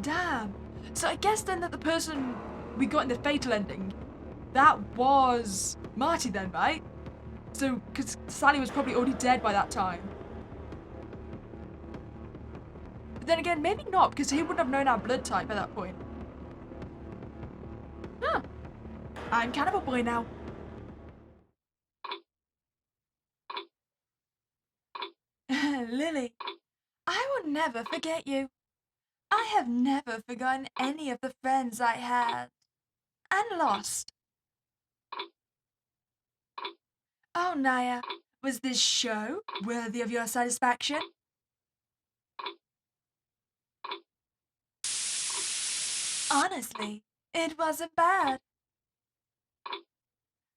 Damn. So I guess then that the person we got in the fatal ending, that was Marty then, right? So, because Sally was probably already dead by that time. But then again, maybe not, because he wouldn't have known our blood type at that point. Huh. I'm Cannibal Boy now. Lily, I will never forget you. I have never forgotten any of the friends I had and lost. Oh, Naya, was this show worthy of your satisfaction? Honestly, it wasn't bad.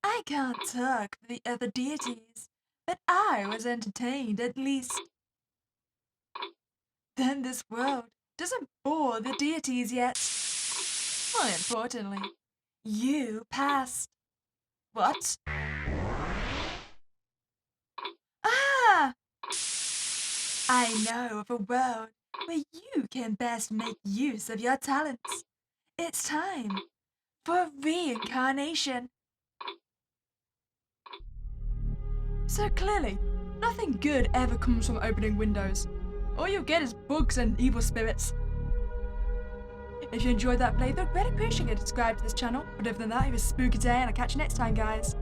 I can't talk for the other deities, but I was entertained at least. Then this world doesn't bore the deities yet. More importantly, you passed. What? Ah! I know of a world where you can best make use of your talents. It's time for reincarnation. So clearly, nothing good ever comes from opening windows. All you get is bugs and evil spirits. If you enjoyed that playthrough, greatly appreciate it. Subscribe to this channel. But other than that, it was a spooky day, and I'll catch you next time, guys.